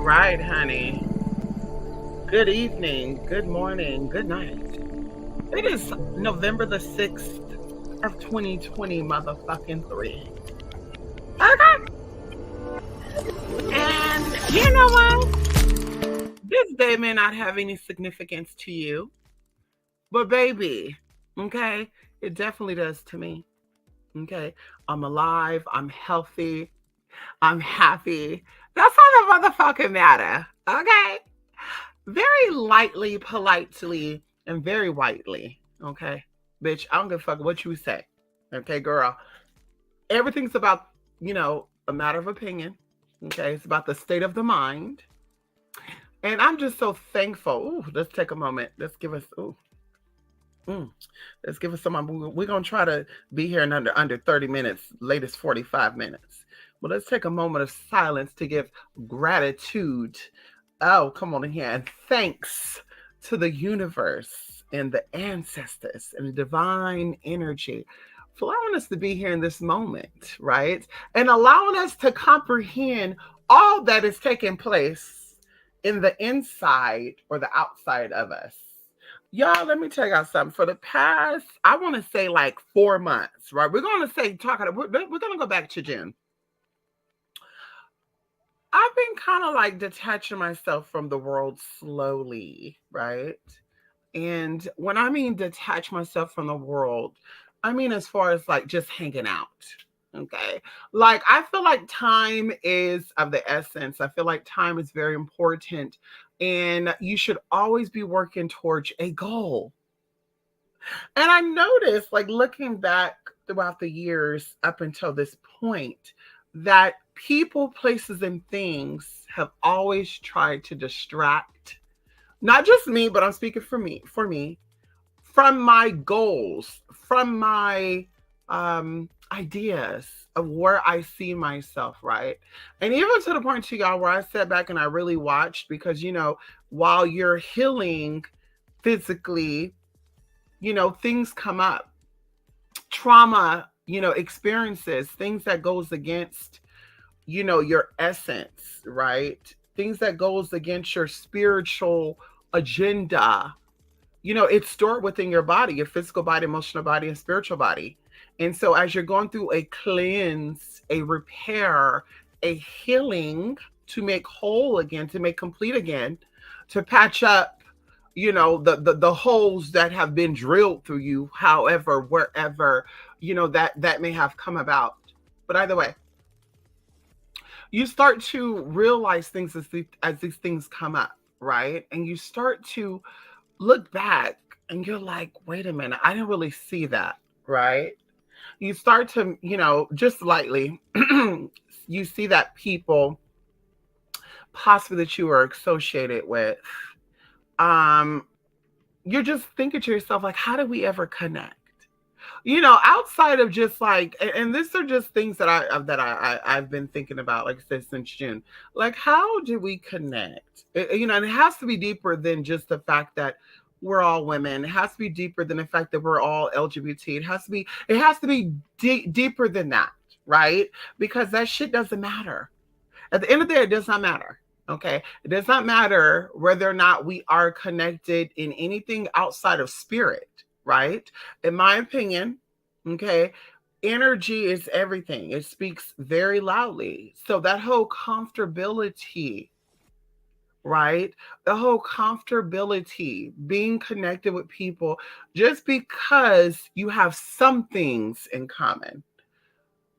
right, honey. Good evening, good morning, good night. It is November the 6th of 2020, motherfucking three. Okay. And you know what? This day may not have any significance to you, but baby, okay, it definitely does to me. Okay. I'm alive, I'm healthy, I'm happy. That's all that motherfucking matter. Okay. Very lightly, politely, and very whitely. Okay, bitch, I don't give a fuck what you say. Okay, girl, everything's about a matter of opinion. Okay, it's about the state of the mind, and I'm just so thankful. Ooh, let's take a moment. Let's give us mm, let's give us some. We're gonna try to be here in under 30 minutes, latest 45 minutes. But let's take a moment of silence to give gratitude. Oh, come on in here. And thanks to the universe and the ancestors and the divine energy for allowing us to be here in this moment, right? And allowing us to comprehend all that is taking place in the inside or the outside of us. Y'all, let me tell y'all something. For the past, I want to say like 4 months, right? We're going to say, we're going to go back to June. I've been kind of like detaching myself from the world slowly, right? And when I mean detach myself from the world, I mean as far as like just hanging out. Okay. Like I feel like time is of the essence. I feel like time is very important and you should always be working towards a goal. And I noticed, like looking back throughout the years up until this point, that people, places, and things have always tried to distract not just me, but I'm speaking for me, from my goals, from my ideas of where I see myself, right? And even to the point to y'all where I sat back and I really watched because while you're healing physically, things come up, trauma, experiences, things that goes against, your essence, right? Things that goes against your spiritual agenda. It's stored within your body, your physical body, emotional body, and spiritual body. And so as you're going through a cleanse, a repair, a healing to make whole again, to make complete again, to patch up, the holes that have been drilled through you, however, wherever, that may have come about. But either way, you start to realize things as these things come up, right? And you start to look back and you're like, wait a minute, I didn't really see that, right? You start to, just lightly, you see that people possibly that you are associated with, um, you're just thinking to yourself, like, how did we ever connect? Outside of just like, and these are just things I've been thinking about, like I said, since June. Like, how do we connect? And it has to be deeper than just the fact that we're all women. It has to be deeper than the fact that we're all LGBT. It has to be deeper than that, right? Because that shit doesn't matter. At the end of the day, it does not matter. Okay. It does not matter whether or not we are connected in anything outside of spirit, right? In my opinion, okay, energy is everything. It speaks very loudly. So that whole comfortability, right? The whole comfortability, being connected with people just because you have some things in common.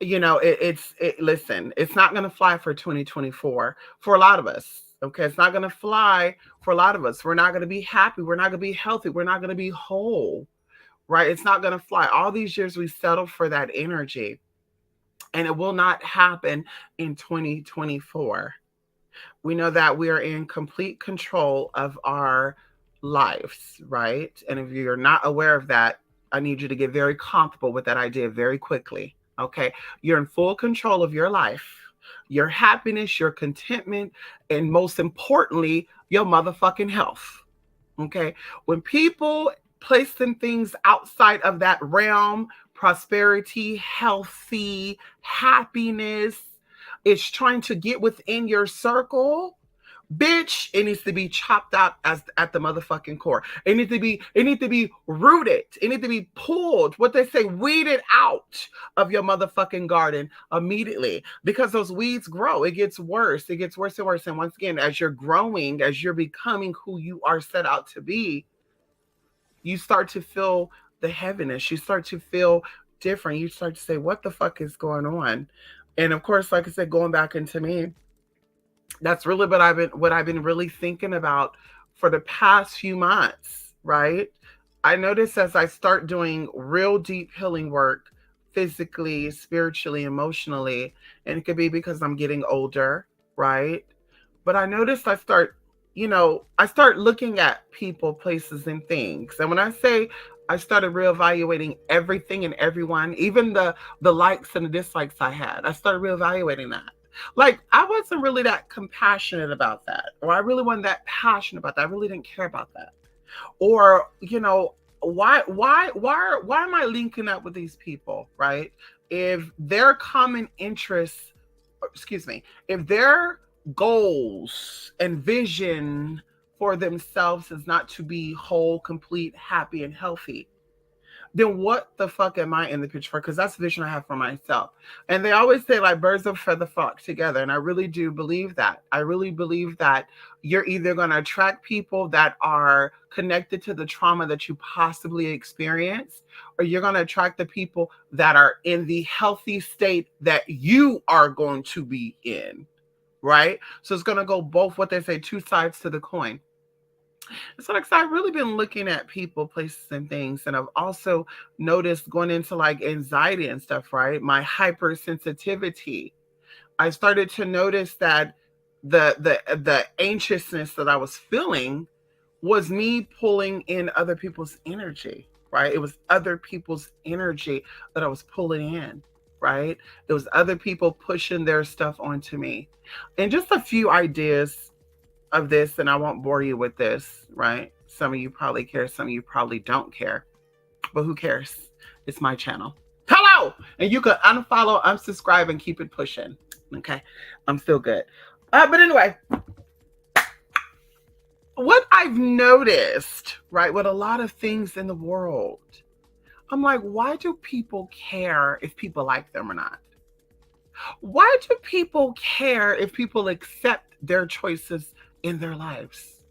Listen, it's not going to fly for 2024 for a lot of us. Okay, it's not going to fly for a lot of us. We're not going to be happy. We're not going to be healthy. We're not going to be whole, right? It's not going to fly. All these years we settled for that energy, and it will not happen in 2024. We know that we are in complete control of our lives, right? And if you're not aware of that, I need you to get very comfortable with that idea very quickly. Okay. You're in full control of your life, your happiness, your contentment, and most importantly, your motherfucking health. Okay. When people placing things outside of that realm, prosperity, healthy, happiness, it's trying to get within your circle, Bitch, it needs to be chopped out as at the motherfucking core. It needs to be rooted. It needs to be pulled, what they say, weeded out of your motherfucking garden immediately. Because those weeds grow. It gets worse. It gets worse and worse. And once again, as you're growing, as you're becoming who you are set out to be, you start to feel the heaviness. You start to feel different. You start to say, what the fuck is going on? And of course, like I said, going back into me, that's really what I've been really thinking about for the past few months, right? I notice as I start doing real deep healing work physically, spiritually, emotionally, and it could be because I'm getting older, right? But I noticed I start looking at people, places, and things. And when I say I started reevaluating everything and everyone, even the likes and the dislikes I had, I started reevaluating that. Like I wasn't really that compassionate about that, or I really wasn't that passionate about that. I really didn't care about that. Or, why am I linking up with these people, right? If their common interests, excuse me, if their goals and vision for themselves is not to be whole, complete, happy, and healthy, then what the fuck am I in the picture for? Because that's the vision I have for myself. And they always say, like, birds of a feather flock together. And I really do believe that. I really believe that you're either going to attract people that are connected to the trauma that you possibly experienced, or you're going to attract the people that are in the healthy state that you are going to be in. Right? So it's going to go both, what they say, two sides to the coin. So like I've really been looking at people, places, and things, and I've also noticed going into like anxiety and stuff, right? My hypersensitivity. I started to notice that the anxiousness that I was feeling was me pulling in other people's energy, right? It was other people's energy that I was pulling in, right? It was other people pushing their stuff onto me. And just a few ideas of this, and I won't bore you with this, right? Some of you probably care, some of you probably don't care, but who cares? It's my channel. Hello! And you can unfollow, unsubscribe, and keep it pushing. Okay? I'm still good. But anyway, what I've noticed, right, with a lot of things in the world, I'm like, why do people care if people like them or not? Why do people care if people accept their choices in their lives?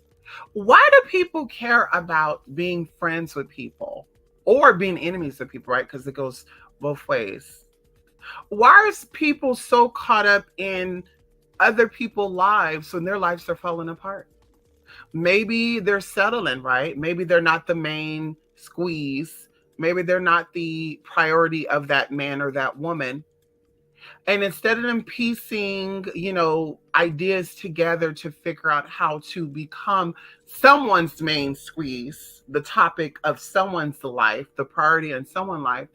Why do people care about being friends with people or being enemies with people, right? Because it goes both ways. Why is people so caught up in other people's lives when their lives are falling apart? Maybe they're settling, right? Maybe they're not the main squeeze. Maybe they're not the priority of that man or that woman. And instead of them piecing, ideas together to figure out how to become someone's main squeeze, the topic of someone's life, the priority in someone's life,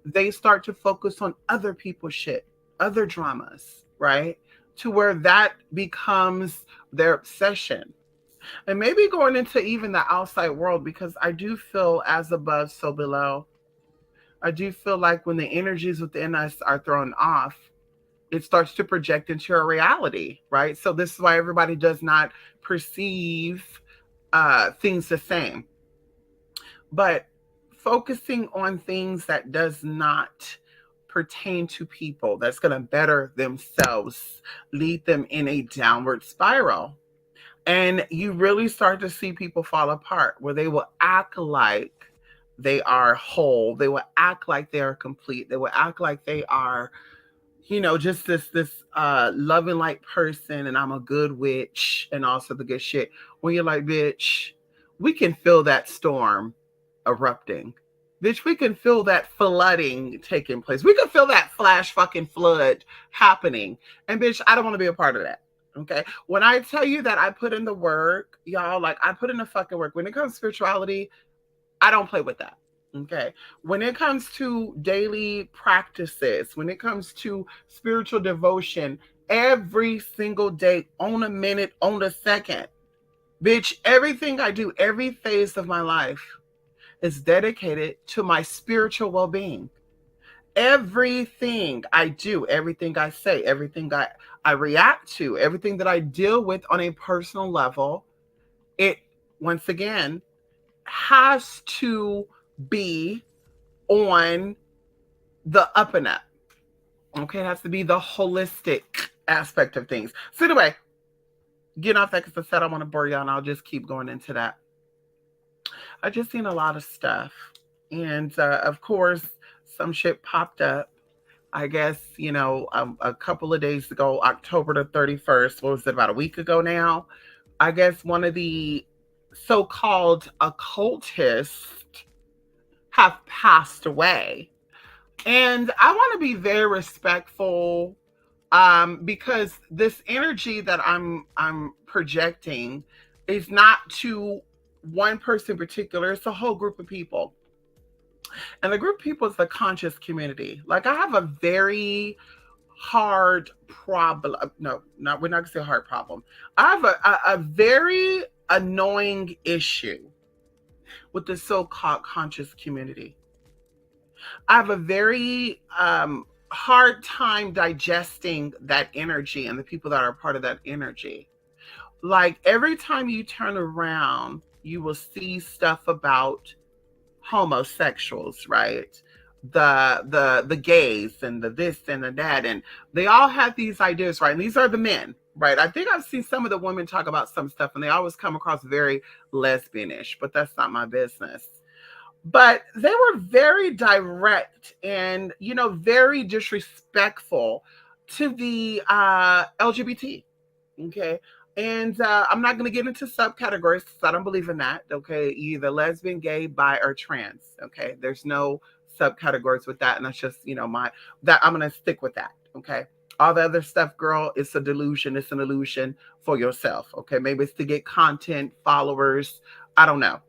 they start to focus on other people's shit, other dramas, right? To where that becomes their obsession. And maybe going into even the outside world, because I do feel as above, so below. I do feel like when the energies within us are thrown off, it starts to project into your reality, right? So this is why everybody does not perceive things the same. But focusing on things that does not pertain to people, that's going to better themselves, lead them in a downward spiral. And you really start to see people fall apart where they will act like they are whole. They will act like they are complete. They will act like they are, just this loving like person, and I'm a good witch and also the good shit. When you're like, bitch, we can feel that storm erupting. Bitch, we can feel that flooding taking place. We can feel that flash fucking flood happening. And bitch, I don't want to be a part of that. Okay. When I tell you that I put in the work, y'all, like I put in the fucking work. When it comes to spirituality, I don't play with that. Okay. When it comes to daily practices, when it comes to spiritual devotion, every single day, on a minute, on a second, bitch, everything I do, every phase of my life is dedicated to my spiritual well-being. Everything I do, everything I say, everything I react to, everything that I deal with on a personal level, it once again has to be on the up and up. Okay, it has to be the holistic aspect of things. So anyway, getting off that because I said I want to bore y'all, and I'll just keep going into that. I just seen a lot of stuff, and of course, some shit popped up. I guess a couple of days ago, October the 31st. What was it? About a week ago now. I guess one of the so-called occultists have passed away. And I want to be very respectful because this energy that I'm projecting is not to one person in particular, it's a whole group of people. And the group of people is the conscious community. Like I have a very hard problem. No, not we're not gonna say hard problem. I have a very annoying issue with the so-called conscious community. I have a very hard time digesting that energy and the people that are part of that energy. Like every time you turn around, you will see stuff about homosexuals, right? The gays and the this and the that, and they all have these ideas, right? And these are the men, right? I think I've seen some of the women talk about some stuff, and they always come across very lesbianish, but that's not my business. But they were very direct and very disrespectful to the LGBT. Okay. And I'm not going to get into subcategories because I don't believe in that. Okay. Either lesbian, gay, bi, or trans. Okay. There's no subcategories with that. And that's just, that I'm going to stick with that. Okay. All the other stuff, girl, it's a delusion. It's an illusion for yourself. Okay. Maybe it's to get content, followers. I don't know.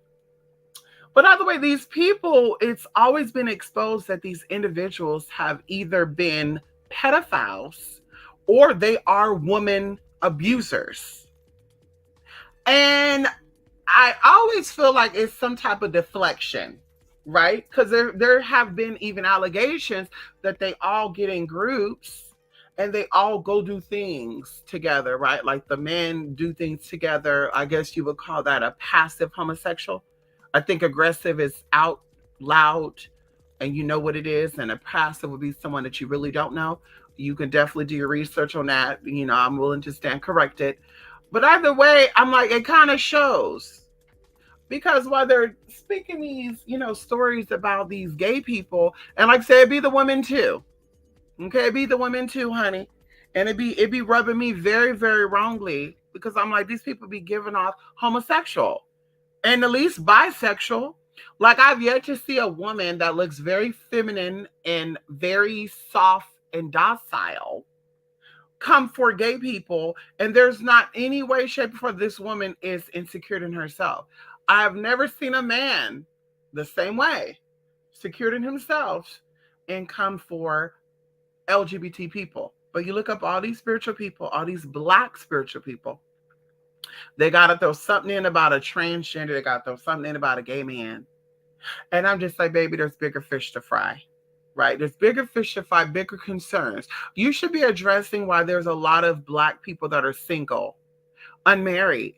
But either way, these people, it's always been exposed that these individuals have either been pedophiles or they are woman abusers. And I always feel like it's some type of deflection, right? Because there have been even allegations that they all get in groups and they all go do things together, right? Like the men do things together. I guess you would call that a passive homosexual. I think aggressive is out loud and you know what it is. And a passive would be someone that you really don't know. You can definitely do your research on that. I'm willing to stand corrected. But either way, I'm like, it kind of shows. Because while they're speaking these, stories about these gay people, and like I said, it'd be the women too. Okay, it'd be the women too, honey. And it'd be rubbing me very, very wrongly because I'm like, these people be giving off homosexual and at least bisexual. Like I've yet to see a woman that looks very feminine and very soft and docile come for gay people, and there's not any way, shape, or form this woman is insecure in herself. I've never seen a man the same way, secured in himself, and come for LGBT people. But you look up all these spiritual people, all these Black spiritual people, they got to throw something in about a transgender. They got to throw something in about a gay man. And I'm just like, baby, there's bigger fish to fry, right? There's bigger fish to fry, bigger concerns. You should be addressing why there's a lot of Black people that are single, unmarried,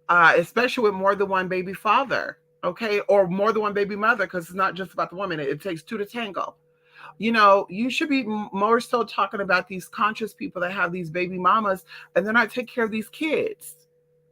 especially with more than one baby father, okay? Or more than one baby mother, because it's not just about the woman. It takes two to tango. You should be more so talking about these conscious people that have these baby mamas and they're not taking care of these kids.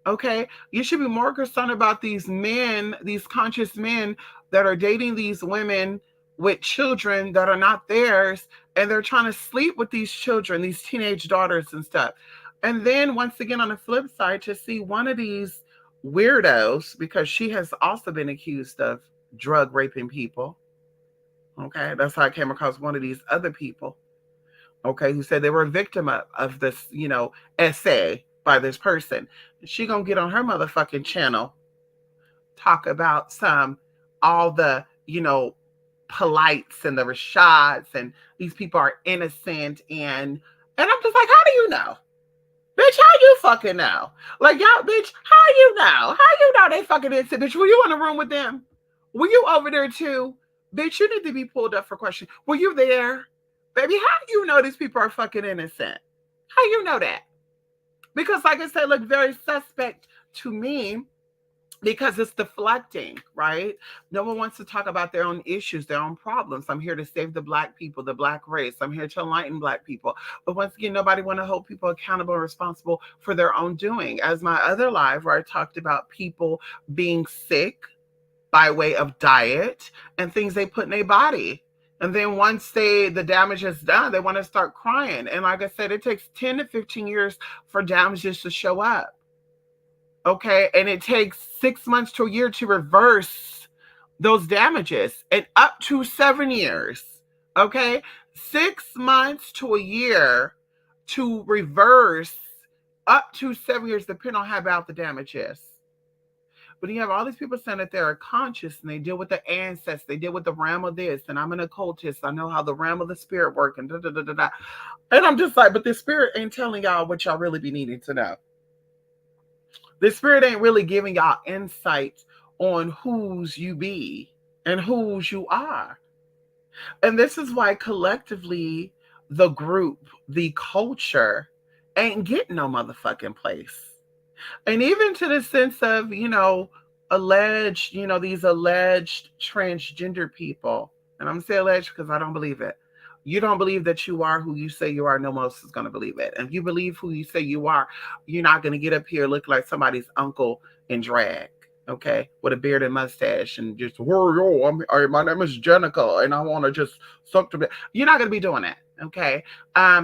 Okay, you should be more concerned about these men, these conscious men that are dating these women with children that are not theirs, and they're trying to sleep with these children, these teenage daughters and stuff. And then once again, on the flip side, to see one of these weirdos, because she has also been accused of drug raping people. Okay, that's how I came across one of these other people. Okay, who said they were a victim of this, essay by this person. She gonna get on her motherfucking channel, talk about all the, polites and the Rashads and these people are innocent and I'm just like, how do you know? Bitch, how you fucking know? Like, y'all, bitch, how you know? How you know they fucking innocent? Bitch, were you in the room with them? Were you over there too? Bitch, you need to be pulled up for question. Were you there? Baby, how do you know these people are fucking innocent? How you know that? Because, like I said, look very suspect to me because it's deflecting, right? No one wants to talk about their own issues, their own problems. I'm here to save the Black people, the Black race. I'm here to enlighten Black people. But once again, nobody want to hold people accountable and responsible for their own doing. As my other live where I talked about people being sick by way of diet and things they put in their body. And then once the damage is done, they want to start crying. And like I said, it takes 10 to 15 years for damages to show up. Okay. And it takes 6 months to a year to reverse those damages, and up to 7 years. Okay. 6 months to a year to reverse, up to 7 years, depending on how bad the damage is. But you have all these people saying that they're conscious and they deal with the ancestors, they deal with the realm of this, and I'm an occultist. I know how the realm of the spirit works, and da da da da da. And I'm just like, but the spirit ain't telling y'all what y'all really be needing to know. The spirit ain't really giving y'all insight on whose you be and whose you are. And this is why collectively the group, the culture, ain't getting no motherfucking place. And even to the sense of, alleged, these alleged transgender people. And I'm saying alleged because I don't believe it. You don't believe that you are who you say you are, no one else is going to believe it. And if you believe who you say you are, you're not going to get up here looking like somebody's uncle in drag, okay, with a beard and mustache and just, my name is Jenica and I want to just suck to bit. You're not going to be doing that, okay?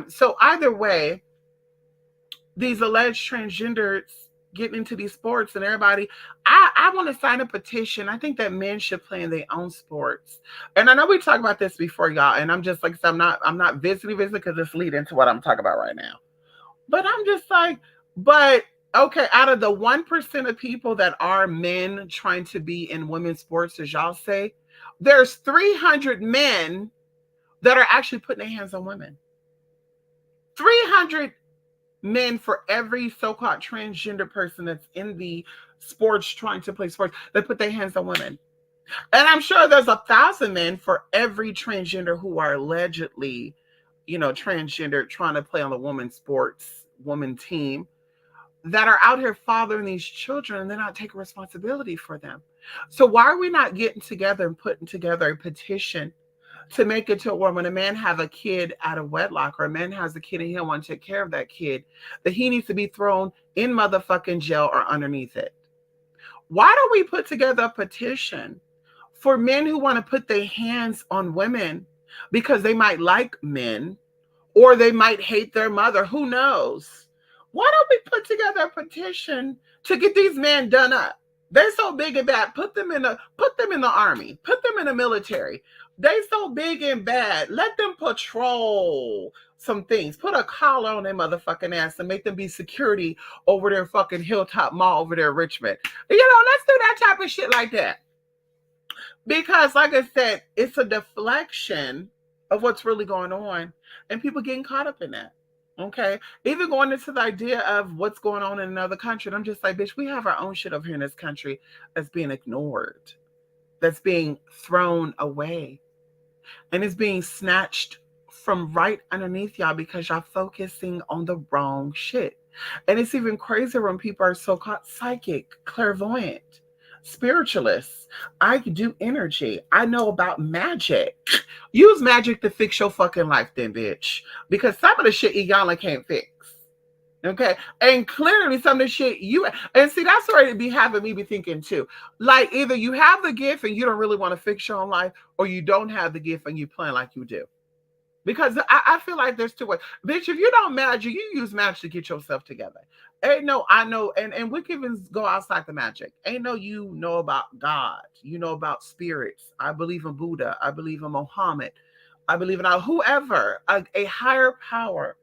So either way, these alleged transgenders getting into these sports and everybody, I want to sign a petition. I think that men should play in their own sports. And I know we talked about this before, y'all, and I'm just like, I'm not visiting because it's leading into what I'm talking about right now. But I'm just like, okay, out of the 1% of people that are men trying to be in women's sports, as y'all say, there's 300 men that are actually putting their hands on women. 300 men for every so-called transgender person that's in the sports trying to play sports, they put their hands on women. And I'm sure there's 1,000 men for every transgender who are allegedly, transgender trying to play on the women's sports, woman team, that are out here fathering these children and they're not taking responsibility for them. So why are we not getting together and putting together a petition to make it to where when a man have a kid out of wedlock or a man has a kid and he don't want to take care of that kid, that he needs to be thrown in motherfucking jail or underneath it? Why don't we put together a petition for men who want to put their hands on women because they might like men or they might hate their mother? Who knows? Why don't we put together a petition to get these men done up? They're so big and bad. Put them in the army. Put them in the military. They so big and bad. Let them patrol some things. Put a collar on their motherfucking ass and make them be security over their fucking Hilltop Mall over there in Richmond. Let's do that type of shit like that. Because, like I said, it's a deflection of what's really going on, and people getting caught up in that. Okay, even going into the idea of what's going on in another country, and I'm just like, bitch, we have our own shit over here in this country that's being ignored, that's being thrown away, and it's being snatched from right underneath y'all because y'all focusing on the wrong shit. And it's even crazier when people are so-called psychic, clairvoyant, spiritualists. I do energy. I know about magic. Use magic to fix your fucking life then, bitch. Because some of the shit Iyanla can't fix. Okay? And clearly some of the shit and see, that's where it be having me be thinking too. Like either you have the gift and you don't really want to fix your own life, or you don't have the gift and you plan like you do. Because I feel like there's two ways. Bitch, if you don't magic, you use magic to get yourself together. Ain't no, I know, and we can even go outside the magic. Ain't no, you know about God. You know about spirits. I believe in Buddha. I believe in Muhammad. I believe in whoever, a higher power.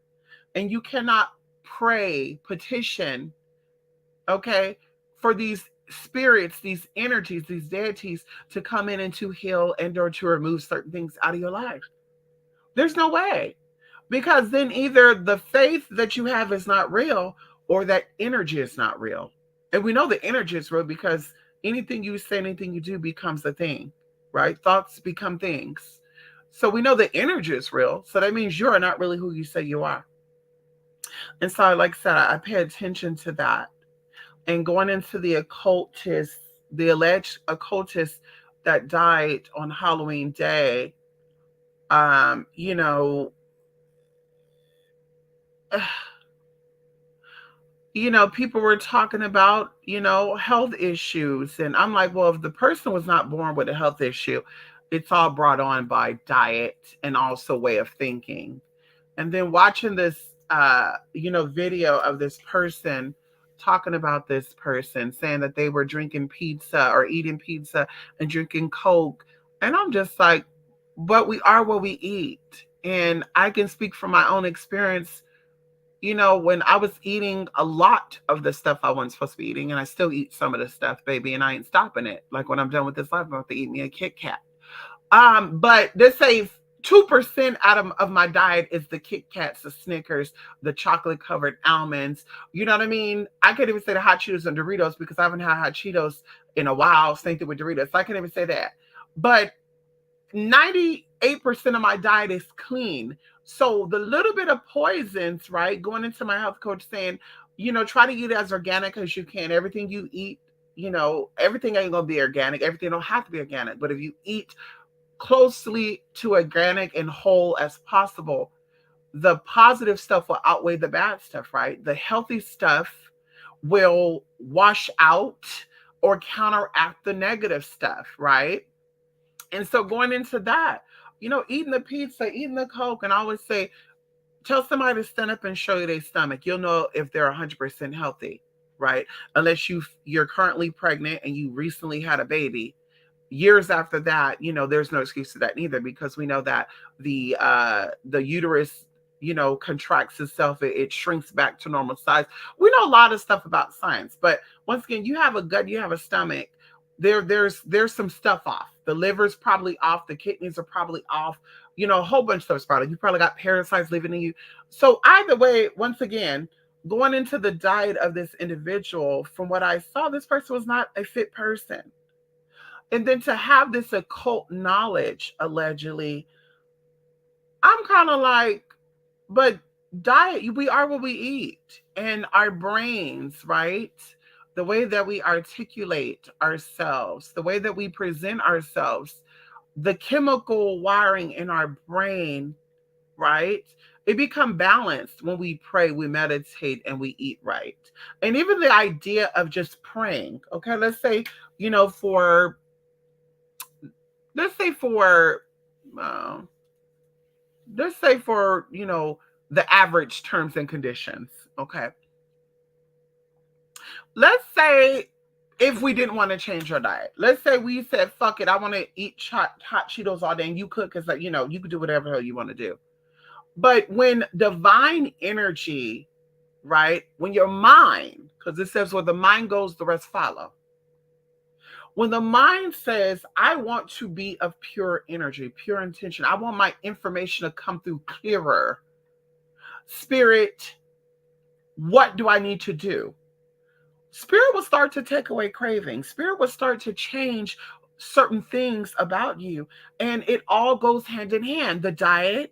And you cannot pray, petition, okay, for these spirits, these energies, these deities to come in and to heal and or to remove certain things out of your life. There's no way. Because then either the faith that you have is not real or that energy is not real. And we know the energy is real because anything you say, anything you do becomes a thing. right? Thoughts become things. So we know the energy is real. So that means you are not really who you say you are. And so, like I said, I pay attention to that. And going into the occultist, the alleged occultist that died on Halloween Day, um, you know, people were talking about, health issues. And I'm like, well, if the person was not born with a health issue, it's all brought on by diet and also way of thinking. And then watching this, video of this person talking about this person saying that they were drinking pizza or eating pizza and drinking Coke. And I'm just like, but we are what we eat. And I can speak from my own experience. When I was eating a lot of the stuff I wasn't supposed to be eating, and I still eat some of the stuff, baby, and I ain't stopping it. Like when I'm done with this life, I'm going to eat me a Kit Kat. But this say 2% out of my diet is the Kit Kats, the Snickers, the chocolate covered almonds. You know what I mean? I can't even say the hot Cheetos and Doritos because I haven't had hot Cheetos in a while. Same thing with Doritos. So I can't even say that. But 98% of my diet is clean. So the little bit of poisons, right? Going into my health coach saying, try to eat as organic as you can. Everything you eat, everything ain't gonna be organic. Everything don't have to be organic. But if you eat closely to organic and whole as possible, the positive stuff will outweigh the bad stuff, right? The healthy stuff will wash out or counteract the negative stuff, right? And so going into that, eating the pizza, eating the Coke, and I always say, tell somebody to stand up and show you their stomach. You'll know if they're 100% healthy, right? Unless you're currently pregnant and you recently had a baby. Years after that, there's no excuse to that neither, because we know that the uterus, contracts itself, it shrinks back to normal size. We know a lot of stuff about science, but once again, you have a gut, you have a stomach. There's some stuff off. The liver's probably off, the kidneys are probably off, a whole bunch of stuff's probably. You probably got parasites living in you. So either way, once again, going into the diet of this individual, from what I saw, this person was not a fit person. And then to have this occult knowledge, allegedly, I'm kind of like, but diet, we are what we eat. And our brains, right? The way that we articulate ourselves, the way that we present ourselves, the chemical wiring in our brain, right? It become balanced when we pray, we meditate, and we eat right. And even the idea of just praying, okay, let's say, for let's say for uh, let's say for the average terms and conditions, okay, let's say if we didn't want to change our diet, let's say we said, fuck it, I want to eat hot Cheetos all day, and you cook, because you can do whatever hell you want to do. But when divine energy, right, when your mind, because it says where the mind goes, the rest follow. When the mind says, I want to be of pure energy, pure intention, I want my information to come through clearer. Spirit, what do I need to do? Spirit will start to take away cravings. Spirit will start to change certain things about you. And it all goes hand in hand. The diet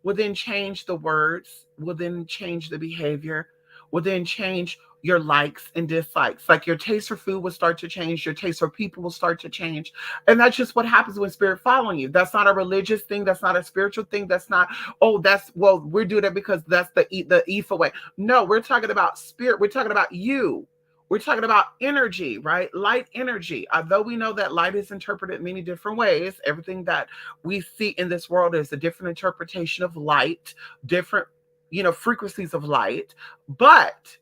will then change the words, will then change the behavior, will then change your likes and dislikes. Like your taste for food will start to change, your taste for people will start to change. And that's just what happens when spirit following you. That's not a religious thing, that's not a spiritual thing, that's not, we're doing it because that's the Ifa way. No, we're talking about spirit, we're talking about you. We're talking about energy, right? Light energy. Although we know that light is interpreted many different ways, everything that we see in this world is a different interpretation of light, different, frequencies of light. But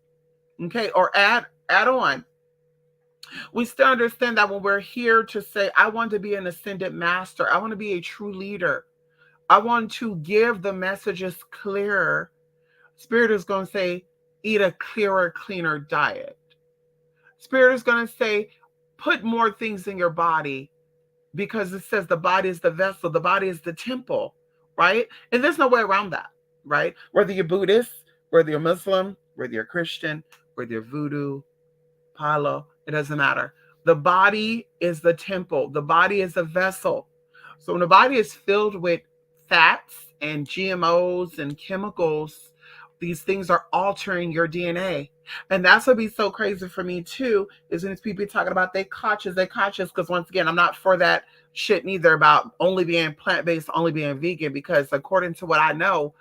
okay, or add on, we still understand that when we're here to say, I want to be an ascended master, I want to be a true leader, I want to give the messages clearer, Spirit is going to say, eat a clearer, cleaner diet. Spirit is going to say, put more things in your body, because it says the body is the vessel, the body is the temple, right? And there's no way around that, right? Whether you're Buddhist, whether you're Muslim, whether you're Christian, whether you're voodoo, Palo, it doesn't matter. The body is the temple, the body is a vessel. So when the body is filled with fats and GMOs and chemicals, these things are altering your DNA. And that's what be so crazy for me too, is when people talking about they conscious, because once again, I'm not for that shit neither about only being plant-based, only being vegan, because according to what I know,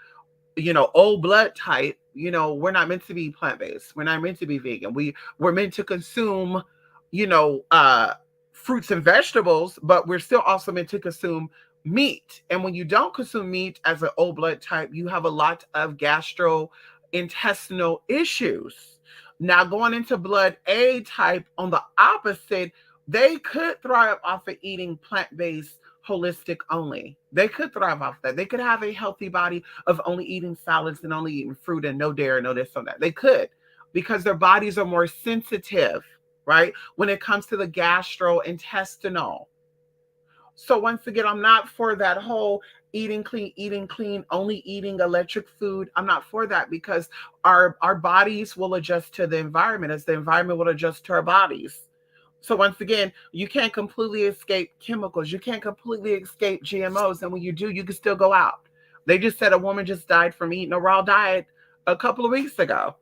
old blood type, we're not meant to be plant-based. We're not meant to be vegan. We're meant to consume, you know, uh fruits and vegetables, but we're still also meant to consume meat. And when you don't consume meat as an old blood type, you have a lot of gastrointestinal issues. Now going into blood A type on the opposite, they could thrive off of eating plant-based holistic only. They could thrive off that. They could have a healthy body of only eating salads and only eating fruit and no dairy, no this, no that. They could, because their bodies are more sensitive, right? When it comes to the gastrointestinal. So once again, I'm not for that whole eating clean, only eating electric food. I'm not for that, because our bodies will adjust to the environment as the environment will adjust to our bodies. So once again, you can't completely escape chemicals. You can't completely escape GMOs. And when you do, you can still go out. They just said a woman just died from eating a raw diet a couple of weeks ago.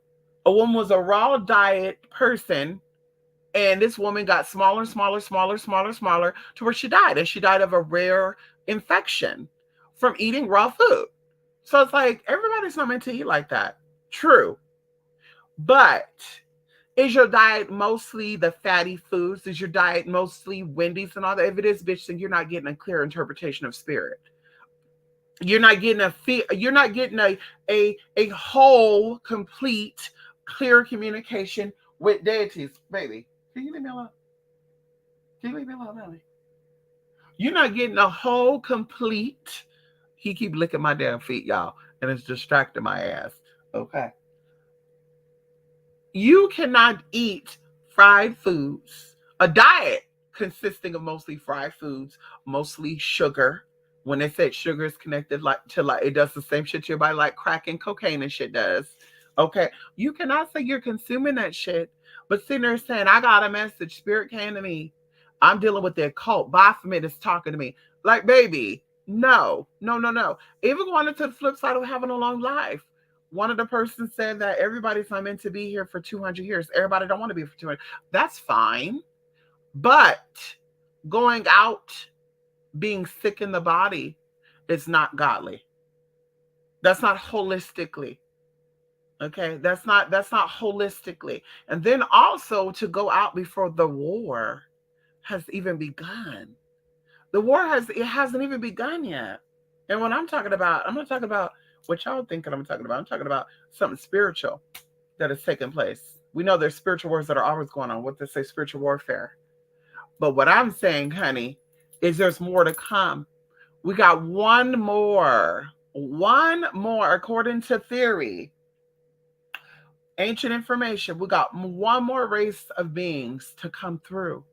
A woman was a raw diet person, and this woman got smaller, smaller, smaller, smaller, smaller to where she died. And she died of a rare infection from eating raw food. So it's like, everybody's not meant to eat like that. True. But is your diet mostly the fatty foods? Is your diet mostly Wendy's and all that? If it is, bitch, then you're not getting a clear interpretation of spirit. You're not getting you're not getting a whole, complete, clear communication with deities. Baby, can you leave me alone? Can you leave me alone, baby? You're not getting a whole, complete. He keep licking my damn feet, y'all, and it's distracting my ass. Okay. You cannot eat fried foods, a diet consisting of mostly fried foods, mostly sugar. When they said sugar is connected like it does the same shit to your body like crack and cocaine and shit does. Okay. You cannot say you're consuming that shit, but sitting there saying, I got a message, spirit came to me. I'm dealing with the occult. Baphomet is talking to me. Like, baby, no, no, no, no. Even going into the flip side of having a long life. One of the persons said that everybody's not meant to be here for 200 years. Everybody don't want to be for 200. That's fine. But going out, being sick in the body is not godly. That's not holistically. Okay? That's not holistically. And then also to go out before the war has even begun. The war hasn't even begun yet. And when I'm talking about, I'm not talking about what y'all thinking I'm talking about. I'm talking about something spiritual that is taking place. We know there's spiritual wars that are always going on. What they say, spiritual warfare. But what I'm saying, honey, is there's more to come. We got one more, according to theory, ancient information. We got one more race of beings to come through.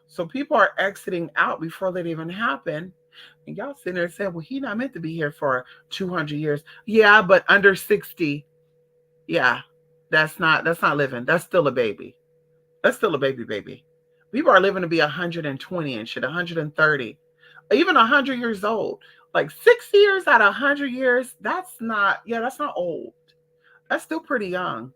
So people are exiting out before that even happened. And y'all sitting there saying, well, he not meant to be here for 200 years. Yeah, but under 60, yeah, that's not living. That's still a baby. That's still a baby. People are living to be 120 and shit, 130, even 100 years old. Like 60 years out of 100 years, that's not old. That's still pretty young.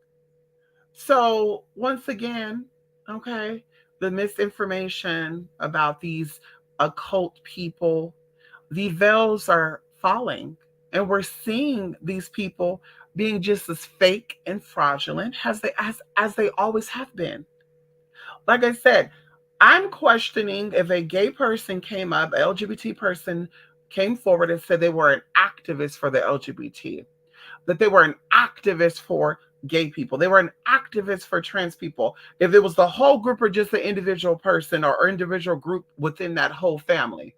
So once again, okay, the misinformation about these occult people, the veils are falling, and we're seeing these people being just as fake and fraudulent as they always have been. Like I said, I'm questioning if a gay person came up, an LGBT person came forward and said they were an activist for the LGBT, that they were an activist for gay people, they were an activist for trans people. If it was the whole group or just an individual person or individual group within that whole family,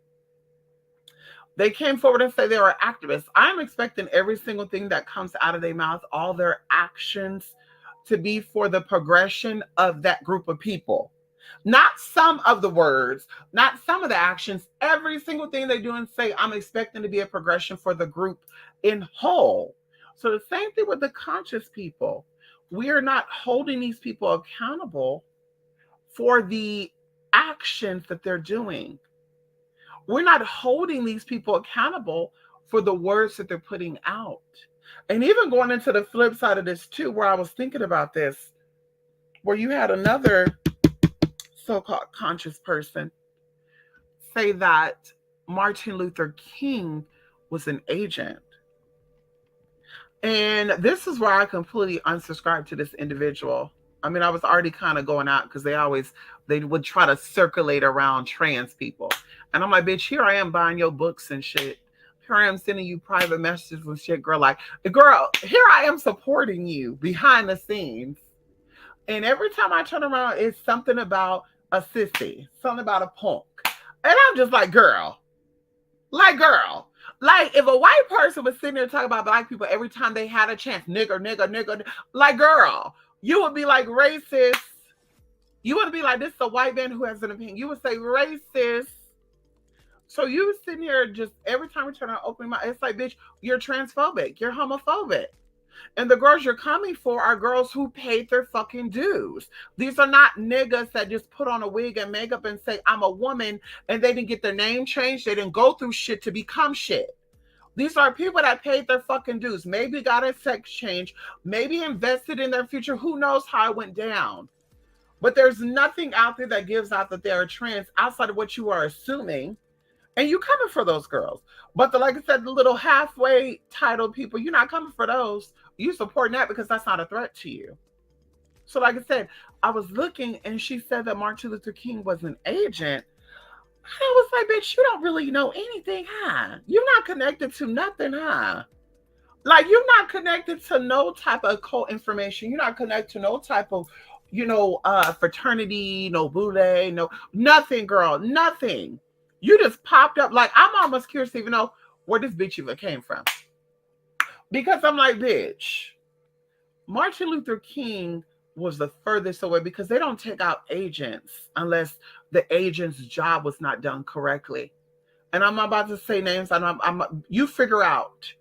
they came forward and said they were activists. I'm expecting every single thing that comes out of their mouth, all their actions, to be for the progression of that group of people. Not some of the words, not some of the actions. Every single thing they do and say, I'm expecting to be a progression for the group in whole. So the same thing with the conscious people. We are not holding these people accountable for the actions that they're doing. We're not holding these people accountable for the words that they're putting out. And even going into the flip side of this, too, where I was thinking about this, where you had another so called conscious person say that Martin Luther King was an agent. And this is where I completely unsubscribed to this individual. I mean, I was already kind of going out because they would try to circulate around trans people. And I'm like, bitch, here I am buying your books and shit. Here I am sending you private messages and shit, girl. Like, girl, here I am supporting you behind the scenes. And every time I turn around, it's something about a sissy, something about a punk. And I'm just like, girl, girl. Like, if a white person was sitting there talking about black people every time they had a chance, nigger, nigger, nigger, like, girl, you would be like racist. You wouldn't be like, this is a white man who has an opinion. You would say racist. So you sitting here just every time we turn on open my, it's like, bitch, you're transphobic, you're homophobic. And the girls you're coming for are girls who paid their fucking dues. These are not niggas that just put on a wig and makeup and say, I'm a woman, and they didn't get their name changed. They didn't go through shit to become shit. These are people that paid their fucking dues, maybe got a sex change, maybe invested in their future. Who knows how it went down? But there's nothing out there that gives out that they're trans outside of what you are assuming. And you coming for those girls. But like I said, the little halfway titled people, you're not coming for those. You supporting that because that's not a threat to you. So like I said, I was looking and she said that Martin Luther King was an agent. I was like, bitch, you don't really know anything, huh? You're not connected to nothing, huh? Like, you're not connected to no type of occult information. You're not connected to no type of, fraternity, no boule, no, nothing, girl, nothing. You just popped up. Like, I'm almost curious to even know where this bitch even came from. Because I'm like, bitch, Martin Luther King was the furthest away because they don't take out agents unless the agent's job was not done correctly. And I'm about to say names. You figure out.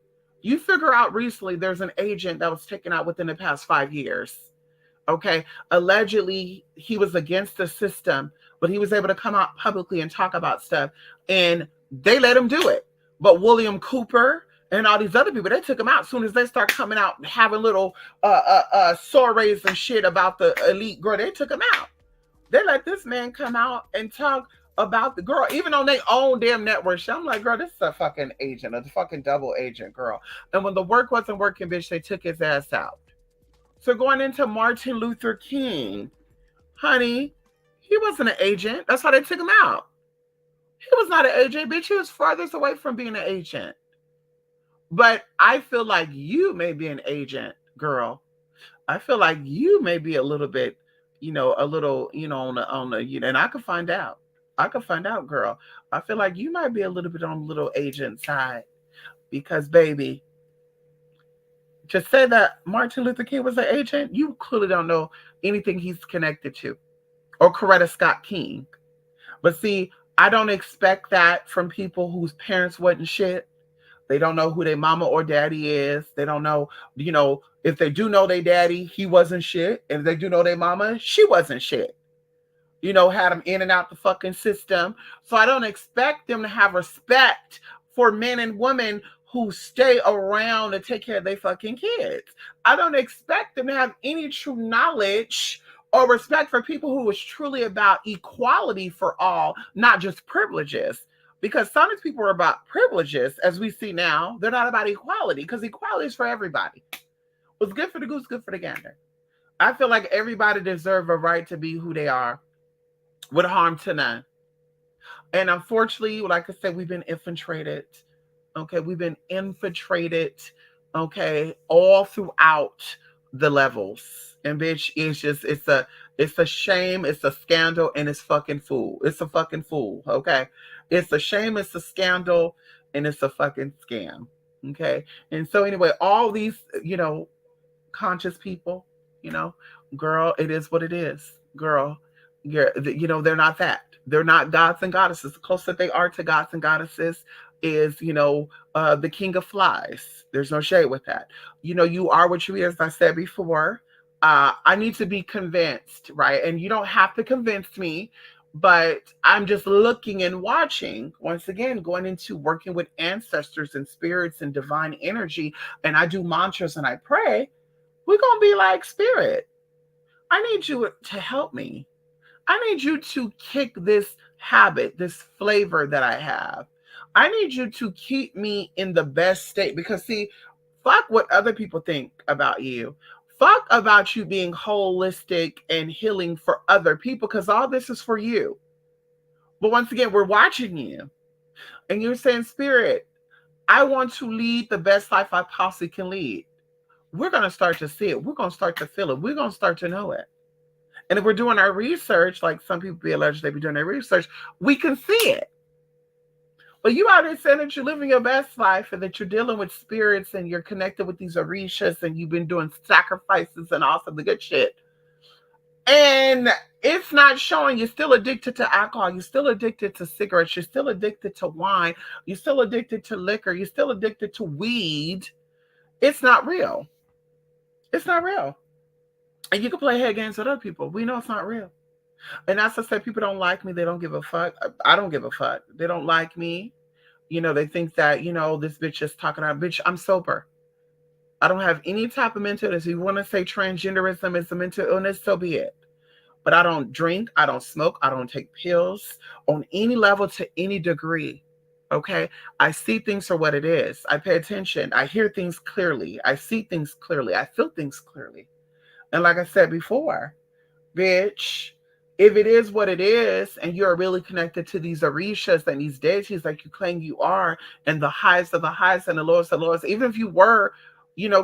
You figure out recently there's an agent that was taken out within the past 5 years. Okay. Allegedly, he was against the system, but he was able to come out publicly and talk about stuff. And they let him do it. But William Cooper and all these other people, they took him out as soon as they start coming out and having little soirees and shit about the elite girl. They took him out. They let this man come out and talk about the girl, even on their own damn network. I'm like, girl, this is a fucking agent, a fucking double agent, girl. And when the work wasn't working, bitch, they took his ass out. So going into Martin Luther King, honey, he wasn't an agent. That's why they took him out. He was not an agent, bitch. He was farthest away from being an agent. But I feel like you may be an agent, girl. I feel like you may be a little bit, on the, and I could find out. I could find out, girl. I feel like you might be a little bit on the little agent side because, baby, to say that Martin Luther King was an agent, you clearly don't know anything he's connected to, or Coretta Scott King. But see, I don't expect that from people whose parents wasn't shit. They don't know who their mama or daddy is. They don't know, if they do know their daddy, he wasn't shit. And if they do know their mama, she wasn't shit. Had them in and out the fucking system. So I don't expect them to have respect for men and women who stay around to take care of their fucking kids. I don't expect them to have any true knowledge or respect for people who is truly about equality for all, not just privileges. Because some of these people are about privileges, as we see now. They're not about equality, because equality is for everybody. What's good for the goose, good for the gander. I feel like everybody deserves a right to be who they are, with harm to none. And unfortunately, like I said, we've been infiltrated. Okay, we've been infiltrated. Okay, all throughout the levels. And bitch, it's a shame, it's a scandal, and it's fucking fool. It's a fucking fool. Okay, it's a shame, it's a scandal, and it's a fucking scam. Okay, and so anyway, all these conscious people, girl, it is what it is, girl. They're not that. They're not gods and goddesses. The closer they are to gods and goddesses is, the king of flies. There's no shade with that. You are what you are, as I said before. I need to be convinced, right? And you don't have to convince me, but I'm just looking and watching. Once again, going into working with ancestors and spirits and divine energy, and I do mantras and I pray. We're gonna be like, Spirit, I need you to help me. I need you to kick this habit, this flavor that I have. I need you to keep me in the best state because, see, fuck what other people think about you. Fuck about you being holistic and healing for other people because all this is for you. But once again, we're watching you and you're saying, Spirit, I want to lead the best life I possibly can lead. We're going to start to see it. We're going to start to feel it. We're going to start to know it. And if we're doing our research, like some people be alleged they be doing their research, we can see it. But you out there saying that you're living your best life and that you're dealing with spirits and you're connected with these orishas and you've been doing sacrifices and all of the good shit. And it's not showing. You're still addicted to alcohol. You're still addicted to cigarettes. You're still addicted to wine. You're still addicted to liquor. You're still addicted to weed. It's not real. It's not real. And you can play head games with other people. We know it's not real. And as I said, people don't like me. They don't give a fuck. I don't give a fuck. They don't like me. They think that, this bitch is talking about, bitch, I'm sober. I don't have any type of mental illness. If you want to say transgenderism is a mental illness, so be it. But I don't drink. I don't smoke. I don't take pills on any level to any degree. Okay? I see things for what it is. I pay attention. I hear things clearly. I see things clearly. I feel things clearly. And like I said before, bitch, if it is what it is, and you're really connected to these orishas and these deities like you claim you are, and the highest of the highest and the lowest of the lowest, even if you were,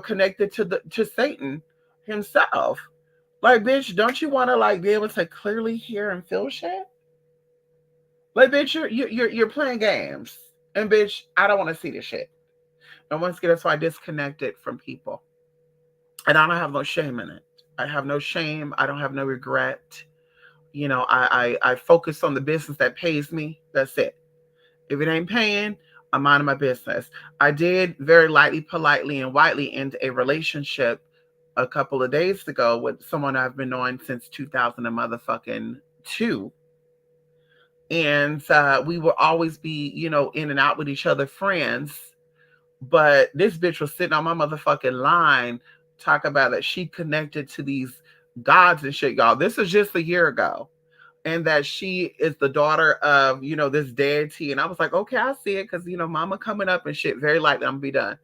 connected to Satan himself, like, bitch, don't you want to like be able to clearly hear and feel shit? Like, bitch, you're playing games, and bitch, I don't want to see this shit. And once again, that's why I disconnected from people, and I don't have no shame in it. I have no shame. I don't have no regret. I focus on the business that pays me. That's it. If it ain't paying, I'm minding my business. I did very lightly, politely, and widely end a relationship a couple of days ago with someone I've been knowing since 2002. And we will always be, in and out with each other, friends. But this bitch was sitting on my motherfucking line talk about that she connected to these gods and shit, y'all. This is just a year ago. And that she is the daughter of, this deity. And I was like, okay, I see it. Because, mama coming up and shit, very likely I'm going to be done.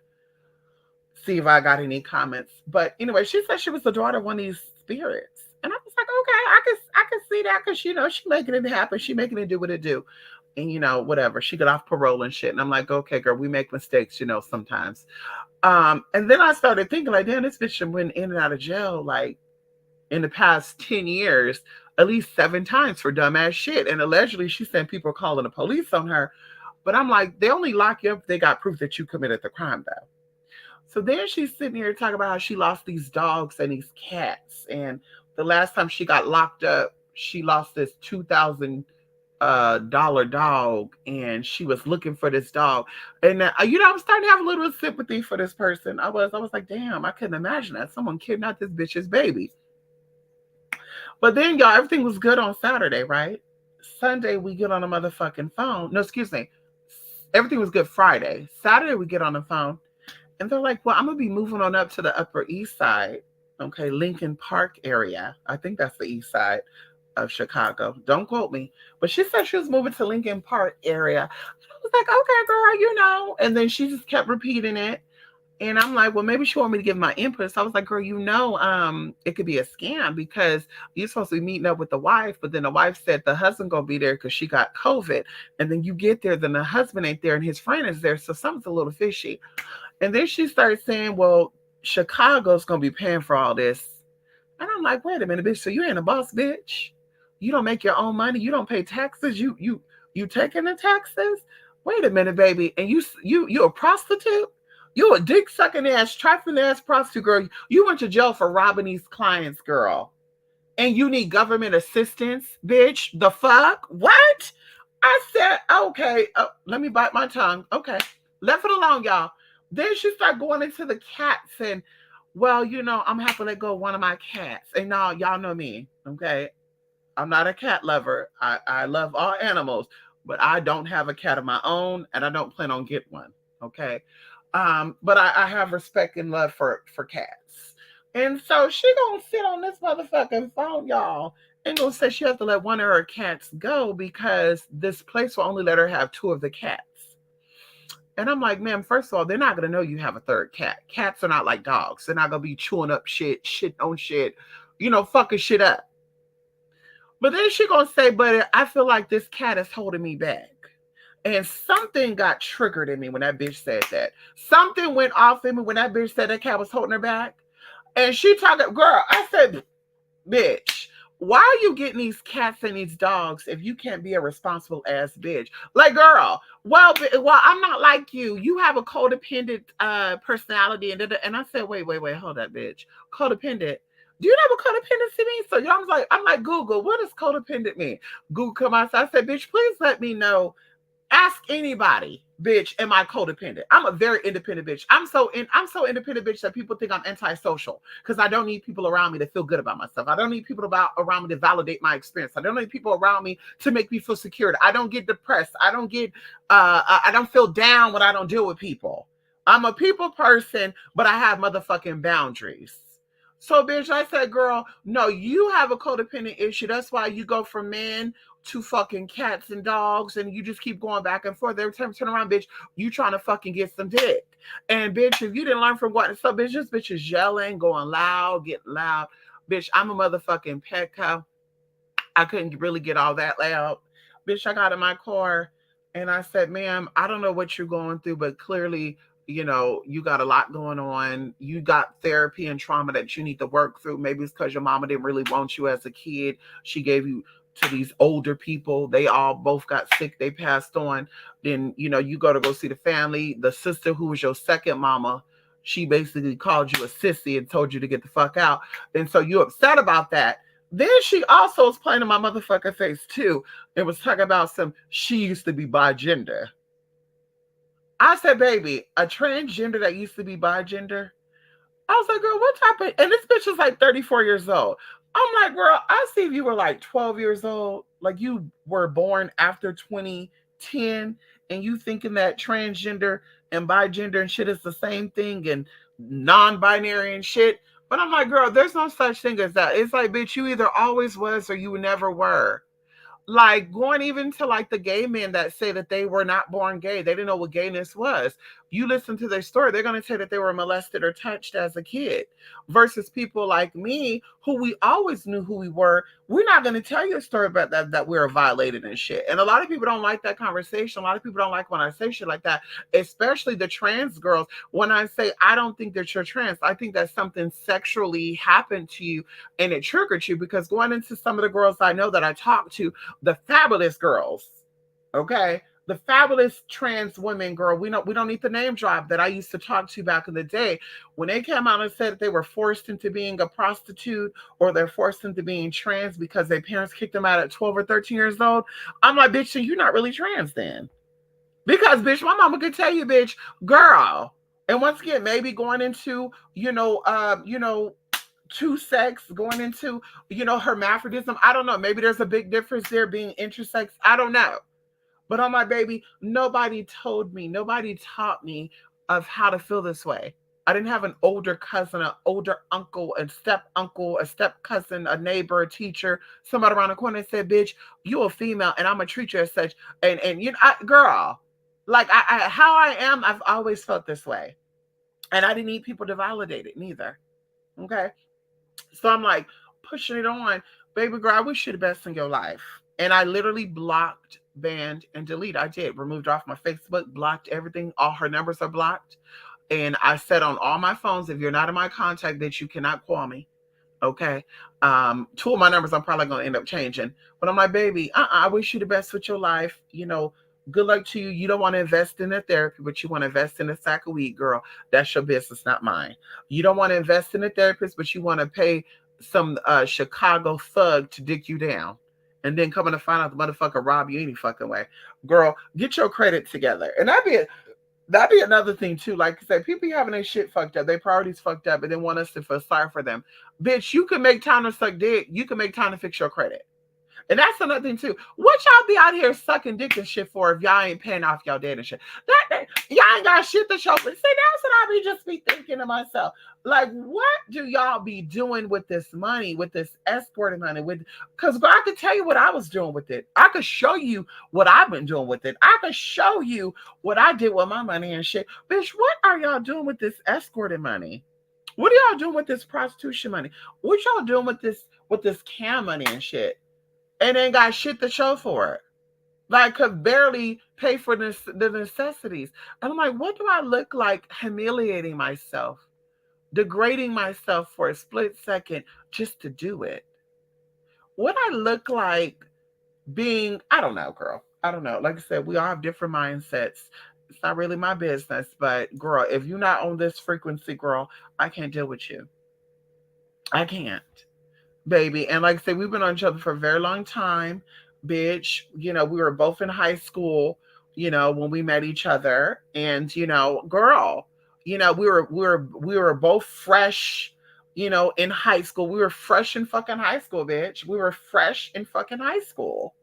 See if I got any comments. But anyway, she said she was the daughter of one of these spirits. And I was like, okay, I can see that. Because, she making it happen. She making it do what it do. And, whatever. She got off parole and shit. And I'm like, okay, girl, we make mistakes, sometimes. And then I started thinking, like, damn, this bitch went in and out of jail, like, in the past 10 years, at least 7 times for dumbass shit. And allegedly, she said people calling the police on her. But I'm like, they only lock you up if they got proof that you committed the crime, though. So then she's sitting here talking about how she lost these dogs and these cats. And the last time she got locked up, she lost this $2,000 dog, and she was looking for this dog. And I'm starting to have a little sympathy for this person. I was like, damn, I couldn't imagine that someone kidnapped this bitch's baby. But then, y'all, everything was good on Saturday, right? Sunday, we get on a motherfucking phone. No, excuse me. Everything was good Friday. Saturday, we get on the phone. And they're like, well, I'm going to be moving on up to the Upper East Side. Okay, Lincoln Park area. I think that's the east side of Chicago. Don't quote me. But she said she was moving to Lincoln Park area. I was like, okay, girl, And then she just kept repeating it. And I'm like, well, maybe she wanted me to give my input. So I was like, girl, it could be a scam because you're supposed to be meeting up with the wife. But then the wife said the husband going to be there because she got COVID. And then you get there, then the husband ain't there and his friend is there. So something's a little fishy. And then she started saying, well, Chicago's going to be paying for all this. And I'm like, wait a minute, bitch. So you ain't a boss, bitch. You don't make your own money. You don't pay taxes. You taking the taxes? Wait a minute, baby. And you a prostitute? You a dick sucking ass, trifling ass prostitute, girl. You went to jail for robbing these clients, girl. And you need government assistance, bitch. The fuck? What? I said, okay, let me bite my tongue. Okay. Left it alone, y'all. Then she started going into the cats and Well, I'm gonna have to let go of one of my cats. And now y'all know me, okay? I'm not a cat lover. I love all animals, but I don't have a cat of my own, and I don't plan on get one. Okay. But I have respect and love for cats. And so she gonna sit on this motherfucking phone, y'all, and gonna say she has to let one of her cats go because this place will only let her have two of the cats. And I'm like, ma'am, first of all, they're not gonna know you have a third cat. Cats are not like dogs. They're not gonna be chewing up shit on shit, fucking shit up. But then she gonna say, but I feel like this cat is holding me back. And something got triggered in me when that bitch said that. Something went off in me when that bitch said that cat was holding her back. And she talking, girl, I said, bitch, why are you getting these cats and these dogs if you can't be a responsible ass bitch? Like, girl, well, I'm not like you. You have a codependent personality. And I said, wait, hold up, bitch. Codependent. Do you know what codependency means? So I'm like, Google, what does codependent mean? Google come out. I said, bitch, please let me know. Ask anybody, bitch, am I codependent? I'm a very independent bitch. I'm so independent, bitch, that people think I'm antisocial because I don't need people around me to feel good about myself. I don't need people around me to validate my experience. I don't need people around me to make me feel secure. I don't get depressed. I don't feel down when I don't deal with people. I'm a people person, but I have motherfucking boundaries. So, bitch, I said, girl, no, you have a codependent issue. That's why you go from men to fucking cats and dogs, and you just keep going back and forth. Every time you turn around, bitch, you trying to fucking get some dick. And bitch, if you didn't learn from what, so bitch, this bitch is yelling, going loud, getting loud. Bitch, I'm a motherfucking Petco. I couldn't really get all that loud. Bitch, I got in my car and I said, ma'am, I don't know what you're going through, but clearly, you got a lot going on. You got therapy and trauma that you need to work through. Maybe it's because your mama didn't really want you as a kid. She gave you to these older people. They all both got sick. They passed on. Then, you go see the family. The sister who was your second mama, she basically called you a sissy and told you to get the fuck out. And so you're upset about that. Then she also was playing in my motherfucking face too. It was talking about she used to be bigender. I said, baby, a transgender that used to be bigender. I was like, girl, what type of, and this bitch is like 34 years old. I'm like, girl, I see if you were like 12 years old, like you were born after 2010, and you thinking that transgender and bigender and shit is the same thing and non-binary and shit. But I'm like, girl, there's no such thing as that. It's like, bitch, you either always was or you never were. Like going even to like the gay men that say that they were not born gay, they didn't know what gayness was. You listen to their story, they're going to say that they were molested or touched as a kid, versus people like me who we always knew who we were. We're not going to tell you a story about that we were violated and shit. And a lot of people don't like that conversation. A lot of people don't like when I say shit like that, especially the trans girls. When I say I don't think that you're trans, I think that something sexually happened to you and it triggered you. Because going into some of the girls I know that I talk to, the fabulous girls, okay, the fabulous trans women, girl, we don't need the name drop, that I used to talk to back in the day, when they came out and said that they were forced into being a prostitute or they're forced into being trans because their parents kicked them out at 12 or 13 years old. I'm like, bitch, so you're not really trans then. Because bitch, my mama could tell you, bitch, girl. And once again, maybe going into, two sex, going into, hermaphroditism. I don't know. Maybe there's a big difference there being intersex. I don't know. But on my baby, nobody told me, nobody taught me of how to feel this way. I didn't have an older cousin, an older uncle, a step cousin, a neighbor, a teacher, somebody around the corner and said, bitch, you a female and I'm gonna treat you as such. And girl, like how I am, I've always felt this way. And I didn't need people to validate it neither. Okay. So I'm like pushing it on. Baby girl, I wish you the best in your life. And I literally blocked, banned, and deleted. I did. Removed off my Facebook, blocked everything. All her numbers are blocked. And I said on all my phones, if you're not in my contact, that you cannot call me. Okay. Two of my numbers I'm probably gonna end up changing. But I'm like, baby, I wish you the best with your life. Good luck to you. You don't want to invest in a therapy, but you want to invest in a sack of weed, girl. That's your business, not mine. You don't want to invest in a therapist, but you want to pay some Chicago thug to dick you down. And then coming to find out the motherfucker rob you any fucking way. Girl, get your credit together. And That'd be another thing too. Like I said, people be having their shit fucked up, their priorities fucked up, and then want us to feel sorry for them. Bitch, you can make time to suck dick. You can make time to fix your credit. And that's another thing too. What y'all be out here sucking dick and shit for if y'all ain't paying off y'all debt and shit? Y'all ain't got shit to show for. See, that's what I be just be thinking to myself. Like, what do y'all be doing with this money, with this escorting money? Because I could tell you what I was doing with it. I could show you what I've been doing with it. I could show you what I did with my money and shit. Bitch, what are y'all doing with this escorting money? What are y'all doing with this prostitution money? What y'all doing with this cam money and shit? And ain't got shit to show for it. Like, could barely pay for the necessities. And I'm like, what do I look like humiliating myself, degrading myself for a split second just to do it? What I look like being, I don't know, girl. I don't know. Like I said, we all have different mindsets. It's not really my business, but girl, if you're not on this frequency, girl, I can't deal with you. I can't. Baby. And like I said, we've been on each other for a very long time, bitch. You know, we were both in high school, when we met each other. And, girl, we were both fresh, in high school. We were fresh in fucking high school, bitch. We were fresh in fucking high school,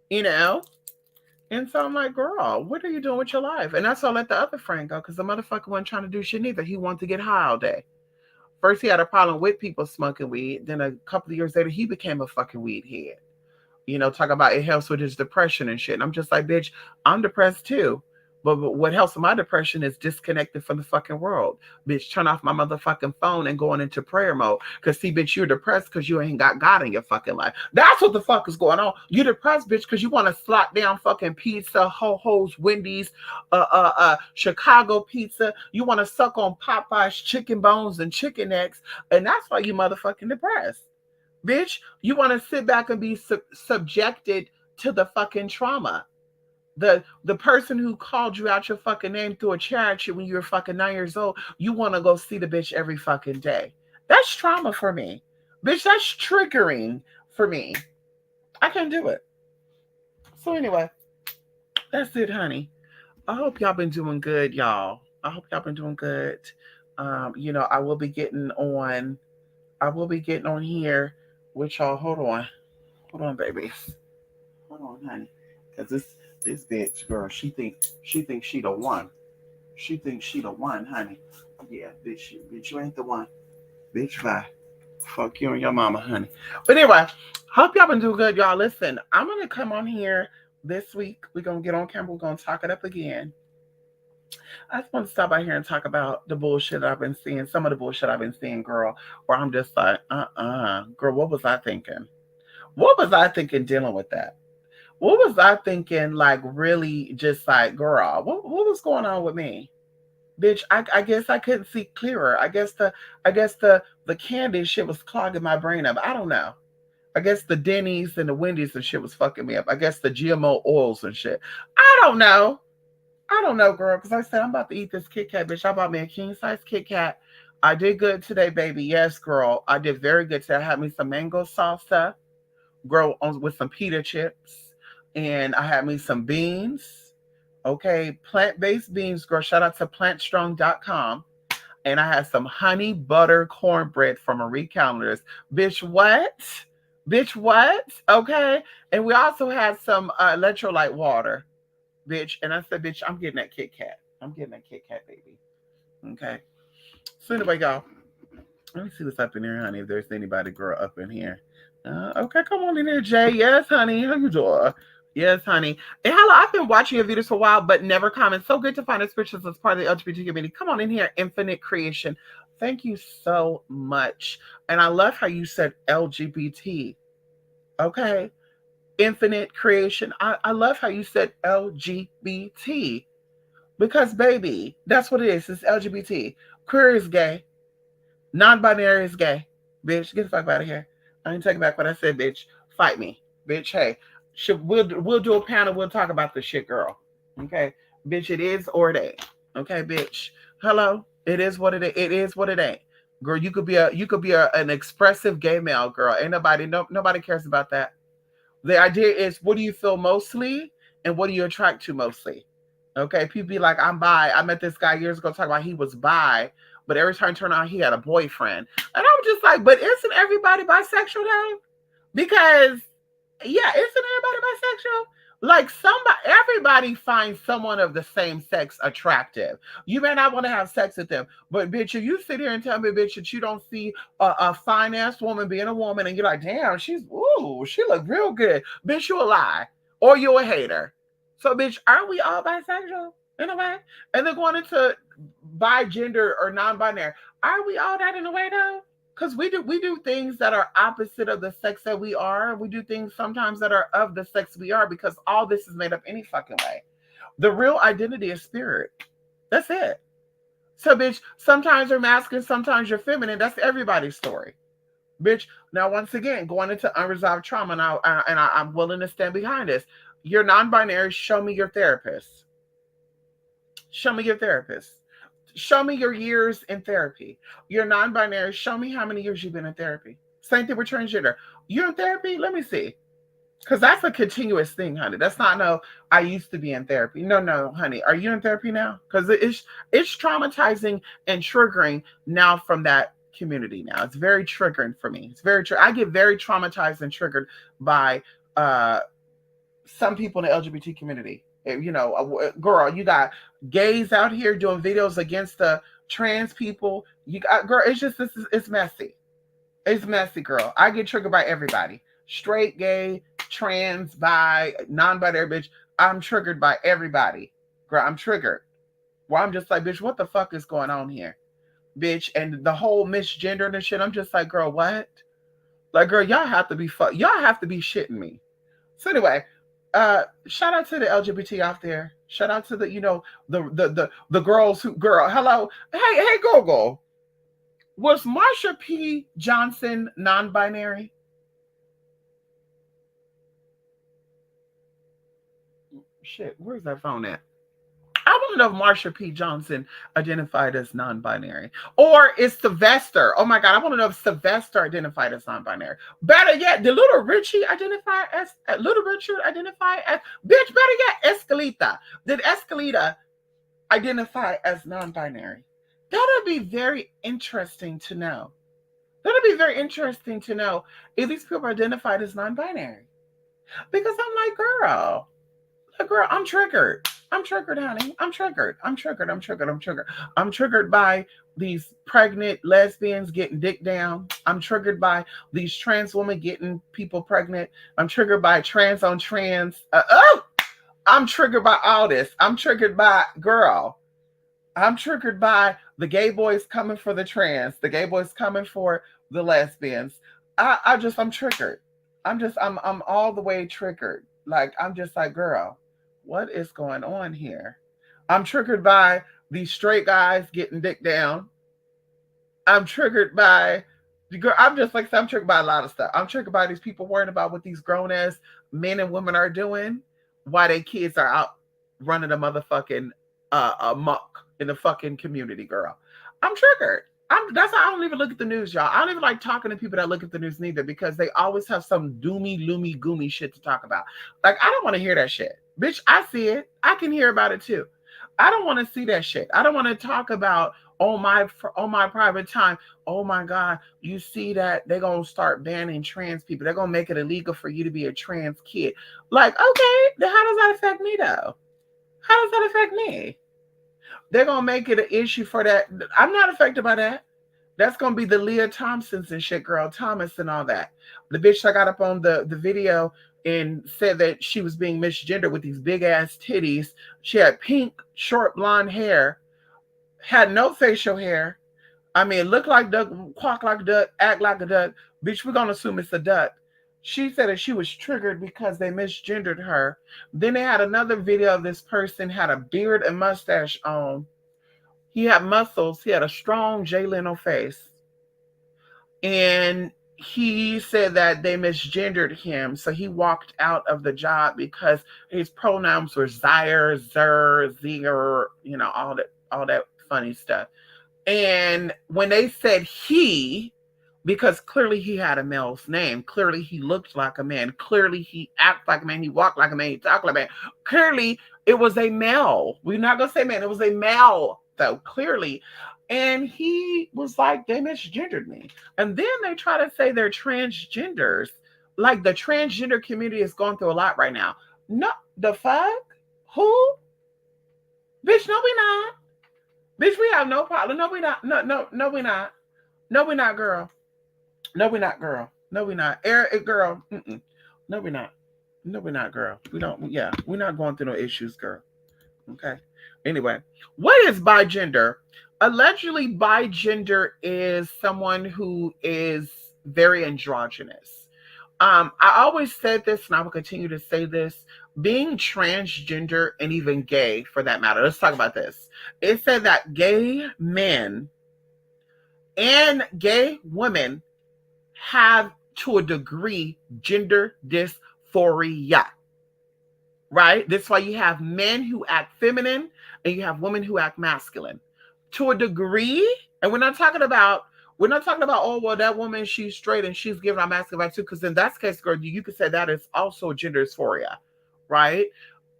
you know? And so I'm like, girl, what are you doing with your life? And that's why I let the other friend go, because the motherfucker wasn't trying to do shit neither. He wanted to get high all day. First, he had a problem with people smoking weed. Then a couple of years later, he became a fucking weed head. Talk about it helps with his depression and shit. And I'm just like, bitch, I'm depressed too. But what helps with my depression is disconnected from the fucking world. Bitch, turn off my motherfucking phone and going into prayer mode. Because, see, bitch, you're depressed because you ain't got God in your fucking life. That's what the fuck is going on. You're depressed, bitch, because you want to slot down fucking pizza, Ho-Ho's, Wendy's, Chicago pizza. You want to suck on Popeye's chicken bones and chicken necks. And that's why you motherfucking depressed. Bitch, you want to sit back and be subjected to the fucking trauma. The person who called you out your fucking name through a chair at you when you were fucking 9 years old, you want to go see the bitch every fucking day. That's trauma for me. Bitch, that's triggering for me. I can't do it. So anyway, that's it, honey. I hope y'all been doing good, y'all. I hope y'all been doing good. I will be getting on here with y'all. Hold on, babies. Hold on, honey. Because this bitch girl, she thinks she the one. She thinks she the one, honey. Yeah, bitch, you ain't the one. Bitch, bye. Fuck you and your mama, honey. But anyway, hope y'all been doing good, y'all. Listen, I'm gonna come on here this week. We're gonna get on camera. We're gonna talk it up again. I just want to stop out here and talk about the bullshit I've been seeing. Some of the bullshit I've been seeing, girl. Where I'm just like, girl, what was I thinking? What was I thinking dealing with that? What was I thinking, like, really just like, girl, what was going on with me? Bitch, I guess I couldn't see clearer. I guess the candy shit was clogging my brain up. I don't know. I guess the Denny's and the Wendy's and shit was fucking me up. I guess the GMO oils and shit. I don't know. Girl, because I said I'm about to eat this Kit Kat, bitch. I bought me a king size Kit Kat. I did good today, baby. Yes, girl. I did very good today. I had me some mango salsa, girl, with some pita chips. And I had me some beans, okay, plant-based beans, girl. Shout out to plantstrong.com. And I had some honey butter cornbread from Marie Callender's. Bitch, what? Bitch, what? Okay. And we also had some electrolyte water, bitch. And I said, bitch, I'm getting that Kit Kat. I'm getting that Kit Kat, baby. Okay. So anyway, y'all, let me see what's up in here, honey, if there's anybody, girl, up in here. Okay, come on in there, Jay. Yes, honey. How you doing? Yes, honey. And hello, I've been watching your videos for a while, but never comment. So good to find expressions as part of the LGBT community. Come on in here, Infinite Creation. Thank you so much. And I love how you said LGBT. Okay? Infinite Creation. I love how you said LGBT. Because, baby, that's what it is. It's LGBT. Queer is gay. Non-binary is gay. Bitch, get the fuck out of here. I ain't taking back what I said, bitch. Fight me. Bitch, hey. We'll do a panel. We'll talk about the shit, girl. Okay, bitch. It is or it ain't. Okay, bitch. Hello. It is what it is. It is what it ain't. Girl, you could be an expressive gay male, girl. Ain't nobody cares about that. The idea is, what do you feel mostly, and what do you attract to mostly? Okay, people be like, I'm bi. I met this guy years ago talking about he was bi, but every time I turn on, he had a boyfriend. And I'm just like, but isn't everybody bisexual though? Because yeah, isn't everybody bisexual? Like everybody finds someone of the same sex attractive. You may not want to have sex with them, but bitch, if you sit here and tell me, bitch, that you don't see a fine ass woman being a woman, and you're like, damn, she look real good, bitch, you a lie or you a hater. So, bitch, aren't we all bisexual in a way? And then going into bi gender or non-binary, are we all that in a way though? Because we do things that are opposite of the sex that we are. We do things sometimes that are of the sex we are because all this is made up any fucking way. The real identity is spirit. That's it. So, bitch, sometimes you're masculine, sometimes you're feminine. That's everybody's story. Bitch, now once again, going into unresolved trauma, I'm willing to stand behind this. You're non-binary, show me your therapist. Show me your therapist. Show me your years in therapy. You're non-binary. Show me how many years you've been in therapy. Same thing with transgender. You're in therapy? Let me see. Because that's a continuous thing, honey. That's not no, I used to be in therapy. No, honey. Are you in therapy now? Because it's traumatizing and triggering now from that community now. It's very triggering for me. It's very I get very traumatized and triggered by some people in the LGBT community. You know, girl, you got gays out here doing videos against the trans people. You got, girl, it's just it's messy. It's messy, girl. I get triggered by everybody. Straight, gay, trans, bi, non-binary, bitch. I'm triggered by everybody. Girl, I'm triggered. Well, I'm just like, bitch, what the fuck is going on here? Bitch, and the whole misgendered and shit. I'm just like, girl, what? Like, girl, y'all have to be shitting me. So anyway, shout out to the LGBT out there. Shout out to the, the girls hello. Hey, Gogo. Was Marsha P. Johnson non-binary? Shit, where's that phone at? I want to know if Marsha P. Johnson identified as non-binary. Or is Sylvester? Oh my God, I want to know if Sylvester identified as non-binary. Better yet, did Little Richard identify as bitch, better yet, Escalita. Did Escalita identify as non-binary? That'd be very interesting to know. That'd be very interesting to know if these people are identified as non-binary. Because I'm like, girl, I'm triggered. I'm triggered, honey. I'm triggered. I'm triggered by these pregnant lesbians getting dick down. I'm triggered by these trans women getting people pregnant. I'm triggered by trans on trans. I'm triggered by all this. I'm triggered by, girl. I'm triggered by the gay boys coming for the trans, the gay boys coming for the lesbians. I'm triggered. I'm all the way triggered. Like, I'm just like, girl, what is going on here? I'm triggered by these straight guys getting dick down. I'm triggered by, girl, I'm triggered by a lot of stuff. I'm triggered by these people worrying about what these grown ass men and women are doing, why their kids are out running a motherfucking amok in the fucking community, girl. I'm triggered. That's why I don't even look at the news, y'all. I don't even like talking to people that look at the news neither, because they always have some doomy, loomy, goomy shit to talk about. Like, I don't want to hear that shit. Bitch, I see it. I can hear about it too. I don't want to see that shit. I don't want to talk about on my private time. Oh my God, you see that they're gonna start banning trans people. They're gonna make it illegal for you to be a trans kid. Like, okay, then how does that affect me though? How does that affect me? They're gonna make it an issue for that. I'm not affected by that. That's gonna be the Leah Thompsons and shit, girl, Thomas and all that. The bitch that got up on the video and said that she was being misgendered with these big ass titties. She had pink, short blonde hair, had no facial hair. I mean, look like duck, quack like a duck, act like a duck. Bitch, we're gonna assume it's a duck. She said that she was triggered because they misgendered her. Then they had another video of this person had a beard and mustache on. He had muscles. He had a strong Jay Leno face. And he said that they misgendered him. So he walked out of the job because his pronouns were Zaire, Zer, Zier, all that funny stuff. And when they said he, because clearly he had a male's name, clearly he looked like a man, clearly he acted like a man, he walked like a man, he talked like a man, clearly It was a male. We're not gonna say man. It was a male, though, clearly. And he was like, they misgendered me. And then they try to say they're transgenders. Like the transgender community is going through a lot right now. No, the fuck? Who? Bitch, no, we not. Bitch, we have no problem. No, we not. No, no, no, we not. No, we not, girl. No, we not, girl. No, we not. Girl. Mm-mm. No, we not. No, we're not, girl. We don't. Yeah, we're not going through no issues, girl. Okay. Anyway, what is bigender? Allegedly, bigender is someone who is very androgynous. I always said this, and I will continue to say this. Being transgender and even gay, for that matter, let's talk about this. It said that gay men and gay women have, to a degree, gender dysphoria. Right? That's why you have men who act feminine and you have women who act masculine. To a degree, and we're not talking about, oh, well, that woman, she's straight and she's giving out masculine vibes too, because in that case, girl, you could say that is also gender dysphoria, right?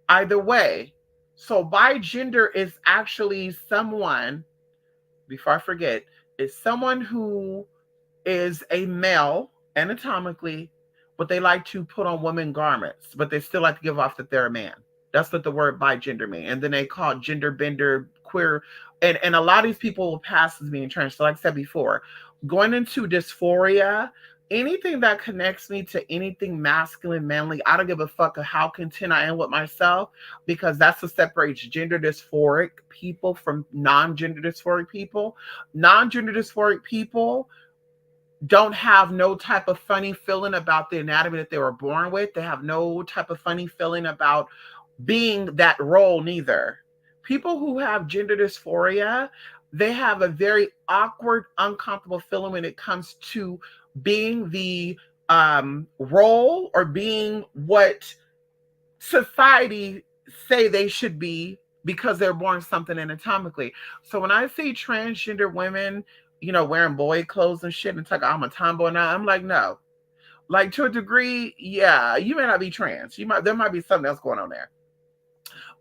Either way. So bigender is actually someone, before I forget, is someone who is a male anatomically, but they like to put on women garments, but they still like to give off that they're a man. That's what the word bigender means. And then they call it gender bender, queer. And a lot of these people will pass as being trans. So like I said before, going into dysphoria, anything that connects me to anything masculine, manly, I don't give a fuck of how content I am with myself, because that's what separates gender dysphoric people from non-gender dysphoric people. Non-gender dysphoric people don't have no type of funny feeling about the anatomy that they were born with. They have no type of funny feeling about being that role neither. People who have gender dysphoria, they have a very awkward, uncomfortable feeling when it comes to being the role or being what society say they should be because they're born something anatomically. So when I see transgender women, wearing boy clothes and shit, and it's like, I'm a tomboy now, I'm like, no. Like, to a degree, yeah, you may not be trans. There might be something else going on there.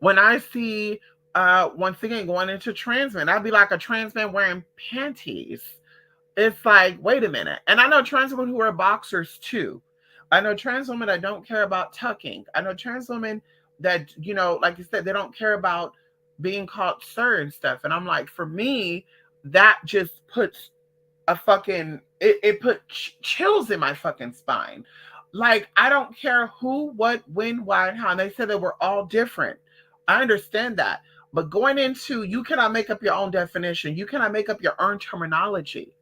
When I see once again going into trans men, I'd be like a trans man wearing panties. It's like, wait a minute. And I know trans women who wear boxers too. I know trans women that don't care about tucking. I know trans women that, like you said, they don't care about being called sir and stuff. And I'm like, for me, that just puts a fucking, it put chills in my fucking spine. Like, I don't care who, what, when, why, and how. And they said that we're all different. I understand that. But going into, you cannot make up your own definition. You cannot make up your own terminology.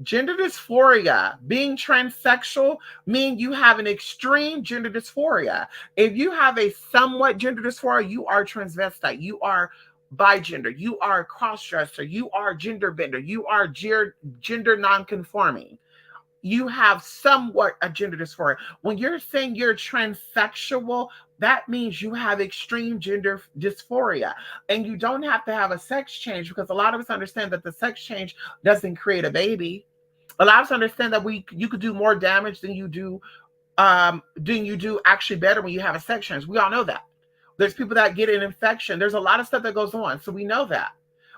Gender dysphoria, being transsexual, mean you have an extreme gender dysphoria. If you have a somewhat gender dysphoria, you are transvestite, you are bigender, you are crossdresser, you are gender bender, you are gender nonconforming. You have somewhat a gender dysphoria. When you're saying you're transsexual, that means you have extreme gender dysphoria. And you don't have to have a sex change, because a lot of us understand that the sex change doesn't create a baby. A lot of us understand that you could do more damage than you do actually better when you have a sex change. We all know that. There's people that get an infection. There's a lot of stuff that goes on. So we know that.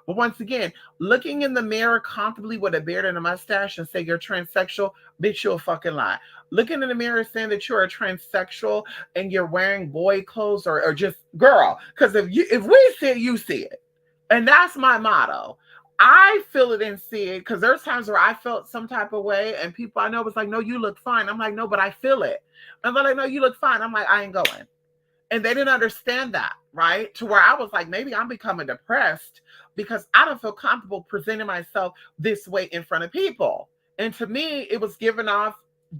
But once again, looking in the mirror comfortably with a beard and a mustache and say you're transsexual, bitch, you'll fucking lie. Looking in the mirror saying that you're a transsexual and you're wearing boy clothes or just girl. Because if we see it, you see it. And that's my motto. I feel it and see it, because there's times where I felt some type of way and people I know was like, no, you look fine. I'm like, no, but I feel it. And they're like, no, you look fine. I'm like, I ain't going. And they didn't understand that, right? To where I was like, maybe I'm becoming depressed because I don't feel comfortable presenting myself this way in front of people. And to me, it was giving off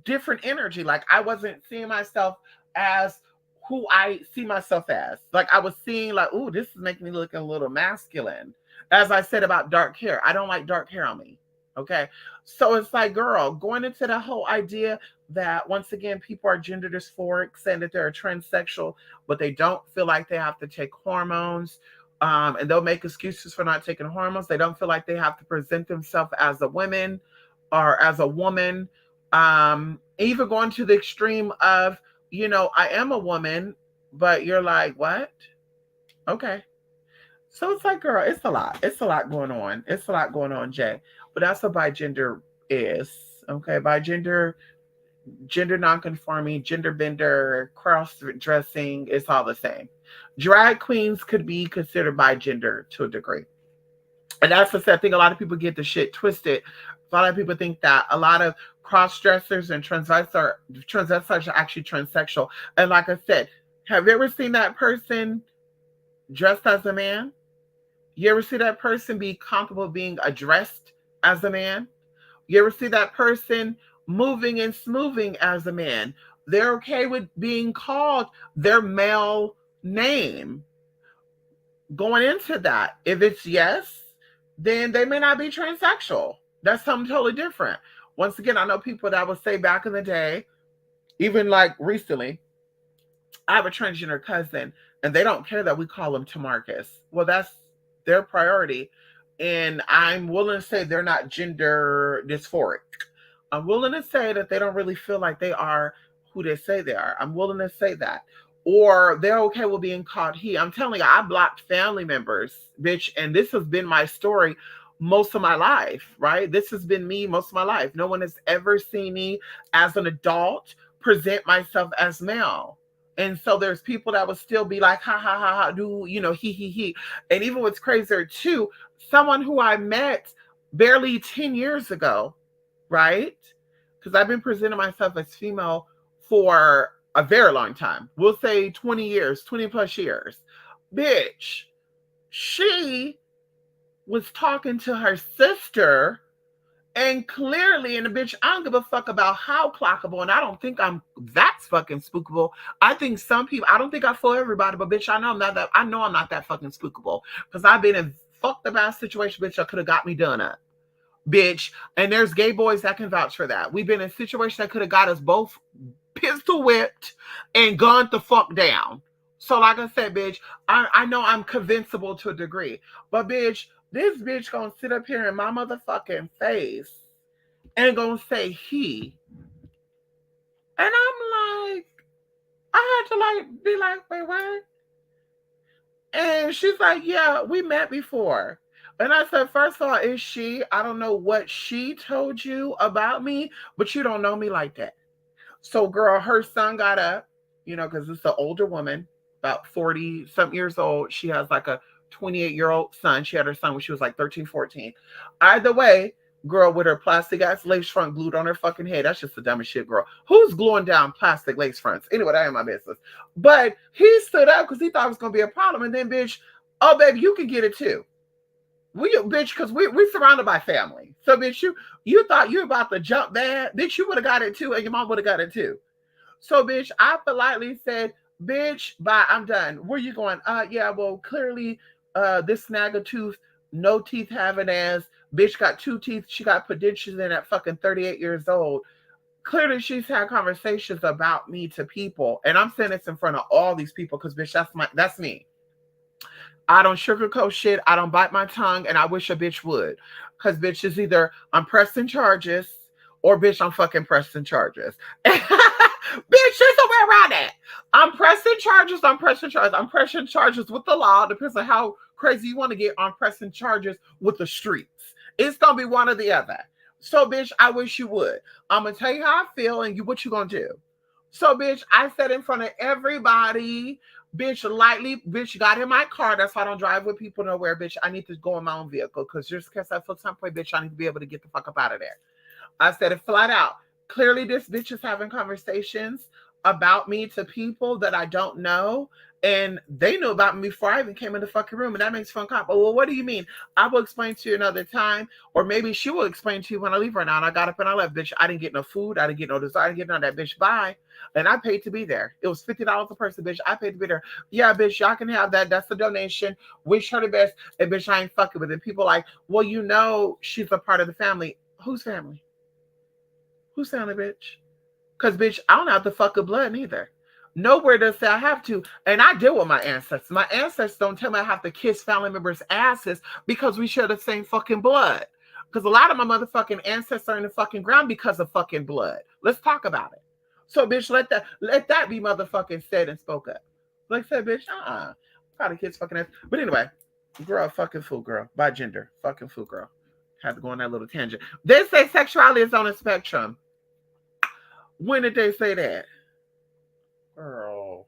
different energy. Like, I wasn't seeing myself as who I see myself as. Like, I was seeing like, ooh, this is making me look a little masculine. As I said about dark hair, I don't like dark hair on me. Okay. So it's like, girl, going into the whole idea that once again, people are gender dysphoric, saying that they're a transsexual, but they don't feel like they have to take hormones. And they'll make excuses for not taking hormones. They don't feel like they have to present themselves as a woman or as a woman. Even going to the extreme of, I am a woman, but you're like, what? Okay. So it's like, girl, it's a lot. It's a lot going on. It's a lot going on, Jay. But that's what bigender is. Okay. Bigender, gender nonconforming, gender bender, cross dressing, it's all the same. Drag queens could be considered bigender to a degree. And that's the sad thing. A lot of people get the shit twisted. A lot of people think that a lot of cross dressers and transvestites are actually transsexual. And like I said, have you ever seen that person dressed as a man? You ever see that person be comfortable being addressed as a man? You ever see that person moving and smoothing as a man? They're okay with being called their male name. Going into that, if it's yes, then they may not be transsexual. That's something totally different. Once again, I know people that would say back in the day, even like recently, I have a transgender cousin, and they don't care that we call him Tamarcus. Well, that's their priority. And I'm willing to say they're not gender dysphoric. I'm willing to say that they don't really feel like they are who they say they are. I'm willing to say that. Or they're okay with being called he. I'm telling you, I blocked family members, bitch, and this has been my story most of my life, right? This has been me most of my life. No one has ever seen me as an adult present myself as male. And so there's people that would still be like, ha ha ha ha, do he. And even what's crazier too, someone who I met barely 10 years ago, right? Because I've been presenting myself as female for a very long time. We'll say 20 years, 20 plus years. Bitch, she was talking to her sister, and clearly, and the bitch, I don't give a fuck about how clockable, and I don't think I'm that's fucking spookable. I think some people, I don't think I fool everybody, but bitch, I know I'm not that fucking spookable. Because I've been in fucked up ass situation, bitch, that could have got me done up. Bitch. And there's gay boys that can vouch for that. We've been in a situation that could have got us both pistol whipped and gunned the fuck down. So, like I said, bitch, I know I'm convincible to a degree. But, bitch, this bitch gonna sit up here in my motherfucking face and gonna say he. And I'm like, I had to like be like, wait, what? And she's like, yeah, we met before. And I said, first of all, is she? I don't know what she told you about me, but you don't know me like that. So, girl, her son got up, because it's an older woman, about 40 some years old. She has like a 28-year-old son. She had her son when she was like 13, 14. Either way, girl with her plastic ass lace front glued on her fucking head. That's just the dumbest shit, girl. Who's gluing down plastic lace fronts? Anyway, that ain't my business. But he stood up because he thought it was going to be a problem. And then, bitch, oh, baby, you can get it too. Bitch, because we're surrounded by family. So, bitch, you thought you were about to jump bad. Bitch, you would have got it too, and your mom would have got it too. So, bitch, I politely said, bitch, bye, I'm done. Where you going? Yeah, well, clearly, this snag of tooth, no teeth having ass, bitch got 2 teeth. She got put dentures in at fucking 38 years old. Clearly, she's had conversations about me to people, and I'm saying this in front of all these people because, bitch, that's me. I don't sugarcoat shit. I don't bite my tongue, and I wish a bitch would. Because, bitch, is either I'm pressing charges or, bitch, I'm fucking pressing charges. Bitch, there's no way around that. I'm pressing charges. I'm pressing charges with the law. Depends on how crazy you want to get. I'm pressing charges with the streets. It's going to be one or the other. So, bitch, I wish you would. I'm going to tell you how I feel and what you going to do. So, bitch, I said in front of everybody, bitch, lightly, bitch, got in my car. That's why I don't drive with people nowhere, bitch. I need to go in my own vehicle because just because I feel some point, bitch, I need to be able to get the fuck up out of there. I said it flat out. Clearly, this bitch is having conversations about me to people that I don't know. And they knew about me before I even came in the fucking room. And that makes fun cop. Well, what do you mean? I will explain to you another time. Or maybe she will explain to you when I leave right now. And I got up and I left, bitch. I didn't get no food. I didn't get no dessert. I didn't get none of that, bitch. Bye. And I paid to be there. It was $50 a person, bitch. I paid to be there. Yeah, bitch, y'all can have that. That's a donation. Wish her the best. And bitch, I ain't fucking with it. People like, well, she's a part of the family. Whose family? Whose family, bitch? Because, bitch, I don't have the fucking blood neither. Nowhere does say I have to. And I deal with my ancestors. My ancestors don't tell me I have to kiss family members' asses because we share the same fucking blood. Because a lot of my motherfucking ancestors are in the fucking ground because of fucking blood. Let's talk about it. So, bitch, let that be motherfucking said and spoke up. Like I said, bitch, How the kids fucking ass. But anyway, girl, fucking fool, girl. By gender, fucking fool, girl. Had to go on that little tangent. They say sexuality is on a spectrum. When did they say that? Girl.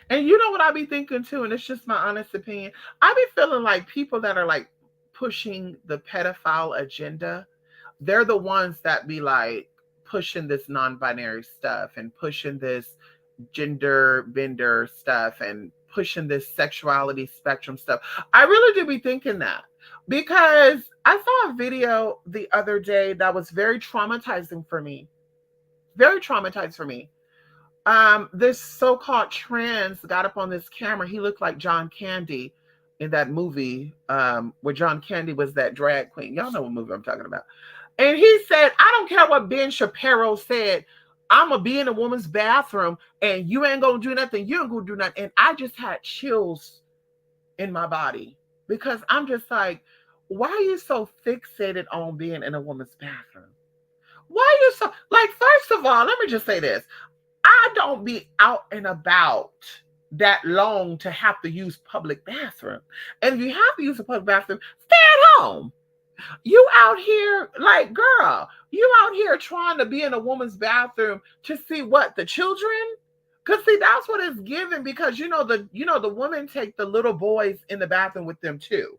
And you know what I be thinking too, and it's just my honest opinion. I be feeling like people that are like pushing the pedophile agenda, they're the ones that be like pushing this non-binary stuff and pushing this gender bender stuff and pushing this sexuality spectrum stuff. I really do be thinking that because I saw a video the other day that was very traumatizing for me. Very traumatized for me. This so-called trans got up on this camera. He looked like John Candy in that movie where John Candy was that drag queen. Y'all know what movie I'm talking about. And he said, I don't care what Ben Shapiro said. I'm going to be in a woman's bathroom and you ain't going to do nothing. You ain't going to do nothing. And I just had chills in my body because I'm just like, why are you so fixated on being in a woman's bathroom? Why are you so, like, first of all, let me just say this. I don't be out and about that long to have to use public bathroom. And if you have to use a public bathroom, stay at home. You out here, like, girl, you out here trying to be in a woman's bathroom to see what, the children? Because see, that's what it's given because the women take the little boys in the bathroom with them too.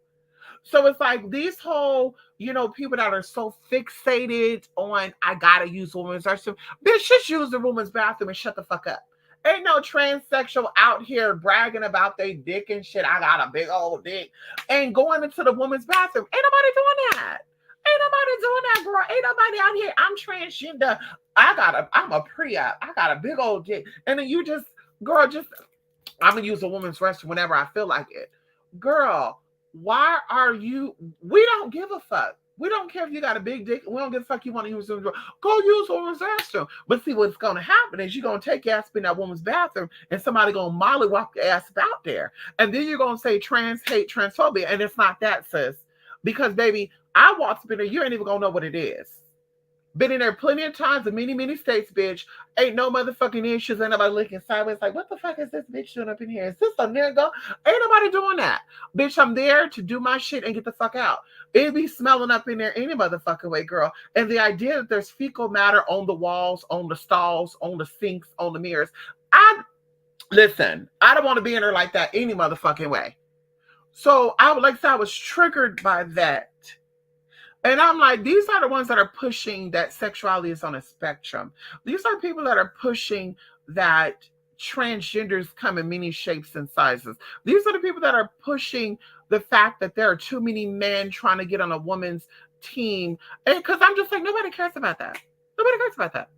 So it's like these whole, people that are so fixated on I gotta use women's restroom. Bitch, just use the woman's bathroom and shut the fuck up. Ain't no transsexual out here bragging about their dick and shit. I got a big old dick. And going into the woman's bathroom. Ain't nobody doing that. Ain't nobody doing that, girl. Ain't nobody out here. I'm transgender. I'm a pre-op. I got a big old dick. And then you just, girl, I'm gonna use a woman's restroom whenever I feel like it. Girl, why are you? We don't give a fuck. We don't care if you got a big dick. We don't give a fuck you want to use them. Go use a woman's restroom. But see, what's going to happen is you're going to take your ass in that woman's bathroom and somebody going to mollywop your ass out there. And then you're going to say trans hate, transphobia. And it's not that, sis. Because, baby, I walked up in there. You ain't even going to know what it is. Been in there plenty of times in many, many states, bitch. Ain't no motherfucking issues. Ain't nobody looking sideways like, what the fuck is this bitch doing up in here? Is this a nigga? Ain't nobody doing that. Bitch, I'm there to do my shit and get the fuck out. It be smelling up in there any motherfucking way, girl. And the idea that there's fecal matter on the walls, on the stalls, on the sinks, on the mirrors. Listen, I don't want to be in there like that any motherfucking way. So I was triggered by that. And I'm like, these are the ones that are pushing that sexuality is on a spectrum. These are people that are pushing that transgenders come in many shapes and sizes. These are the people that are pushing the fact that there are too many men trying to get on a woman's team. And because I'm just like, nobody cares about that. Nobody cares about that.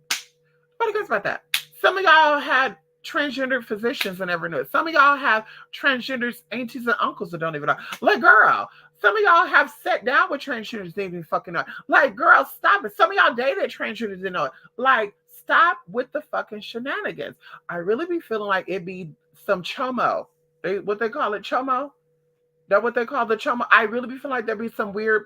Nobody cares about that. Some of y'all had transgender physicians and never knew it. Some of y'all have transgenders, aunties and uncles that don't even know. Like, girl, some of y'all have sat down with transgenders, didn't even fucking know it. Like, girl, stop it. Some of y'all dated transgenders, didn't know it. Like, stop with the fucking shenanigans. I really be feeling like it be some chomo. What they call it, chomo? That what they call the chomo? I really be feeling like there be some weird,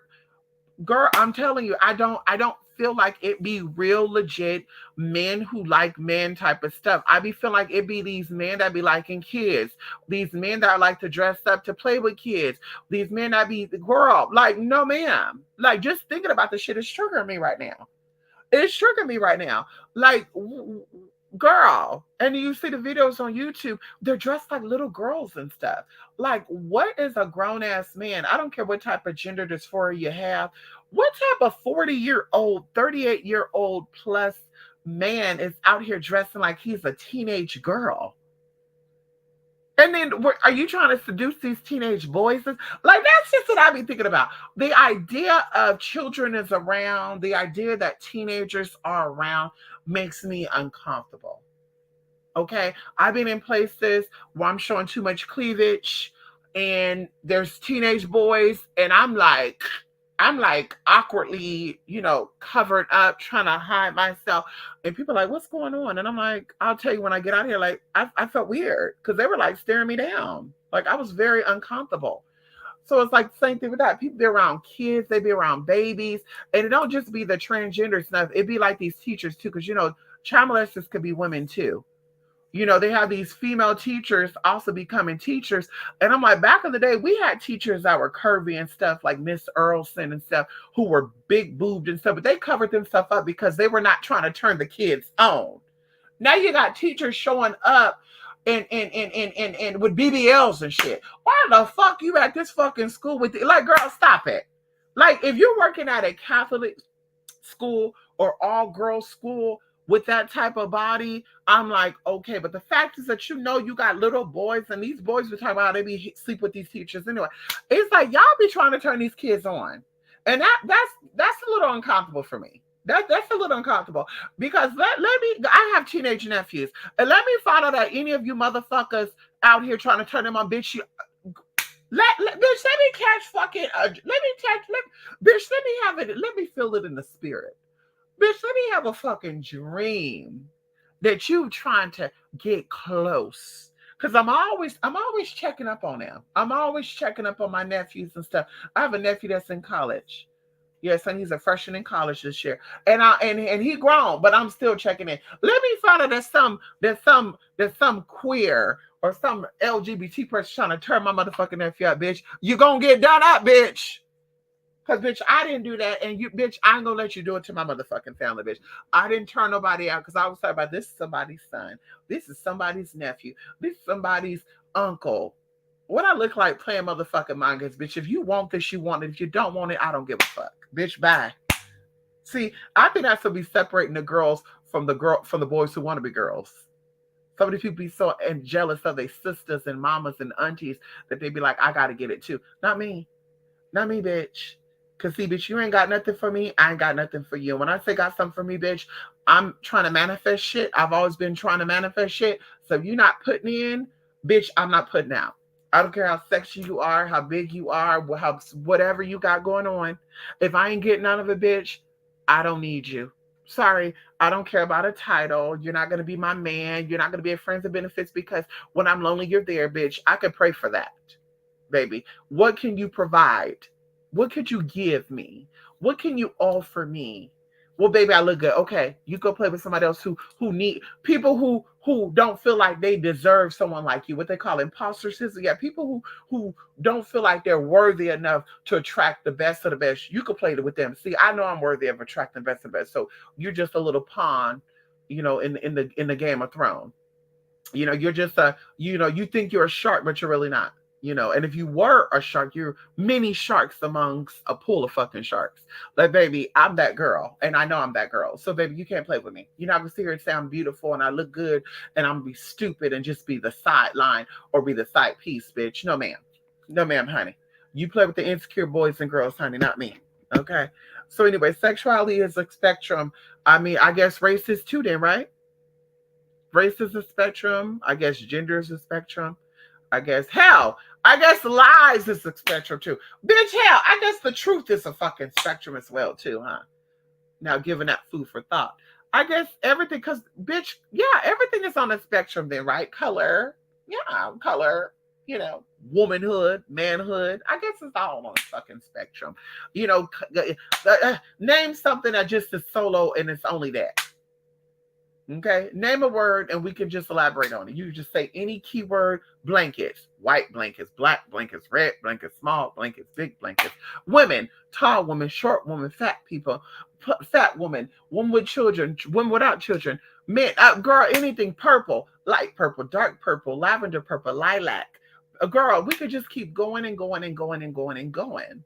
girl, I'm telling you, I don't feel like it be real legit men who like men type of stuff. I be feeling like it be these men that be liking kids. These men that like to dress up to play with kids. These men that be, girl, like, no ma'am. Like, just thinking about this shit is triggering me right now. It's triggering me right now. Like, girl, and you see the videos on YouTube, they're dressed like little girls and stuff. Like, what is a grown-ass man? I don't care what type of gender dysphoria you have. What type of 40-year-old, 38-year-old plus man is out here dressing like he's a teenage girl? And then are you trying to seduce these teenage boys? Like, that's just what I be thinking about. The idea of children is around, the idea that teenagers are around makes me uncomfortable. Okay? I've been in places where I'm showing too much cleavage and there's teenage boys and I'm like awkwardly, covered up, trying to hide myself. And people are like, what's going on? And I'm like, I'll tell you when I get out here, like, I felt weird because they were like staring me down. Like, I was very uncomfortable. So it's like the same thing with that. People be around kids, they be around babies. And it don't just be the transgender stuff. It'd be like these teachers too, because, child molesters could be women too. They have these female teachers also becoming teachers. And I'm like, back in the day, we had teachers that were curvy and stuff, like Miss Earlson and stuff, who were big boobed and stuff, but they covered themselves up because they were not trying to turn the kids on. Now you got teachers showing up and with BBLs and shit. Why the fuck you at this fucking school with like, girl, stop it. Like, if you're working at a Catholic school or all girls school with that type of body, I'm like, okay. But the fact is that you got little boys, and these boys were talking about how they be sleep with these teachers anyway. It's like y'all be trying to turn these kids on, and that's a little uncomfortable for me. That's a little uncomfortable because let me. I have teenage nephews, and let me find out that any of you motherfuckers out here trying to turn them on, bitch. Bitch, let me catch fucking. Bitch, let me have it. Let me feel it in the spirit. Bitch, let me have a fucking dream that you trying to get close. Cause I'm always checking up on them. I'm always checking up on my nephews and stuff. I have a nephew that's in college. Yes, and he's a freshman in college this year. And he grown, but I'm still checking in. Let me find out that some queer or some LGBT person trying to turn my motherfucking nephew out, bitch. You gonna get done up, bitch. Cause bitch, I didn't do that, and you, bitch, I ain't gonna let you do it to my motherfucking family, bitch. I didn't turn nobody out because I was talking about this is somebody's son, this is somebody's nephew, this is somebody's uncle. What I look like playing motherfucking mangas, bitch. If you want this, you want it. If you don't want it, I don't give a fuck, bitch. Bye. See, I think that's gonna be separating the girls from the boys who want to be girls. Some of these people be so and jealous of their sisters and mamas and aunties that they be like, I gotta get it too. Not me. Not me, bitch. Cause see, bitch, you ain't got nothing for me. I ain't got nothing for you. When I say got something for me, bitch, I'm trying to manifest shit. I've always been trying to manifest shit. So if you're not putting in, bitch, I'm not putting out. I don't care how sexy you are, how big you are, how whatever you got going on. If I ain't getting none of it, bitch, I don't need you. Sorry, I don't care about a title. You're not gonna be my man. You're not gonna be a friends and benefits because when I'm lonely, you're there, bitch. I could pray for that, baby. What can you provide? What could you give me? What can you offer me? Well, baby, I look good. Okay, you go play with somebody else who need people who don't feel like they deserve someone like you. What they call imposter syndrome. Yeah, people who don't feel like they're worthy enough to attract the best of the best. You could play with them. See, I know I'm worthy of attracting the best of the best. So you're just a little pawn, in the Game of Thrones. You're just you think you're a shark, but you're really not. And if you were a shark, you're many sharks amongst a pool of fucking sharks. Like, baby, I'm that girl, and I know I'm that girl. So, baby, you can't play with me. You're not gonna sit here and say I'm beautiful and I look good, and I'm gonna be stupid and just be the sideline or be the side piece, bitch. No, ma'am. No, ma'am, honey. You play with the insecure boys and girls, honey, not me. Okay. So, anyway, sexuality is a spectrum. I mean, I guess race is too, then, right? Race is a spectrum. I guess gender is a spectrum. I guess hell. I guess lies is a spectrum too. Bitch, hell. I guess the truth is a fucking spectrum as well too, huh? Now giving that food for thought. I guess everything, cause bitch, yeah, everything is on a spectrum then, right? Color, yeah, color. Womanhood, manhood. I guess it's all on a fucking spectrum. Name something that just is solo and it's only that. Okay, name a word and we can just elaborate on it. You just say any keyword: blankets, white blankets, black blankets, red blankets, small blankets, big blankets, women, tall women, short women, fat people, fat woman, woman with children, women without children, men, girl, anything, purple, light purple, dark purple, lavender purple, lilac. Girl, we could just keep going and going and going and going and going.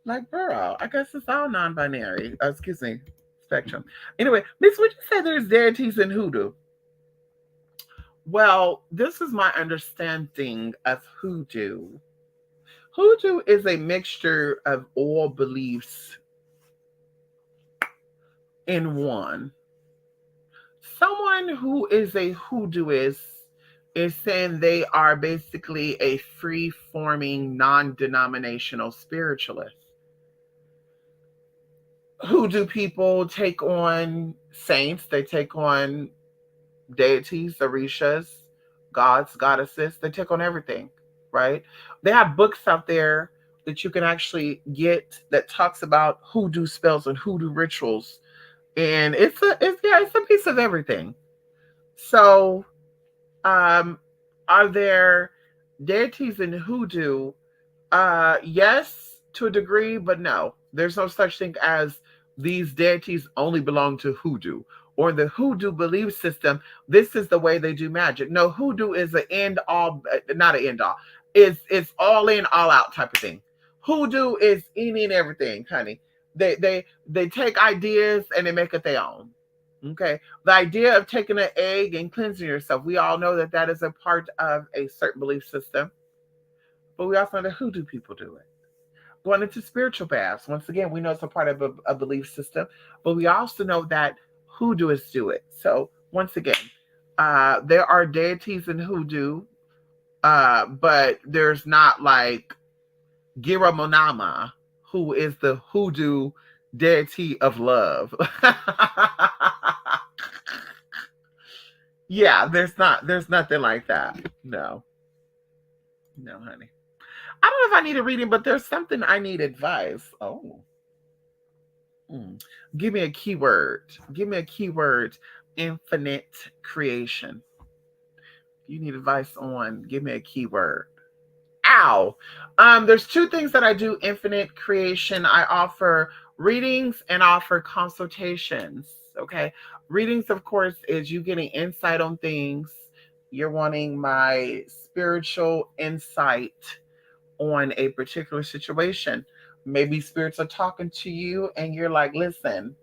Like, girl, I guess it's all non-binary. Excuse me. Spectrum. Anyway, Miss, would you say there's deities in hoodoo? Well, this is my understanding of hoodoo. Hoodoo is a mixture of all beliefs in one. Someone who is a hoodooist is saying they are basically a free forming, non denominational spiritualist. Hoodoo people take on saints, they take on deities, orishas, gods, goddesses, they take on everything, right? They have books out there that you can actually get that talks about hoodoo spells and hoodoo rituals. And it's a piece of everything. So Um, are there deities in hoodoo? Yes, to a degree, but no. There's no such thing as these deities only belong to hoodoo or the hoodoo belief system. This is the way they do magic. No, hoodoo is an end all, not an end all. It's all in, all out type of thing. Hoodoo is any and everything, honey. They take ideas and they make it their own. Okay, the idea of taking an egg and cleansing yourself. We all know that that is a part of a certain belief system, but we also know that hoodoo people do it. Going into spiritual baths. Once again, we know it's a part of a belief system, but we also know that hoodooists do it. So once again, there are deities in hoodoo, but there's not like Gira Monama, who is the hoodoo deity of love. Yeah, there's nothing like that. No, no, honey. I don't know if I need a reading, but there's something I need advice. Oh. Hmm. Give me a keyword. Give me a keyword. Infinite creation. You need advice on. Give me a keyword. Ow. There's two things that I do. Infinite creation. I offer readings and offer consultations. Okay. Readings, of course, is you getting insight on things. You're wanting my spiritual insight on a particular situation. Maybe spirits are talking to you and you're like, listen,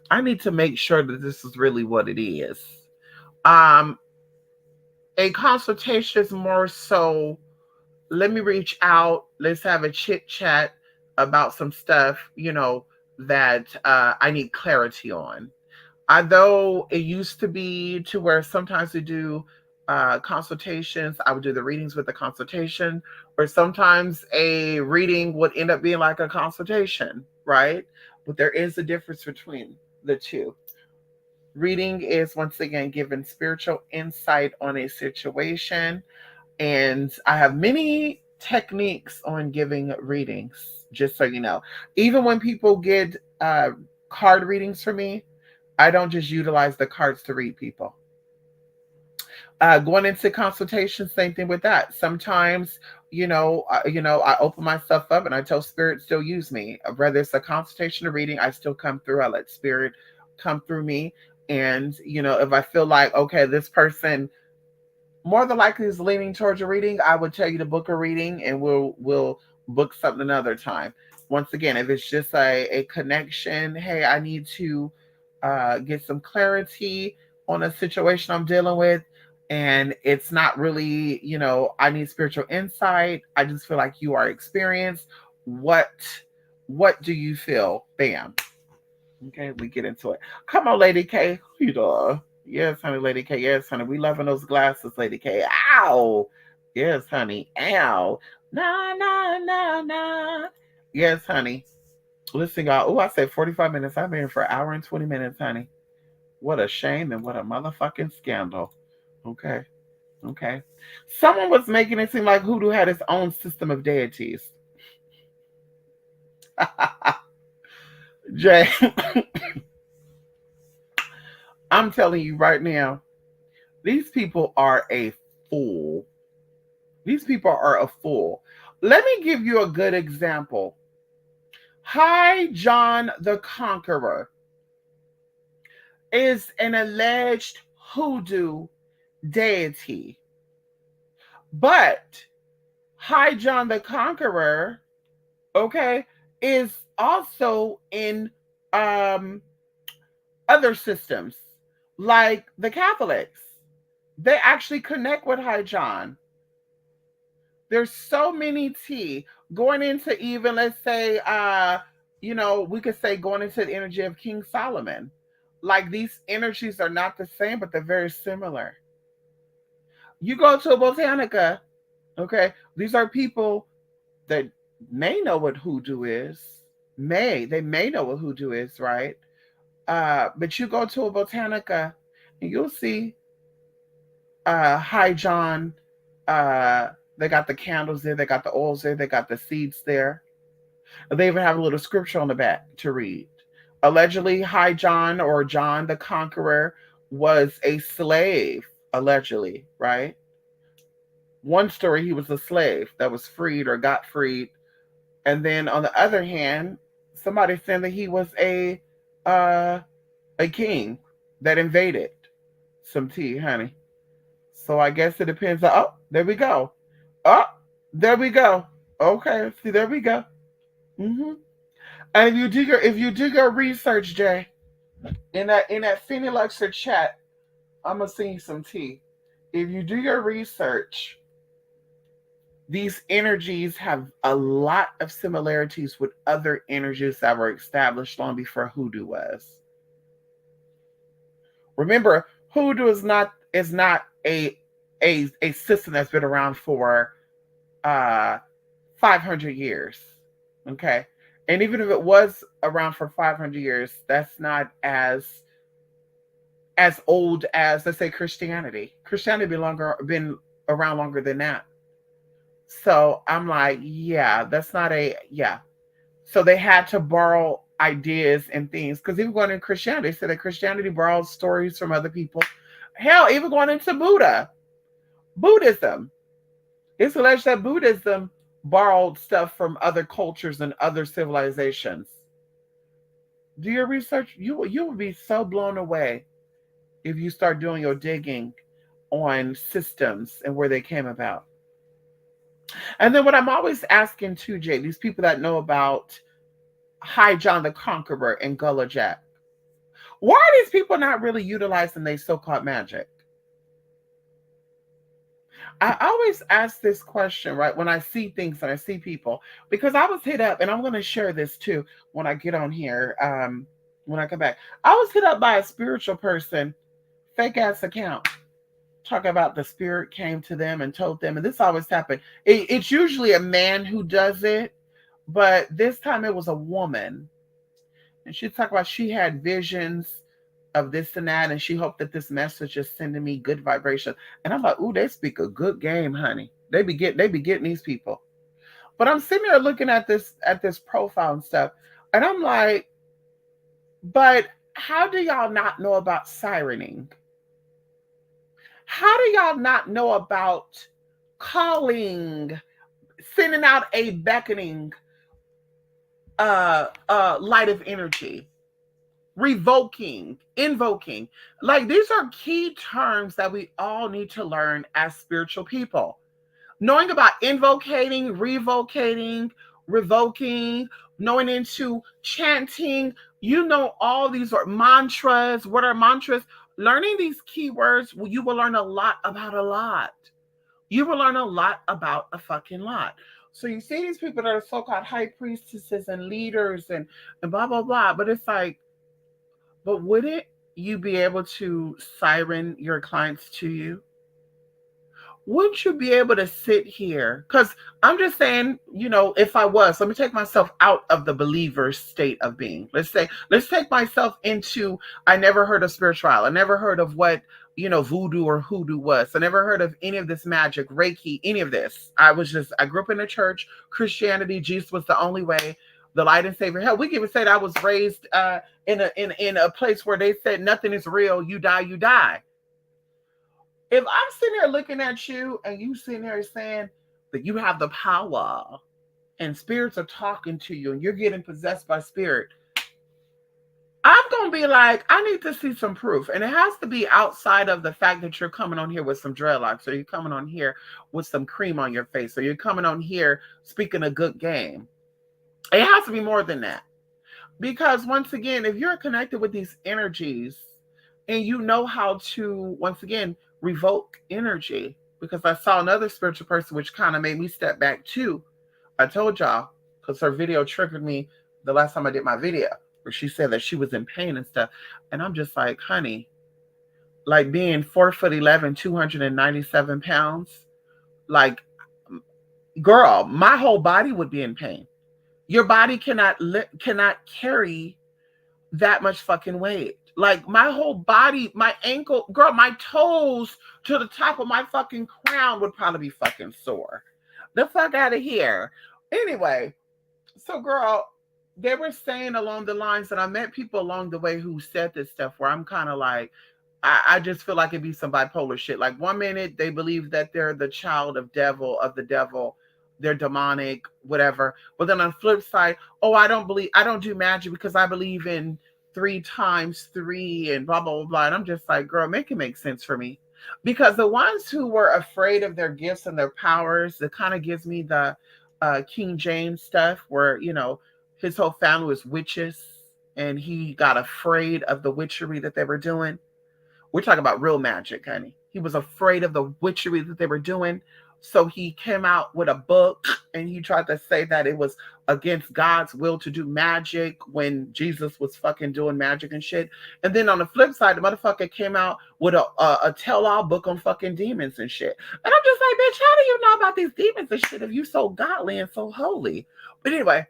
I need to make sure that this is really what it is. Um, a consultation is more so, let me reach out, let's have a chit chat about some stuff, that I need clarity on. Although it used to be to where sometimes we do consultations, I would do the readings with the consultation, or sometimes a reading would end up being like a consultation, right? But there is a difference between the two. Reading is once again giving spiritual insight on a situation, and I have many techniques on giving readings, just so you know. Even when people get card readings from me, I don't just utilize the cards to read people. Going into consultation, same thing with that. Sometimes, I open myself up and I tell spirit still use me. Whether it's a consultation or reading, I still come through. I let spirit come through me. And, if I feel like, okay, this person more than likely is leaning towards a reading, I would tell you to book a reading and we'll book something another time. Once again, if it's just a connection, hey, I need to get some clarity on a situation I'm dealing with, and it's not really, I need spiritual insight. I just feel like you are experienced. What do you feel? Bam. Okay, we get into it. Come on, Lady K. Who you doing? Yes, honey, Lady K. Yes, honey. We loving those glasses, Lady K. Ow. Yes, honey. Ow. Nah, nah, nah, nah. Yes, honey. Listen, y'all. Oh, I said 45 minutes. I've been here for an hour and 20 minutes, honey. What a shame and what a motherfucking scandal. Okay. Okay. Someone was making it seem like Hoodoo had its own system of deities. Jay, I'm telling you right now, these people are a fool. These people are a fool. Let me give you a good example. High John the Conqueror is an alleged hoodoo deity. But High John the Conqueror, okay, is also in um, other systems like the Catholics. They actually connect with High John. There's so many tea going into, even let's say we could say going into the energy of King Solomon. Like, these energies are not the same, but they're very similar. You go to a botanica, okay, these are people that may know what hoodoo is. They may know what hoodoo is, right? But you go to a botanica and you'll see High John. They got the candles there, they got the oils there, they got the seeds there. They even have a little scripture on the back to read. Allegedly, High John, or John the Conqueror, was a slave. allegedly, right? One story, he was a slave that was freed or got freed. And then on the other hand, somebody said that he was uh, a king that invaded. Some tea, honey. So I guess it depends on, oh, there we go. Oh, there we go. Okay, see, there we go. Hmm. And if you do your research, Jay, in that Phoenix Luxor chat, I'm gonna send you some tea. If you do your research, these energies have a lot of similarities with other energies that were established long before hoodoo was. Remember, hoodoo is not a system that's been around for uh 500 years. Okay. And even if it was around for 500 years, that's not as old as, let's say, Christianity. Christianity been around longer than that. So I'm like, yeah, that's not a yeah. So they had to borrow ideas and things because even going in Christianity, they said that Christianity borrowed stories from other people. Hell, even going into Buddhism, it's alleged that Buddhism borrowed stuff from other cultures and other civilizations. Do your research. You will be so blown away if you start doing your digging on systems and where they came about. And then what I'm always asking too, Jay, these people that know about High John the Conqueror and Gullah Jack, why are these people not really utilizing their so-called magic? I always ask this question, right, when I see things and I see people, because I was hit up, and I'm going to share this too when I get on here, when I come back. I was hit up by a spiritual person, fake ass account, talk about the spirit came to them and told them, and this always happened. It's usually a man who does it, but this time it was a woman, and she talked about she had visions of this and that, and she hoped that this message is sending me good vibration. And I'm like, ooh, they speak a good game, honey. They be getting these people. But I'm sitting there looking at this profile and stuff, and I'm like, but how do y'all not know about sirening? How do y'all not know about calling, sending out a beckoning light of energy, revoking, invoking? Like, these are key terms that we all need to learn as spiritual people. Knowing about invocating, revocating, revoking, knowing into chanting, all these are mantras. What are mantras? Learning these keywords, you will learn a lot about a lot. You will learn a lot about a fucking lot. So you see these people that are so-called high priestesses and leaders and blah blah blah. But it's like, but wouldn't you be able to siren your clients to you? Wouldn't you be able to sit here? Because I'm just saying, if I was, let me take myself out of the believer state of being. Let's take myself into, I never heard of spirituality. I never heard of what, voodoo or hoodoo was. I never heard of any of this magic, Reiki, any of this. I grew up in the church, Christianity, Jesus was the only way, the light and savior. Hell, we can even say that I was raised in a place where they said nothing is real, you die, you die. If I'm sitting here looking at you and you sitting here saying that you have the power and spirits are talking to you and you're getting possessed by spirit, I'm going to be like, I need to see some proof. And it has to be outside of the fact that you're coming on here with some dreadlocks, or you're coming on here with some cream on your face, or you're coming on here speaking a good game. It has to be more than that. Because once again, if you're connected with these energies and you know how to, once again, revoke energy, because I saw another spiritual person, which kind of made me step back too. I told y'all, because her video triggered me the last time I did my video, where she said that she was in pain and stuff. And I'm just like, honey, like being 4'11", 297 pounds, like, girl, my whole body would be in pain. Your body cannot carry that much fucking weight. Like, my whole body, my ankle, girl, my toes to the top of my fucking crown would probably be fucking sore. The fuck out of here. Anyway, so girl, they were saying along the lines that I met people along the way who said this stuff where I'm kind of like, I just feel like it'd be some bipolar shit. Like one minute they believe that they're the child of the devil, they're demonic, whatever. But then on the flip side, oh, I don't do magic because I believe in 3 times 3 and blah blah blah blah. And I'm just like, girl, make it make sense for me. Because the ones who were afraid of their gifts and their powers, it kind of gives me the King James stuff where, his whole family was witches and he got afraid of the witchery that they were doing. We're talking about real magic, honey. He was afraid of the witchery that they were doing. So he came out with a book and he tried to say that it was against God's will to do magic when Jesus was fucking doing magic and shit. And then on the flip side, the motherfucker came out with a tell-all book on fucking demons and shit. And I'm just like, bitch, how do you know about these demons and shit if you so godly and so holy? But anyway,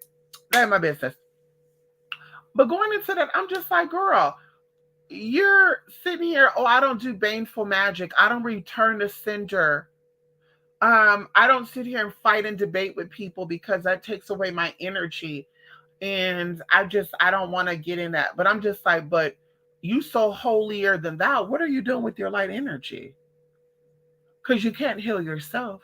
that's my business. But going into that, I'm just like, girl, you're sitting here, oh, I don't do baneful magic. I don't return the sender. I don't sit here and fight and debate with people because that takes away my energy. And I don't want to get in that. But I'm just like, but you so holier than thou. What are you doing with your light energy? Because you can't heal yourself.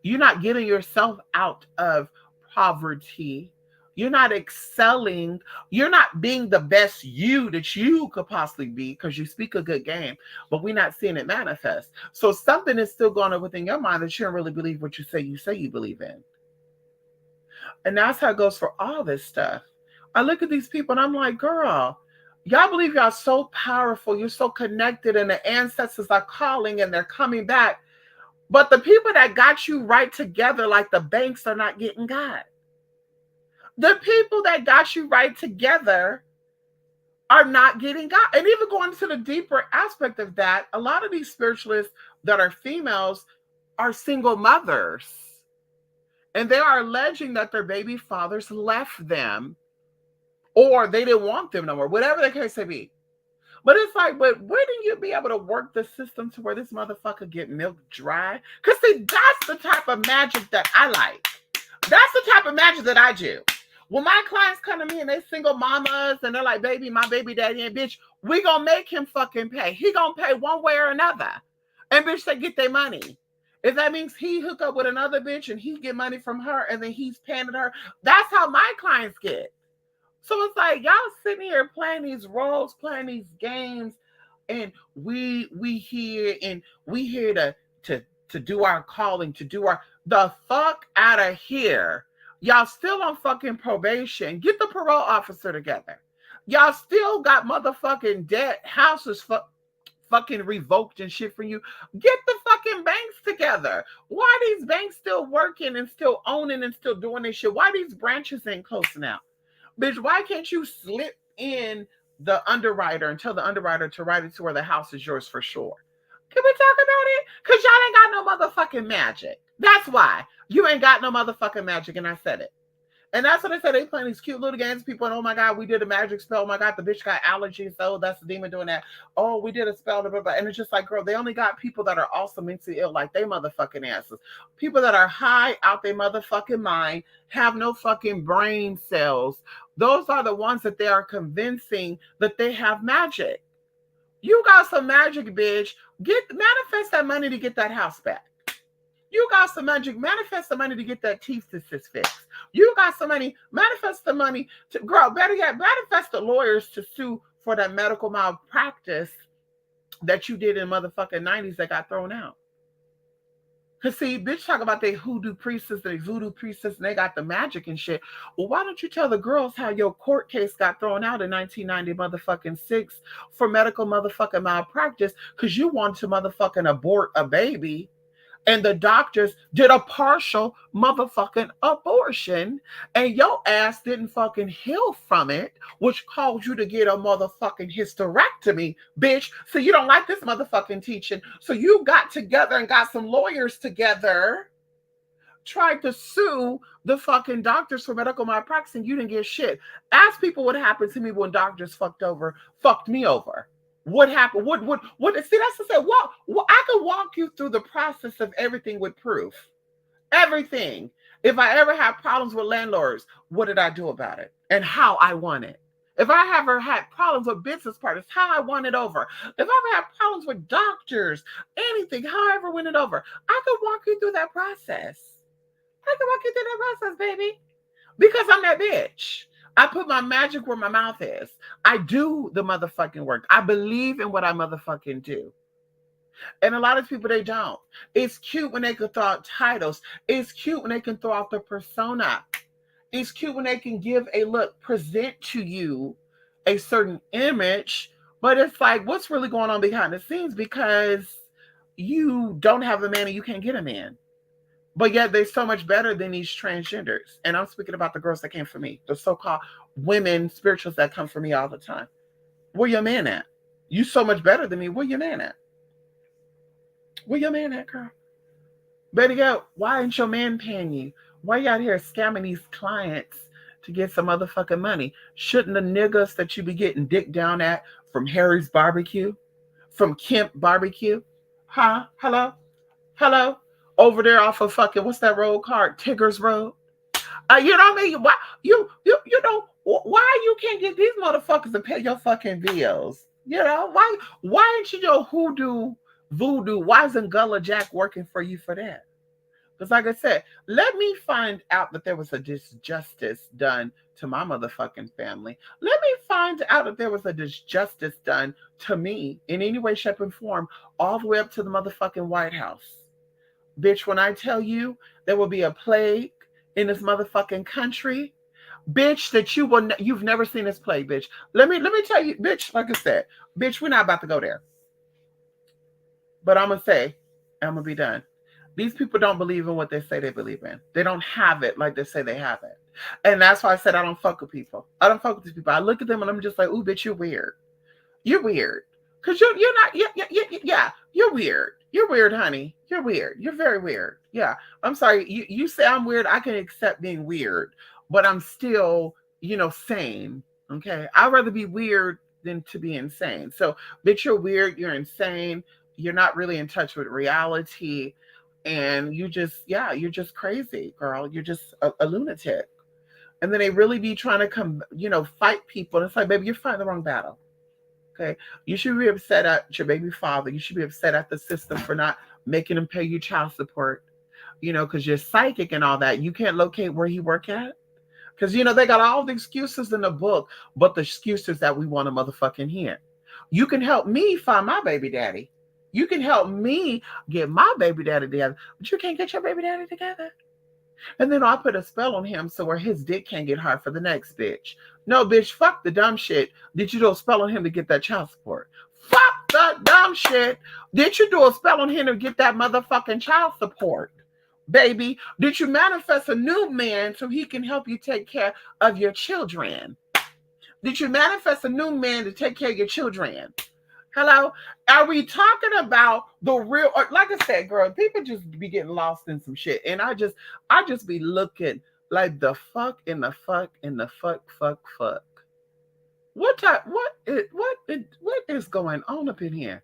You're not getting yourself out of poverty. You're not excelling. You're not being the best you that you could possibly be because you speak a good game, but we're not seeing it manifest. So something is still going on within your mind that you don't really believe what you say you believe in. And that's how it goes for all this stuff. I look at these people and I'm like, girl, y'all believe y'all so powerful. You're so connected and the ancestors are calling and they're coming back. But the people that got you right together, like the banks, are not getting got. The people that got you right together are not getting got. And even going to the deeper aspect of that, a lot of these spiritualists that are females are single mothers. And they are alleging that their baby fathers left them or they didn't want them no more, whatever the case may be. But it's like, but wouldn't you be able to work the system to where this motherfucker get milked dry? Because see, that's the type of magic that I like. That's the type of magic that I do. When my clients come to me and they single mamas and they're like, baby, my baby daddy and bitch, we gonna make him fucking pay. He gonna pay one way or another. And bitch, they get their money. If that means he hook up with another bitch and he get money from her and then he's paying her, that's how my clients get. So it's like y'all sitting here playing these roles, playing these games, and we here to do our calling, to do our the fuck out of here. Y'all still on fucking probation. Get the parole officer together. Y'all still got motherfucking debt, houses fucking revoked and shit for you. Get the fucking banks together. Why these banks still working and still owning and still doing this shit? Why these branches ain't closing out? Bitch, why can't you slip in the underwriter and tell the underwriter to write it to where the house is yours for sure? Can we talk about it? Because y'all ain't got no motherfucking magic. That's why. You ain't got no motherfucking magic, and I said it. And that's what I said. They playing these cute little games. People, and oh my God, we did a magic spell. Oh my God, the bitch got allergies. Oh, that's the demon doing that. Oh, we did a spell. Blah, blah, blah. And it's just like, girl, they only got people that are also mentally ill, like they motherfucking asses. People that are high out their motherfucking mind, have no fucking brain cells. Those are the ones that they are convincing that they have magic. You got some magic, bitch. Manifest that money to get that house back. You got some magic. Manifest the money to get that teeth fixed. You got some money. Manifest the money to grow. Better yet, manifest the lawyers to sue for that medical malpractice that you did in motherfucking 90s that got thrown out. Because see, bitch talk about they hoodoo priestess, they voodoo priestess, and they got the magic and shit. Well, why don't you tell the girls how your court case got thrown out in 1990 motherfucking 6 for medical motherfucking malpractice because you wanted to motherfucking abort a baby. And the doctors did a partial motherfucking abortion, and your ass didn't fucking heal from it, which caused you to get a motherfucking hysterectomy, bitch. So you don't like this motherfucking teaching. So you got together and got some lawyers together, tried to sue the fucking doctors for medical malpractice, and you didn't get shit. Ask people what happened to me when doctors fucked me over. What happened? What? See, that's to say, well, I could walk you through the process of everything with proof. Everything. If I ever have problems with landlords, what did I do about it? And how I won it. If I ever had problems with business partners, how I won it over. If I ever had problems with doctors, anything, how I ever win it over. I could walk you through that process. I can walk you through that process, baby. Because I'm that bitch. I put my magic where my mouth is. I do the motherfucking work. I believe in what I motherfucking do. And a lot of people, they don't. It's cute when they can throw out titles. It's cute when they can throw out the persona. It's cute when they can give a look, present to you a certain image. But it's like, what's really going on behind the scenes? Because you don't have a man and you can't get a man. But yet they're so much better than these transgenders. And I'm speaking about the girls that came for me, the so-called women spirituals that come for me all the time. Where your man at? You so much better than me. Where your man at? Where your man at, girl? Better yet, why ain't your man paying you? Why you out here scamming these clients to get some motherfucking money? Shouldn't the niggas that you be getting dick down at from Harry's Barbecue, from Kemp Barbecue? Huh? Hello? Hello? Over there off of fucking, what's that road called? Tigger's Road? You know what I mean? Why you know why you can't get these motherfuckers to pay your fucking bills? You know why ain't you your hoodoo voodoo? Why isn't Gullah Jack working for you for that? Because like I said, let me find out that there was a disjustice done to my motherfucking family. Let me find out that there was a disjustice done to me in any way, shape, and form, all the way up to the motherfucking White House. Bitch, when I tell you there will be a plague in this motherfucking country, bitch, that you've never seen this plague, bitch. Let me tell you, bitch, like I said, bitch, we're not about to go there. But I'm gonna say, I'm gonna be done. These people don't believe in what they say they believe in. They don't have it like they say they have it. And that's why I said I don't fuck with people. I don't fuck with these people. I look at them and I'm just like, ooh, bitch, you're weird. You're weird. Because you're not, yeah, you're weird. You're weird, honey. You're weird. You're very weird. Yeah. I'm sorry. You say I'm weird. I can accept being weird, but I'm still, sane. Okay. I'd rather be weird than to be insane. So, bitch, you're weird. You're insane. You're not really in touch with reality. And you're just crazy, girl. You're just a lunatic. And then they really be trying to come, fight people. And it's like, baby, you're fighting the wrong battle. Okay. You should be upset at your baby father. You should be upset at the system for not making him pay you child support, because you're psychic and all that. You can't locate where he work at. Because, they got all the excuses in the book, but the excuses that we want to motherfucking hear. You can help me find my baby daddy. You can help me get my baby daddy together, but you can't get your baby daddy together. And then I put a spell on him so where his dick can't get hard for the next bitch. No, bitch, fuck the dumb shit. Did you do a spell on him to get that child support? Fuck the dumb shit. Did you do a spell on him to get that motherfucking child support? Baby, did you manifest a new man so he can help you take care of your children? Did you manifest a new man to take care of your children? Hello? Are we talking about the real, or like I said, girl, people just be getting lost in some shit. And I just be looking like the fuck in the fuck in the fuck. What is going on up in here?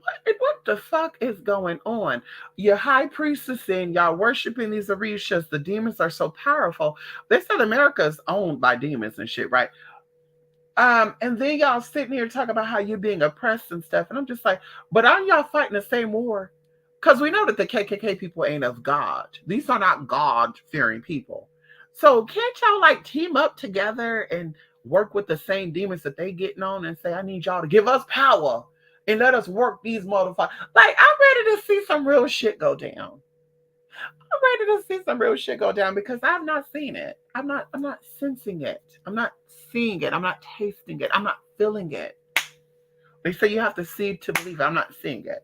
What the fuck is going on? Your high priestess and y'all worshiping these Orishas. The demons are so powerful. They said America is owned by demons and shit, right? And then y'all sitting here talking about how you're being oppressed and stuff. And I'm just like, but aren't y'all fighting the same war? Because we know that the KKK people ain't of God. These are not God-fearing people. So can't y'all like team up together and work with the same demons that they getting on and say, I need y'all to give us power and let us work these motherfuckers. Like, I'm ready to see some real shit go down. I'm ready to see some real shit go down because I've not seen it. I'm not sensing it. I'm not seeing it. I'm not tasting it. I'm not feeling it. They say you have to see to believe. I'm not seeing it.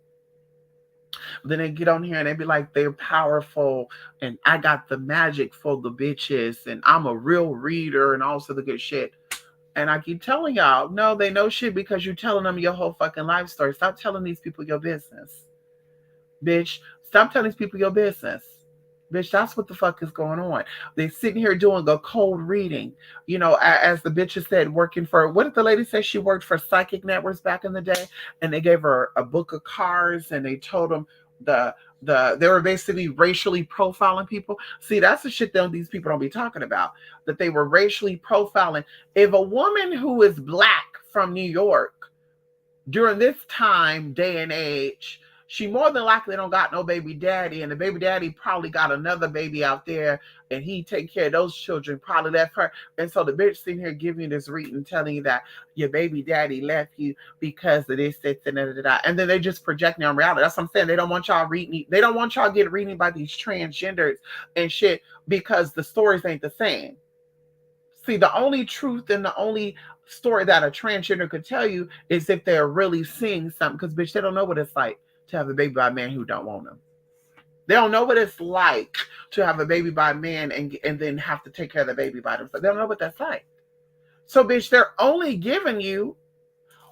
Then they get on here and they be like, they're powerful and I got the magic for the bitches and I'm a real reader and all sorts of good shit. And I keep telling y'all, no, they know shit because you're telling them your whole fucking life story. Stop telling these people your business. Bitch, stop telling these people your business. Bitch, that's what the fuck is going on. They sitting here doing a cold reading. As the bitches said, working for, what did the lady say? She worked for Psychic Networks back in the day. And they gave her a book of cards and they told them the they were basically racially profiling people. See, that's the shit that these people don't be talking about. That they were racially profiling. If a woman who is black from New York during this time, day and age, she more than likely don't got no baby daddy, and the baby daddy probably got another baby out there, and he take care of those children, probably left her. And so the bitch sitting here giving you this reading, telling you that your baby daddy left you because of this, this, and that. And then they just projecting on reality. That's what I'm saying. They don't want y'all reading. They don't want y'all getting reading by these transgenders and shit because the stories ain't the same. See, the only truth and the only story that a transgender could tell you is if they're really seeing something. Because, bitch, they don't know what it's like to have a baby by a man who don't want them. They don't know what it's like to have a baby by a man and then have to take care of the baby by themselves. They don't know what that's like. So, bitch, they're only giving you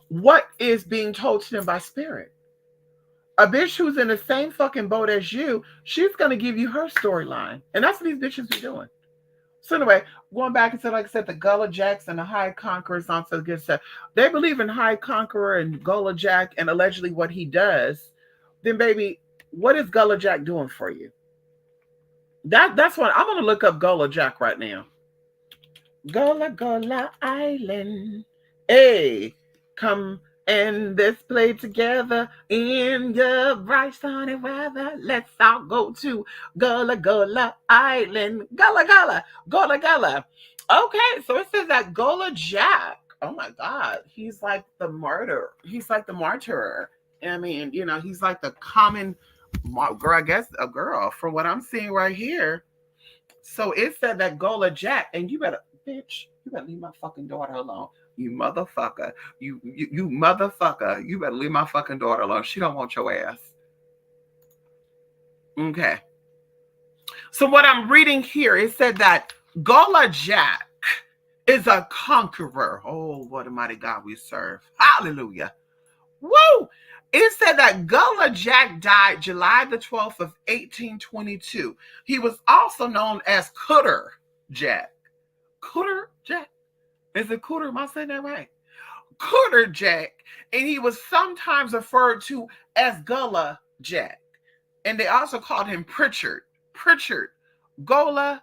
what is being told to them by spirit. A bitch who's in the same fucking boat as you, she's going to give you her storyline. And that's what these bitches be doing. So anyway, going back into, like I said, the Gullah Jacks and the High Conquerors on so good stuff. They believe in High Conqueror and Gullah Jack and allegedly what he does. Then, baby, what is Gullah Jack doing for you? That's what I'm gonna look up Gullah Jack right now. Gullah Gullah Island. Hey, come and let's play together in the bright sunny weather. Let's all go to Gullah Gullah Island. Gullah Gullah, Gullah Gullah. Okay, so it says that Gullah Jack. Oh my God, he's like the martyr. He's like the martyr. I mean, you know, he's like the common girl. I guess a girl from what I'm seeing right here. So it said that Gullah Jack, and you better, bitch, you better leave my fucking daughter alone. You motherfucker. You motherfucker. You better leave my fucking daughter alone. She don't want your ass. Okay. So what I'm reading here, it said that Gullah Jack is a conqueror. Oh, what a mighty God we serve. Hallelujah. Woo! It said that Gullah Jack died July the 12th of 1822. He was also known as Cooter Jack. Cooter Jack? Is it Cooter? Am I saying that right? Cooter Jack. And he was sometimes referred to as Gullah Jack. And they also called him Pritchard. Pritchard. Gullah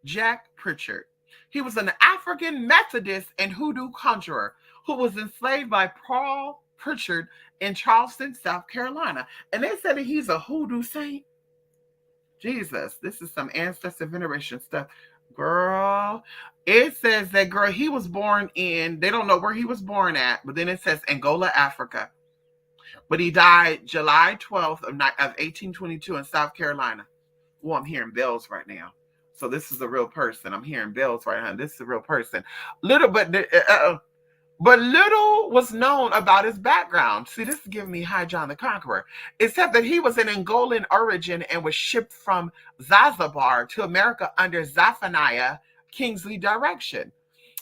Jack Pritchard. He was an African Methodist and hoodoo conjurer who was enslaved by Paul Pritchard in Charleston, South Carolina. And they said that he's a hoodoo saint. Jesus, this is some ancestor veneration stuff. Girl, it says that, girl, he was born in, they don't know where he was born at, but then it says Angola, Africa. But he died July 12th of 1822 in South Carolina. Well, I'm hearing bells right now. So this is a real person. I'm hearing bells right now. This is a real person. But little was known about his background. See, this is giving me High John the Conqueror. Except that he was an Angolan origin and was shipped from Zanzibar to America under Zephaniah Kingsley direction.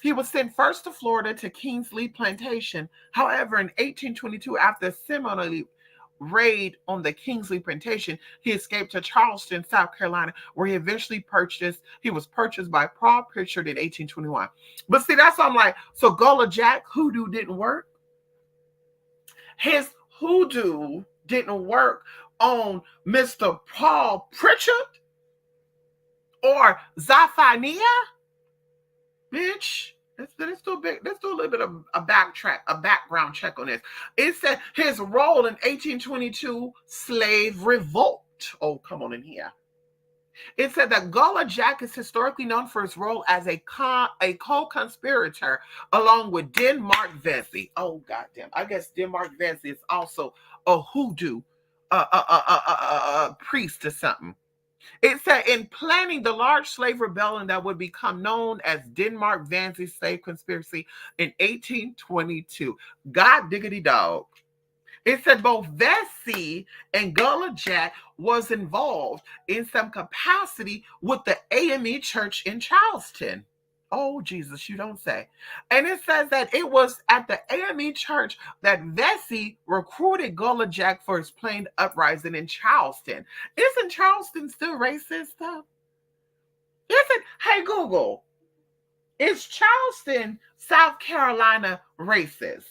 He was sent first to Florida to Kingsley Plantation. However, in 1822, after similarly raid on the Kingsley Plantation, he escaped to Charleston, South Carolina, where he eventually he was purchased by Paul Pritchard in 1821. But see, that's what I'm like, so Gullah Jack hoodoo didn't work. His hoodoo didn't work on Mr. Paul Pritchard or Zephaniah. Bitch, let's do a little bit of a background check on this. It said his role in 1822 slave revolt. Oh, come on in here. It said that Gullah Jack is historically known for his role as a co-conspirator along with Denmark Vesey. Oh, goddamn. I guess Denmark Vesey is also a hoodoo priest or something. It said in planning the large slave rebellion that would become known as Denmark Vesey slave conspiracy in 1822. God diggity dog. It said both Vesey and Gullah Jack was involved in some capacity with the AME Church in Charleston. Oh, Jesus, you don't say. And it says that it was at the AME Church that Vesey recruited Gullah Jack for his planned uprising in Charleston. Isn't Charleston still racist, though? Hey, Google, is Charleston, South Carolina racist?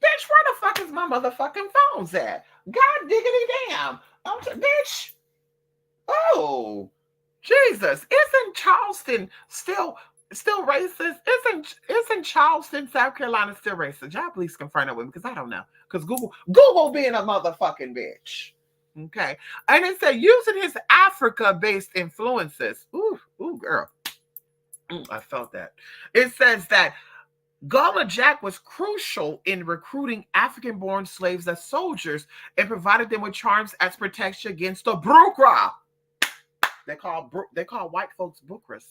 Bitch, where the is my motherfucking phones at? God diggity damn. Bitch. Oh, Jesus. Isn't Charleston still racist? Isn't Charleston, South Carolina still racist? Y'all please confirm that with me because I don't know. Because Google being a motherfucking bitch. Okay. And it said using his Africa-based influences. Ooh, girl. I felt that. It says that Gullah Jack was crucial in recruiting African-born slaves as soldiers and provided them with charms as protection against the Brukra. They call white folks Bukras.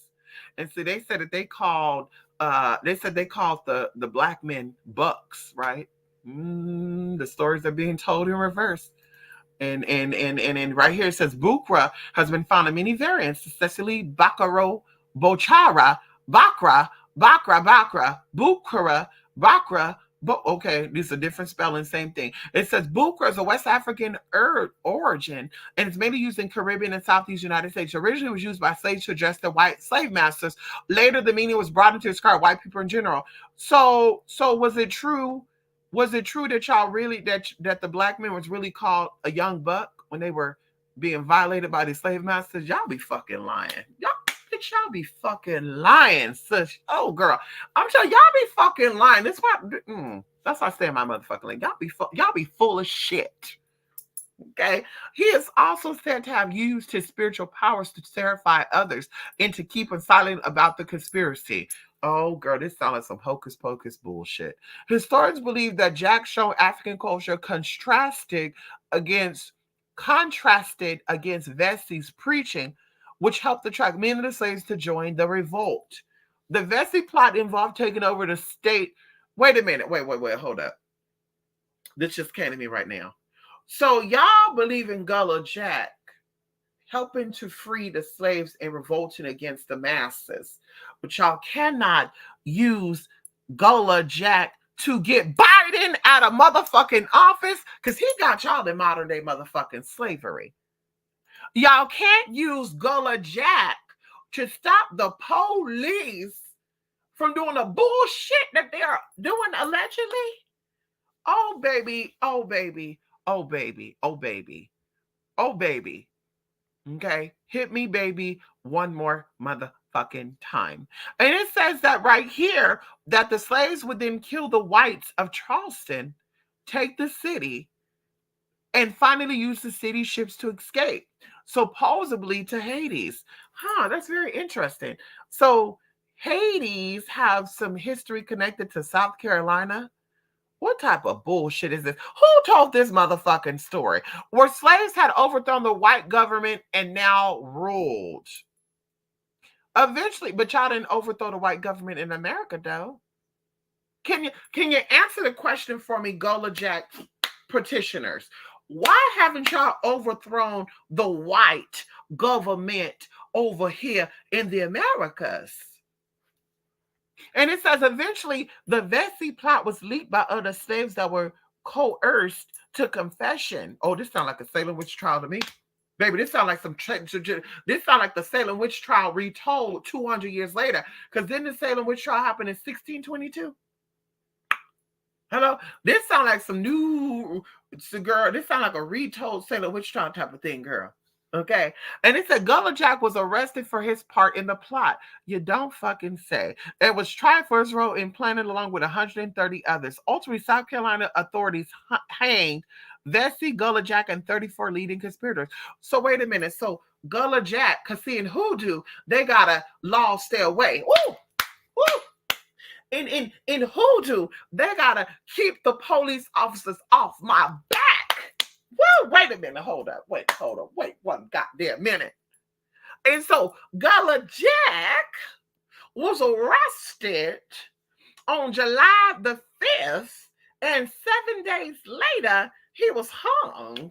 And so they said that they called the black men bucks, right? The stories are being told in reverse. And right here it says Bukra has been found in many variants, especially Bakaro, Bochara, Bakra, Bukra, Bakra. But okay, these are different spellings, same thing. It says Bukra is a West African origin, and it's mainly used in Caribbean and Southeast United States. Originally, it was used by slaves to address their white slave masters. Later, the meaning was broadened to describe white people in general. So was it true? Was it true that y'all really that the black men was really called a young buck when they were being violated by the slave masters? Y'all be fucking lying. Y'all be fucking lying, sis. Oh, girl. I'm sure y'all be fucking lying. That's why I say in my motherfucking lane. Y'all be full of shit. Okay. He is also said to have used his spiritual powers to terrify others and to keep them silent about the conspiracy. Oh, girl, this sounds like some hocus pocus bullshit. Historians believe that Jack showed African culture contrasted against Vesey's preaching, which helped attract many of the slaves to join the revolt. The Vesey plot involved taking over the state. Wait a minute. Wait, hold up. This just came to me right now. So y'all believe in Gullah Jack helping to free the slaves and revolting against the masses. But y'all cannot use Gullah Jack to get Biden out of motherfucking office because he got y'all in modern day motherfucking slavery. Y'all can't use Gullah Jack to stop the police from doing the bullshit that they're doing allegedly. Oh, baby. Oh, baby. Oh, baby. Oh, baby. Oh, baby. Okay. Hit me, baby, one more motherfucking time. And it says that right here that the slaves would then kill the whites of Charleston, take the city, and finally use the city ships to escape, supposedly to Hades. That's very interesting. So Hades have some history connected to South Carolina. What type of bullshit is this? Who told this motherfucking story? Where slaves had overthrown the white government and now ruled. Eventually, but y'all didn't overthrow the white government in America, though. Can you answer the question for me, Gullah Jack petitioners? Why haven't y'all overthrown the white government over here in the Americas? And it says eventually the Vesey plot was leaked by other slaves that were coerced to confession. Oh, this sounds like a Salem witch trial to me. Baby, this sounds like this sounds like the Salem witch trial retold 200 years later. Because didn't the Salem witch trial happen in 1622? Hello? This sounds like some new, girl. This sounds like a retold Salem witch trial type of thing, girl. Okay. And it said Gullah Jack was arrested for his part in the plot. You don't fucking say. It was tried for his role in planning along with 130 others. Ultimately, South Carolina authorities hanged Vesey, Gullah Jack, and 34 leading conspirators. So wait a minute. So Gullah Jack, because see in hoodoo, they got a law stay away. Woo! Woo! In hoodoo, they gotta keep the police officers off my back. Whoa, wait a minute. Hold up. Wait one goddamn minute. And so Gullah Jack was arrested on July the 5th, and 7 days later, he was hung.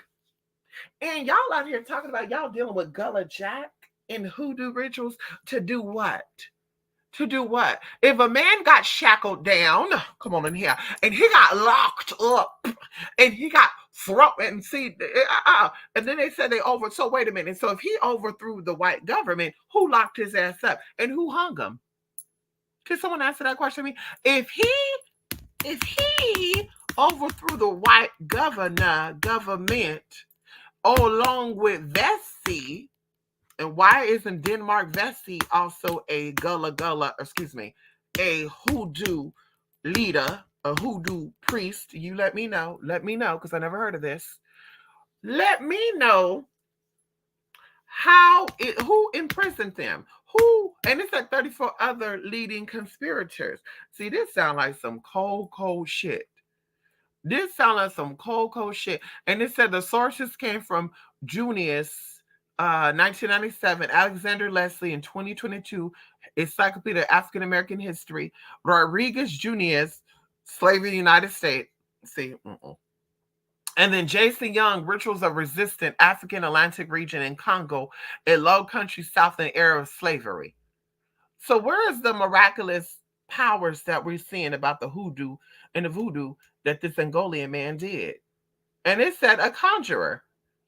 And y'all out here talking about y'all dealing with Gullah Jack in hoodoo rituals to do what? To do what? If a man got shackled down, come on in here, and he got locked up, and he got thrown, and see, and then they said so wait a minute. So if he overthrew the white government, who locked his ass up? And who hung him? Can someone answer that question to me? If he overthrew the white government along with Vesey. And why isn't Denmark Vesey also a a hoodoo leader, a hoodoo priest? You let me know. Let me know, because I never heard of this. Let me know who imprisoned them. Who, and it's like 34 other leading conspirators. See, this sounds like some cold shit. This sounds like some cold shit. And it said the sources came from Junius, 1997, Alexander Leslie in 2022, Encyclopedia of African American History, Rodriguez Junius, Slavery in the United States. See, and then Jason Young, Rituals of Resistance, African Atlantic Region in Congo, a low country south in the era of slavery. So where is the miraculous powers that we're seeing about the hoodoo and the voodoo that this Angolian man did? And it said a conjurer.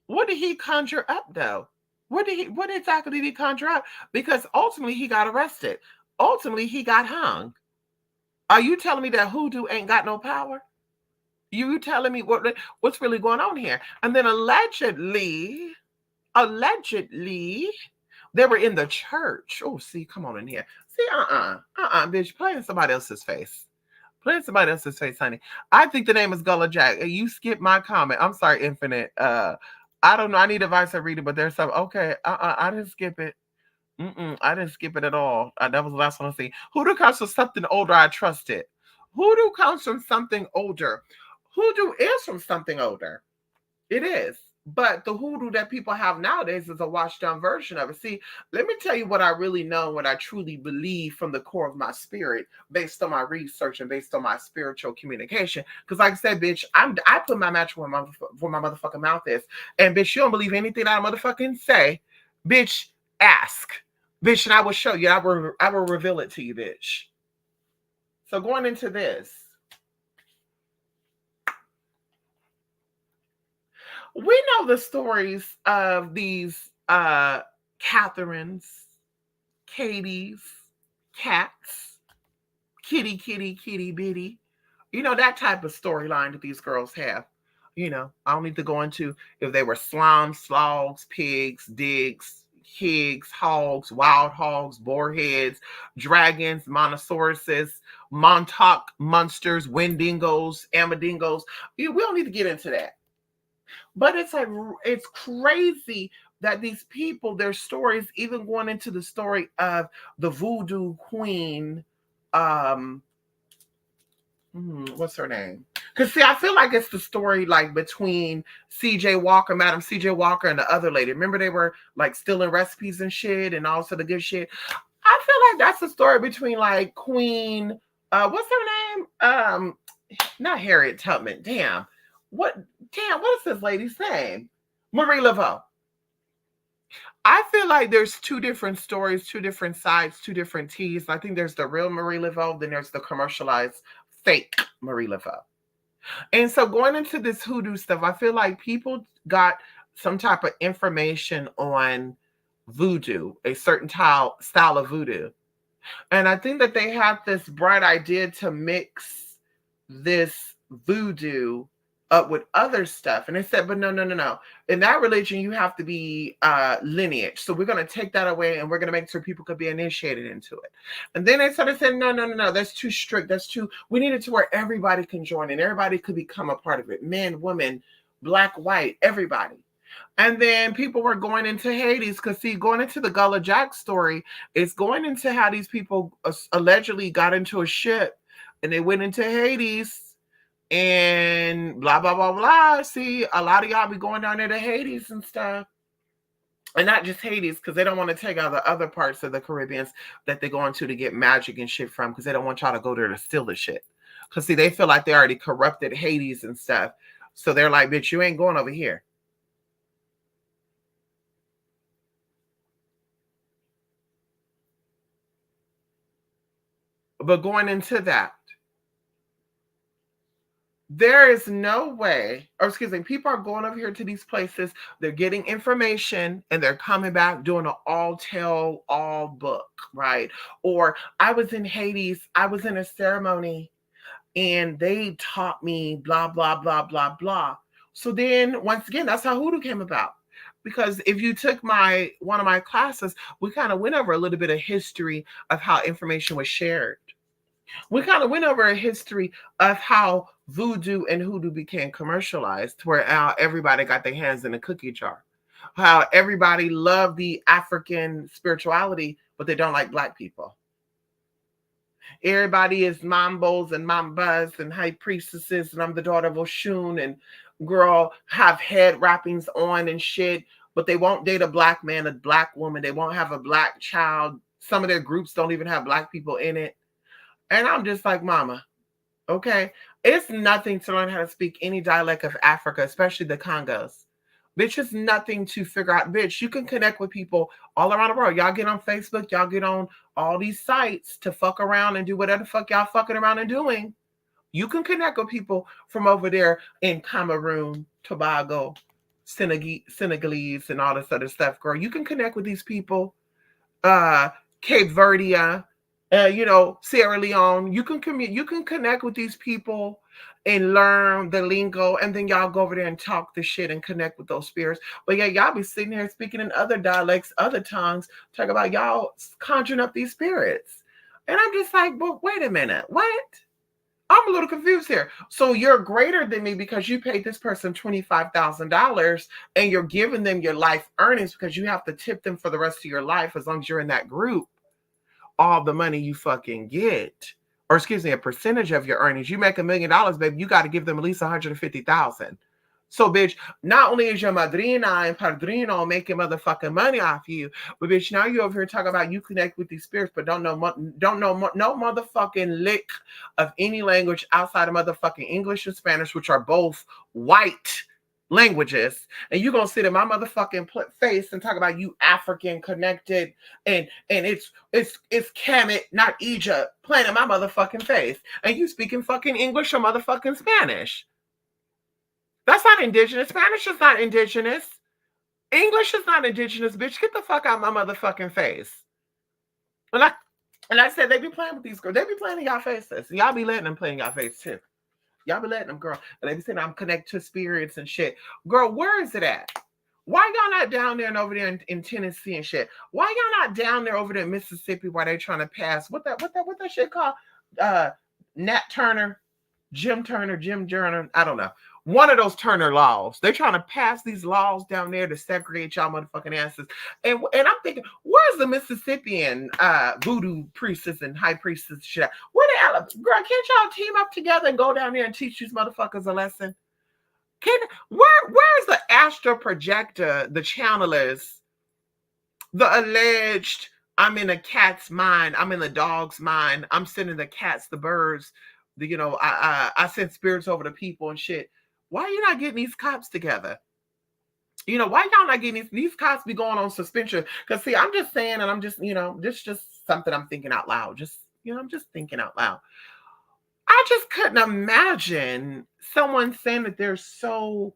What did he conjure up though? What exactly did he conjure up? Because ultimately he got arrested. Ultimately he got hung. Are you telling me that hoodoo ain't got no power? You telling me what's really going on here? And then allegedly, they were in the church. Oh, see, come on in here. See, bitch, play in somebody else's face. Play in somebody else's face, honey. I think the name is Gullah Jack. You skipped my comment. I'm sorry, Infinite. I don't know. I need advice to read it, but there's some. Okay, I didn't skip it. I didn't skip it at all. That was the last one I see. Hoodoo comes from something older. I trust it. Hoodoo comes from something older. Hoodoo is from something older. It is. But the hoodoo that people have nowadays is a washed down version of it. See, let me tell you what I really know, what I truly believe from the core of my spirit, based on my research and based on my spiritual communication. Because, like I said, bitch, I put my match where my motherfucking mouth is. And, bitch, you don't believe anything I motherfucking say. Bitch, ask. Bitch, and I will show you. I will reveal it to you, bitch. So, going into this, we know the stories of these Catherines, Katie's, cats, kitty bitty. You know, that type of storyline that these girls have. You know, I don't need to go into if they were slums, slogs, pigs, digs, pigs, hogs, wild hogs, boarheads, dragons, monosauruses, Montauk monsters, Wendigos, Amadingos. We don't need to get into that. But it's crazy that these people, their stories, even going into the story of the voodoo queen, what's her name? Because see, I feel like it's the story like between C.J. Walker, Madam C.J. Walker, and the other lady. Remember they were like stealing recipes and shit, and also the good shit. I feel like that's the story between like Queen. What's her name? Not Harriet Tubman. What is this lady's name? Marie Laveau. I feel like there's two different stories, two different sides, two different teas. I think there's the real Marie Laveau, then there's the commercialized fake Marie Laveau. And so going into this hoodoo stuff, I feel like people got some type of information on voodoo, a certain style of voodoo. And I think that they had this bright idea to mix this voodoo up with other stuff. And they said, but no. In that religion, you have to be lineage. So we're going to take that away and we're going to make sure people could be initiated into it. And then they started saying, no. That's too strict. We need it to where everybody can join and everybody could become a part of it. Men, women, black, white, everybody. And then people were going into Hades because, see, going into the Gullah Jack story, it's going into how these people allegedly got into a ship and they went into Hades and blah, blah, blah, blah. See, a lot of y'all be going down there to Hades and stuff. And not just Hades, because they don't want to take out the other parts of the Caribbeans that they go into to get magic and shit from, because they don't want y'all to go there to steal the shit. Because, see, they feel like they already corrupted Hades and stuff. So they're like, bitch, you ain't going over here. But going into that, there is no way, or excuse me, people are going over here to these places, they're getting information, and they're coming back doing an all book, right? Or I was in Hades, I was in a ceremony, and they taught me blah, blah, blah, blah, blah. So then once again, that's how Hoodoo came about. Because if you took one of my classes, we kind of went over a little bit of history of how information was shared. We kind of went over a history of how voodoo and hoodoo became commercialized, where everybody got their hands in a cookie jar. How everybody loved the African spirituality, but they don't like Black people. Everybody is mambos and mambas and high priestesses, and I'm the daughter of Oshun, and girl have head wrappings on and shit, but they won't date a Black man, a Black woman. They won't have a Black child. Some of their groups don't even have Black people in it. And I'm just like, mama, okay? It's nothing to learn how to speak any dialect of Africa, especially the Congos. Bitch, it's nothing to figure out. Bitch, you can connect with people all around the world. Y'all get on Facebook. Y'all get on all these sites to fuck around and do whatever the fuck y'all fucking around and doing. You can connect with people from over there in Cameroon, Tobago, Senegalese, and all this other stuff, girl. You can connect with these people. Cape Verde, Sierra Leone. You can connect with these people and learn the lingo, and then y'all go over there and talk the shit and connect with those spirits. But yeah, y'all be sitting here speaking in other dialects, other tongues, talk about y'all conjuring up these spirits. And I'm just like, but wait a minute, what? I'm a little confused here. So you're greater than me because you paid this person $25,000 and you're giving them your life earnings because you have to tip them for the rest of your life as long as you're in that group. All the money you fucking get, or excuse me, a percentage of your earnings. You make $1 million, baby, you got to give them at least $150,000. So, bitch, not only is your madrina and padrino making motherfucking money off you, but bitch, now you over here talking about you connect with these spirits, but don't know no motherfucking lick of any language outside of motherfucking English and Spanish, which are both white languages, and you're gonna sit in my motherfucking face and talk about you African connected, and it's Kemet, not Egypt, playing in my motherfucking face, and you speaking fucking English or motherfucking Spanish. That's not indigenous. Spanish is not indigenous. English is not indigenous, bitch. Get the fuck out of my motherfucking face. And I said they be playing with these girls. They be playing in y'all faces. Y'all be letting them play in y'all face too. Y'all be letting them, girl. And they be saying I'm connected to spirits and shit. Girl, where is it at? Why y'all not down there and over there in Tennessee and shit? Why y'all not down there over there in Mississippi where they trying to pass what that shit called? Nat Turner, Jim Turner, I don't know. One of those Turner laws. They're trying to pass these laws down there to segregate y'all motherfucking asses. And I'm thinking, where's the Mississippian voodoo priestess and high priestess shit? Where the hell, girl, can't y'all team up together and go down there and teach these motherfuckers a lesson? Where's the astral projector, the channelers, the alleged, I'm in a cat's mind, I'm in the dog's mind, I'm sending the cats, the birds, I send spirits over to people and shit. Why are you not getting these cops together? Why y'all not getting these cops be going on suspension? Because see, I'm just saying, and I'm just, this just something I'm thinking out loud. I'm just thinking out loud. I just couldn't imagine someone saying that they're so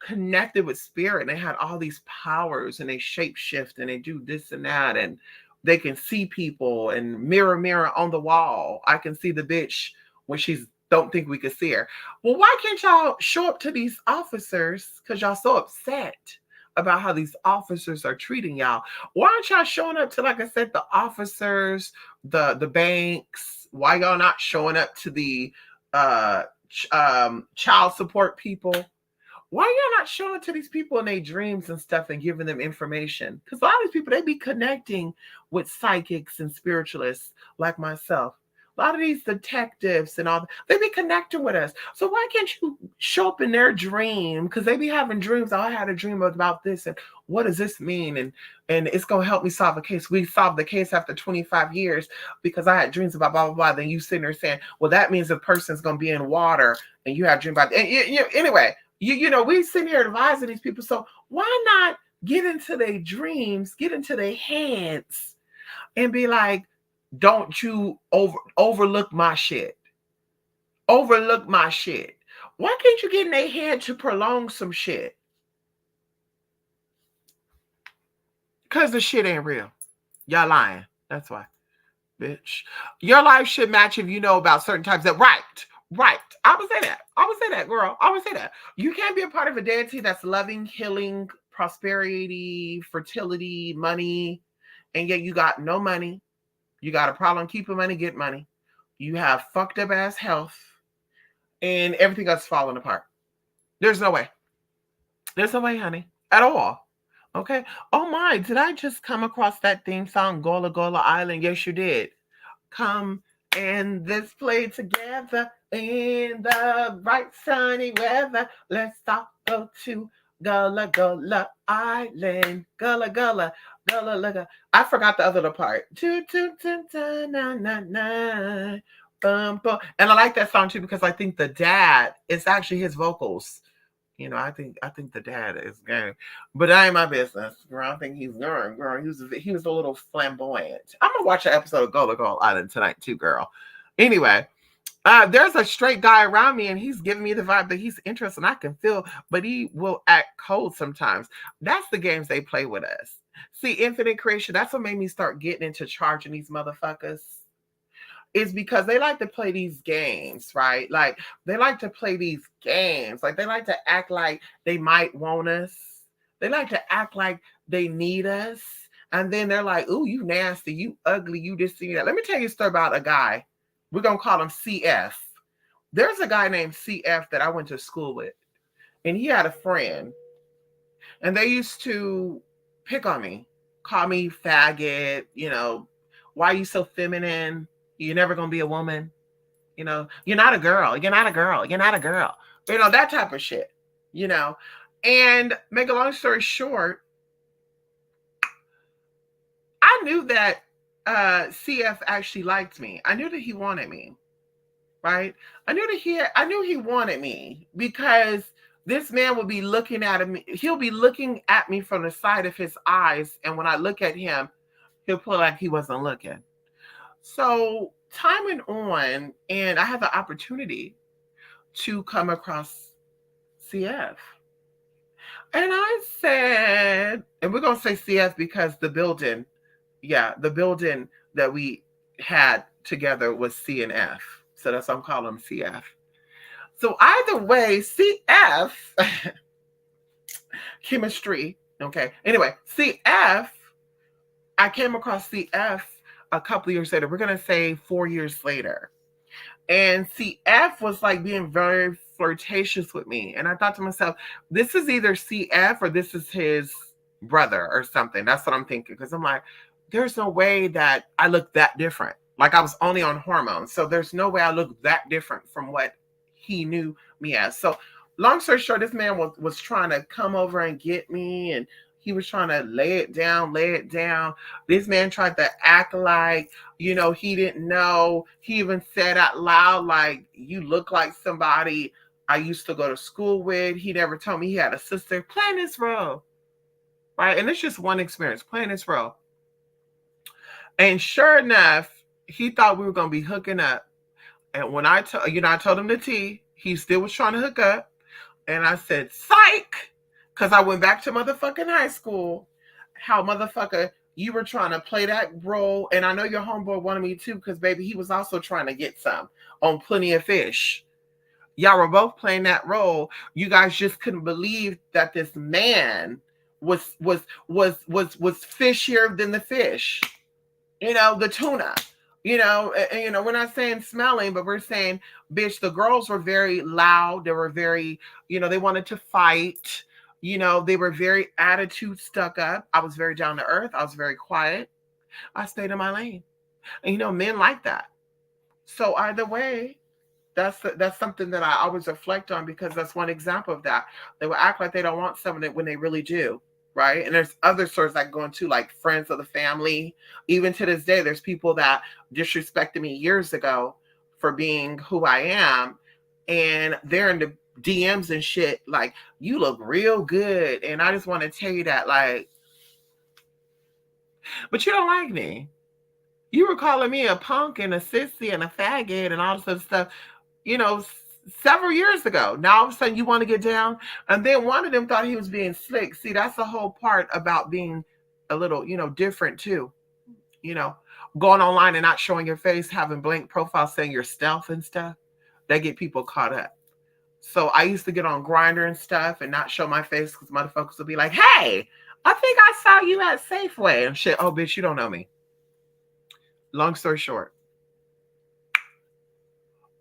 connected with spirit and they had all these powers and they shapeshift and they do this and that and they can see people and mirror on the wall. I can see the bitch when she's don't think we could see her. Well, why can't y'all show up to these officers? Because y'all so upset about how these officers are treating y'all. Why aren't y'all showing up to, like I said, the officers, the banks? Why y'all not showing up to the child support people? Why y'all not showing up to these people in their dreams and stuff and giving them information? Because a lot of these people, they be connecting with psychics and spiritualists like myself. A lot of these detectives and all, they be connecting with us. So why can't you show up in their dream? Because they be having dreams. I had a dream about this, and what does this mean? And it's going to help me solve a case. We solved the case after 25 years because I had dreams about blah, blah, blah. Then you sitting there saying, well, that means the person's going to be in water, and you have dreams about it. And anyway, we sitting here advising these people. So why not get into their dreams, get into their hands, and be like, don't you overlook my shit. Overlook my shit. Why can't you get in their head to prolong some shit? Because the shit ain't real. Y'all lying. That's why. Bitch. Your life should match if you know about certain types of right. Right. I would say that. I would say that, girl. I would say that. You can't be a part of a deity that's loving, healing, prosperity, fertility, money, and yet you got no money. You got a problem keeping money, get money. You have fucked up ass health, and everything else falling apart. There's no way. There's no way, honey, at all. Okay. Oh my, did I just come across that theme song, Gola Gola Island? Yes, you did. Come and let's play together in the bright sunny weather. Let's all go to Gullah Gullah Island. Gullah Gullah Gullah Gullah. I forgot the other part. Toot toot toot toot na na na. Bum, bum. And I like that song too because I think the dad is actually his vocals. I think the dad is gay, but that ain't my business. Girl, I think he's going. Girl, he was a little flamboyant. I'm gonna watch an episode of Gullah Girl Island tonight too, girl. Anyway, there's a straight guy around me, and he's giving me the vibe that he's interested. And I can feel, but he will act cold sometimes. That's the games they play with us. See, Infinite Creation. That's what made me start getting into charging these motherfuckers is because they like to play these games, right? Like they like to play these games. Like they like to act like they might want us. They like to act like they need us. And then they're like, ooh, you nasty, you ugly, you this, you that. Let me tell you a story about a guy. We're going to call him CF. There's a guy named CF that I went to school with. And he had a friend. And they used to pick on me, call me faggot, why are you so feminine? You're never going to be a woman. You're not a girl. You're not a girl. You're not a girl. That type of shit, And make a long story short, I knew that CF actually liked me. I knew that he wanted me, right? I knew he wanted me because this man would be looking at me. He'll be looking at me from the side of his eyes. And when I look at him, he'll play like he wasn't looking. So time went on, and I had the opportunity to come across CF. And I said, and we're going to say CF because the building that we had together was C and F. So that's why I'm calling him CF. So either way, CF, chemistry, okay. Anyway, CF, I came across CF a couple of years later. We're going to say 4 years later. And CF was like being very flirtatious with me. And I thought to myself, this is either CF or this is his brother or something. That's what I'm thinking. Because I'm like, there's no way that I look that different. Like I was only on hormones. So there's no way I look that different from what he knew me as. So long story short, this man was trying to come over and get me, and he was trying to lay it down. This man tried to act like, he didn't know. He even said out loud, like, you look like somebody I used to go to school with. He never told me he had a sister playing this role. Right? And it's just one experience, playing this role. And sure enough, he thought we were going to be hooking up. And when I told him the tea, he still was trying to hook up. And I said, psych! Because I went back to motherfucking high school. How motherfucker, you were trying to play that role. And I know your homeboy wanted me too, because baby, he was also trying to get some on Plenty of Fish. Y'all were both playing that role. You guys just couldn't believe that this man was fishier than the fish. The tuna. We're not saying smelling, but we're saying, bitch, the girls were very loud. They were very, they wanted to fight. They were very attitude stuck up. I was very down to earth. I was very quiet. I stayed in my lane. And, men like that. So either way, that's something that I always reflect on, because that's one example of that. They will act like they don't want something when they really do. Right. And there's other stories that go into, like, friends of the family. Even to this day, there's people that disrespected me years ago for being who I am. And they're in the DMs and shit, like, you look real good. And I just want to tell you that, like, but you don't like me. You were calling me a punk and a sissy and a faggot and all this other stuff, several years ago. Now all of a sudden you want to get down. And then one of them thought he was being slick. See, that's the whole part about being a little, different too. Going online and not showing your face, having blank profiles saying you're stealth and stuff. that get people caught up. So I used to get on Grindr and stuff and not show my face because motherfuckers would be like, hey, I think I saw you at Safeway and shit. Oh, bitch, you don't know me. Long story short,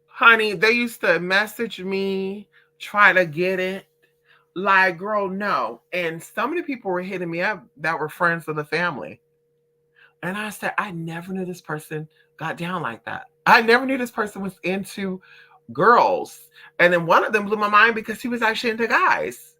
honey, they used to message me, try to get it. Like, girl, no. And so many people were hitting me up that were friends of the family. And I said, I never knew this person got down like that. I never knew this person was into girls. And then one of them blew my mind because he was actually into guys.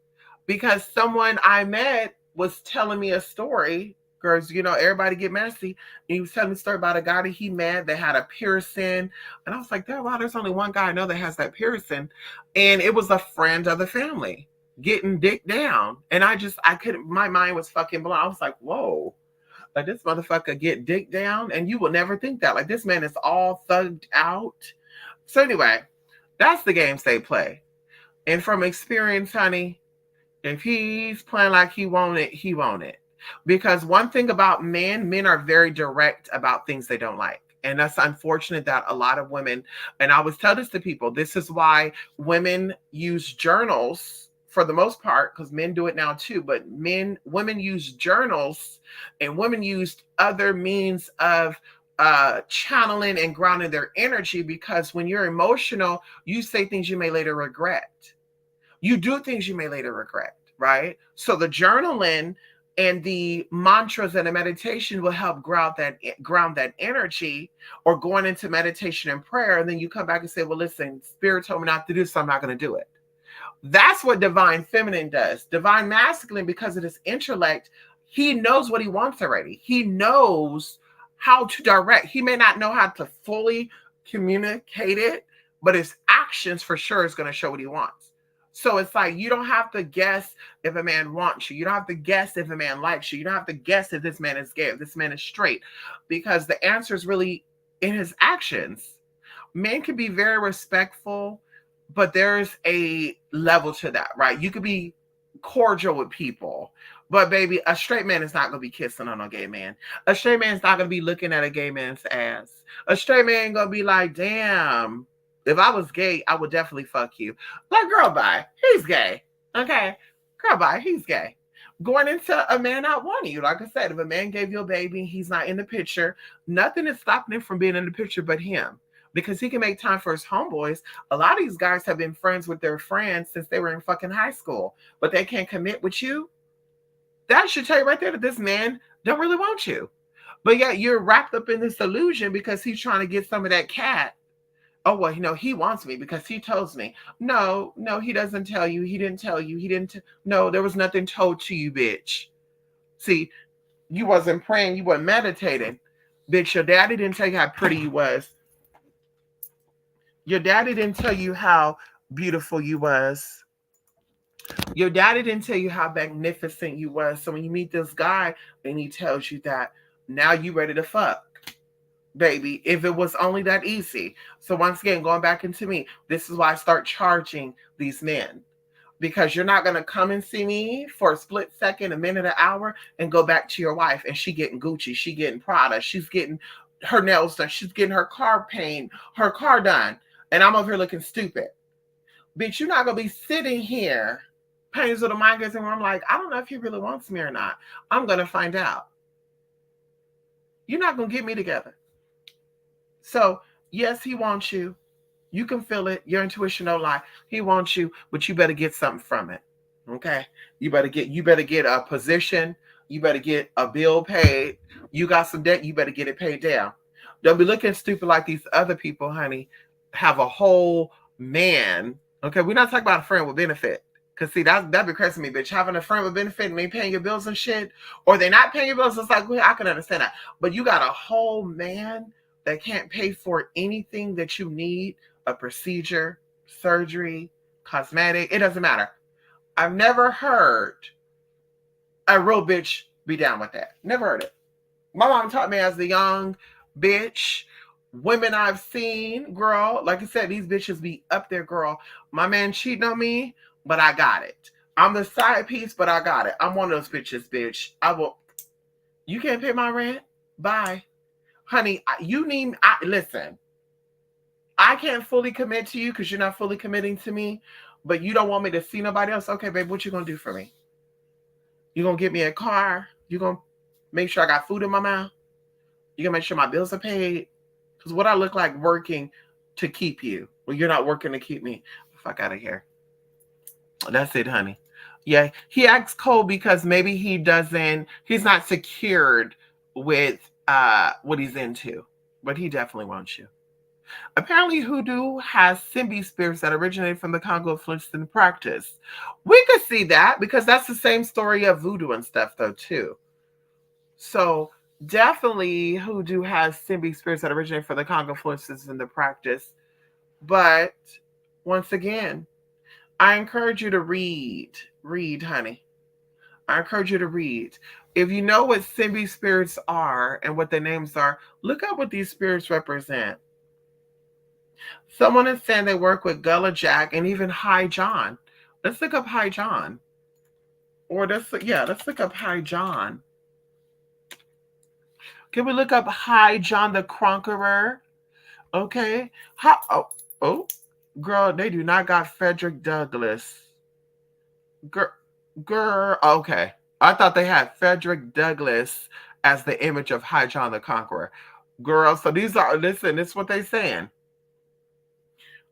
Because someone I met was telling me a story. Girls, you know, everybody get messy. And he was telling me a story about a guy that he met that had a piercing. And I was like, wow, there's only one guy I know that has that piercing. And it was a friend of the family getting dick down. And I couldn't, my mind was fucking blown. I was like, whoa. Like, this motherfucker get dick down, and you will never think that. Like, this man is all thugged out. So anyway, that's the games they play. And from experience, honey, if he's playing like he want it, he want it. Because one thing about men are very direct about things they don't like. And that's unfortunate that a lot of women, and I always tell this to people, this is why women use journals for the most part, because men do it now too, but women use journals and women use other means of channeling and grounding their energy, because when you're emotional, you say things you may later regret. You do things you may later regret, right? So the journaling and the mantras and the meditation will help ground that energy, or going into meditation and prayer. And then you come back and say, well, listen, Spirit told me not to do this, so I'm not going to do it. That's what divine feminine does. Divine masculine, because of his intellect, he knows what he wants already. He knows how to direct. He may not know how to fully communicate it, but his actions for sure is going to show what he wants. So it's like, you don't have to guess if a man wants you. You don't have to guess if a man likes you. You don't have to guess if this man is gay, if this man is straight, because the answer is really in his actions. Men can be very respectful, but there's a level to that, right? You could be cordial with people, but baby, a straight man is not going to be kissing on a gay man. A straight man is not going to be looking at a gay man's ass. A straight man ain't going to be like, damn, if I was gay, I would definitely fuck you. Like, girl, bye. He's gay. Okay? Girl, bye. He's gay. Going into a man not wanting you. Like I said, if a man gave you a baby, he's not in the picture, nothing is stopping him from being in the picture but him. Because he can make time for his homeboys. A lot of these guys have been friends with their friends since they were in fucking high school, but they can't commit with you. That should tell you right there that this man don't really want you. But yet you're wrapped up in this illusion because he's trying to get some of that cat. Oh, well, you know, he wants me because he tells me. No, he doesn't tell you. He didn't tell you. No, there was nothing told to you, bitch. See, you wasn't praying. You weren't meditating. Bitch, your daddy didn't tell you how pretty you was. Your daddy didn't tell you how beautiful you was. Your daddy didn't tell you how magnificent you was. So when you meet this guy and he tells you that, now you ready to fuck, baby, if it was only that easy. So once again, going back into me, this is why I start charging these men. Because you're not going to come and see me for a split second, a minute, an hour, and go back to your wife and she getting Gucci, she getting Prada, she's getting her nails done, she's getting her car paint, her car done. And I'm over here looking stupid. Bitch, you're not going to be sitting here pains of the mind gets, and I'm like, I don't know if he really wants me or not. I'm going to find out. You're not going to get me together. So, yes, he wants you. You can feel it. Your intuition don't lie. He wants you, but you better get something from it. Okay? You better get a position. You better get a bill paid. You got some debt. You better get it paid down. Don't be looking stupid like these other people, honey. Have a whole man. Okay, we're not talking about a friend with benefit. Because see, that'd be crazy to me, bitch. Having a friend with benefit and they paying your bills and shit, or they not paying your bills, it's like, well, I can understand that. But you got a whole man that can't pay for anything that you need, a procedure, surgery, cosmetic, it doesn't matter. I've never heard a real bitch be down with that. Never heard it. My mom taught me as a young bitch. Women I've seen, girl, like I said, these bitches be up there, girl. My man cheating on me, but I got it. I'm the side piece, but I got it. I'm one of those bitches, bitch. You can't pay my rent? Bye. Honey, listen. I can't fully commit to you because you're not fully committing to me, but you don't want me to see nobody else. Okay, babe, what you gonna do for me? You gonna get me a car? You gonna make sure I got food in my mouth? You gonna make sure my bills are paid? Because what I look like working to keep you, well, you're not working to keep me. Fuck out of here. That's it, honey. Yeah, he acts cold because maybe he's not secured with what he's into, but he definitely wants you. Apparently, hoodoo has Simbi spirits that originated from the Congo influenced in practice. We could see that because that's the same story of voodoo and stuff, though, too. So definitely, hoodoo has Simbi spirits that originate from the Congo influences in the practice. But once again, I encourage you to read. Read, honey. I encourage you to read. If you know what Simbi spirits are and what their names are, look up what these spirits represent. Someone is saying they work with Gullah Jack and even High John. Let's look up High John. Or let's look up High John. Can we look up High John the Conqueror? Okay. Girl, they do not got Frederick Douglass. Girl, okay. I thought they had Frederick Douglass as the image of High John the Conqueror. Girl, so this is what they're saying.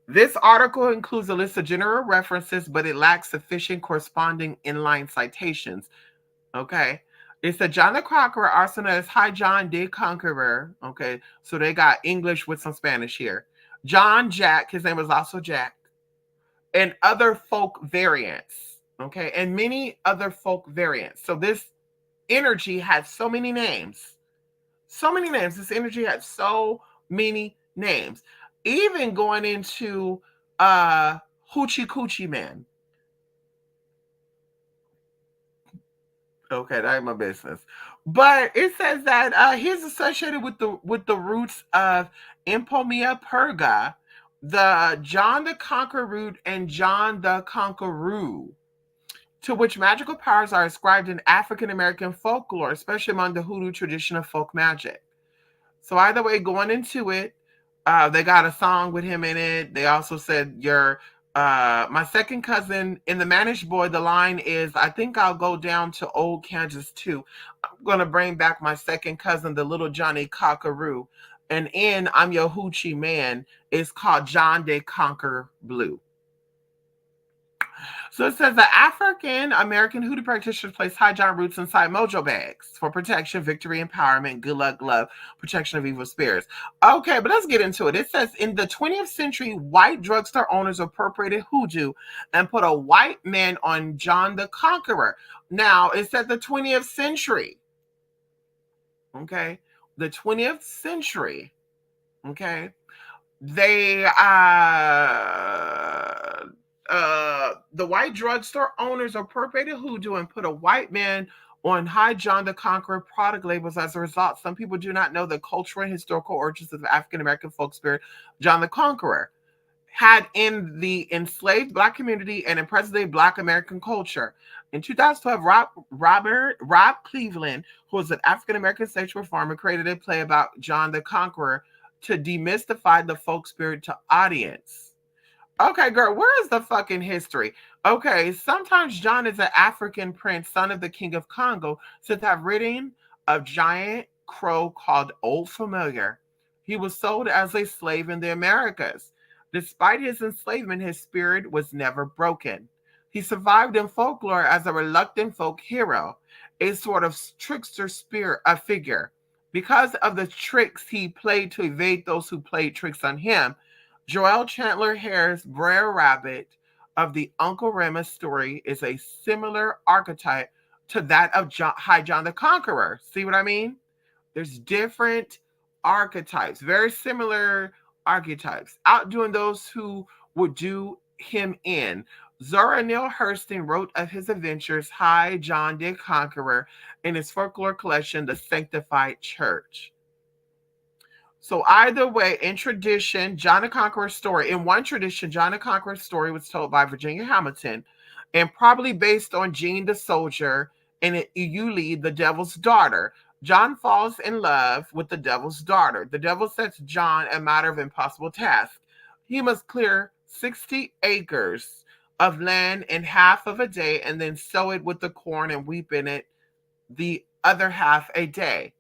This article includes a list of general references, but it lacks sufficient corresponding inline citations. Okay. It said John the Conqueror, also known as High John the Conqueror. Okay. So they got English with some Spanish here. John Jack, his name was also Jack, and other folk variants. Okay. And many other folk variants. So this energy had so many names. So many names. This energy had so many names. Even going into Hoochie Coochie Man. Okay, that ain't my business. But it says that he's associated with the roots of Empomia Purga, the John the Conqueror root, and John the Conqueror, to which magical powers are ascribed in African American folklore, especially among the hoodoo tradition of folk magic. So either way, going into it, they got a song with him in it. They also said my second cousin in the Manish Boy. The line is, "I think I'll go down to old Kansas too. I'm gonna bring back my second cousin, the little Johnny Cockaroo." And in "I'm Your Hoochie Man" is called John de Conquer Blue. So it says that African American hoodoo practitioners place High John roots inside mojo bags for protection, victory, empowerment, good luck, love, protection of evil spirits. Okay, but let's get into it. It says in the 20th century, white drugstore owners appropriated hoodoo and put a white man on John the Conqueror. Now, it said the 20th century. Okay, the 20th century. Okay, they the white drugstore owners appropriated hoodoo and put a white man on High John the Conqueror product labels. As a result, some people do not know the cultural and historical origins of the African American folk spirit John the Conqueror had in the enslaved Black community and in present-day Black American culture. In 2012, Rob Cleveland, who was an African American stage performer, created a play about John the Conqueror to demystify the folk spirit to audience. Okay, girl, where is the fucking history? Okay, sometimes John is an African prince, son of the king of Congo, said to have ridden a giant crow called Old Familiar. He was sold as a slave in the Americas. Despite his enslavement, his spirit was never broken. He survived in folklore as a reluctant folk hero, a sort of trickster figure. Because of the tricks he played to evade those who played tricks on him, Joel Chandler Harris' Brer Rabbit of the Uncle Remus story is a similar archetype to that of High John the Conqueror. See what I mean? There's different archetypes, very similar archetypes, outdoing those who would do him in. Zora Neale Hurston wrote of his adventures, High John the Conqueror, in his folklore collection, The Sanctified Church. So either way, in tradition, John the Conqueror's story, in one tradition, John the Conqueror's story was told by Virginia Hamilton and probably based on Jean the Soldier and Iuli, the devil's daughter. John falls in love with the devil's daughter. The devil sets John a matter of impossible task. He must clear 60 acres of land in half of a day and then sow it with the corn and weep in it the other half a day.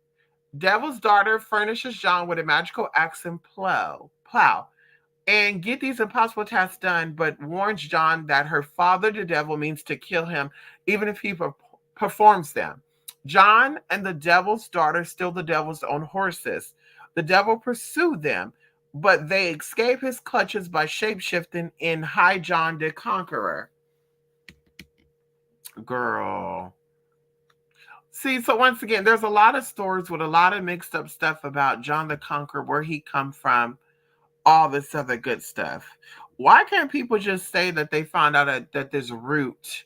Devil's daughter furnishes John with a magical axe and plow and get these impossible tasks done, but warns John that her father, the devil, means to kill him even if he performs them. John and the devil's daughter steal the devil's own horses. The devil pursues them, but they escape his clutches by shapeshifting in High John the Conqueror. Girl. See, so once again, there's a lot of stories with a lot of mixed up stuff about John the Conqueror, where he come from, all this other good stuff. Why can't people just say that they found out that this root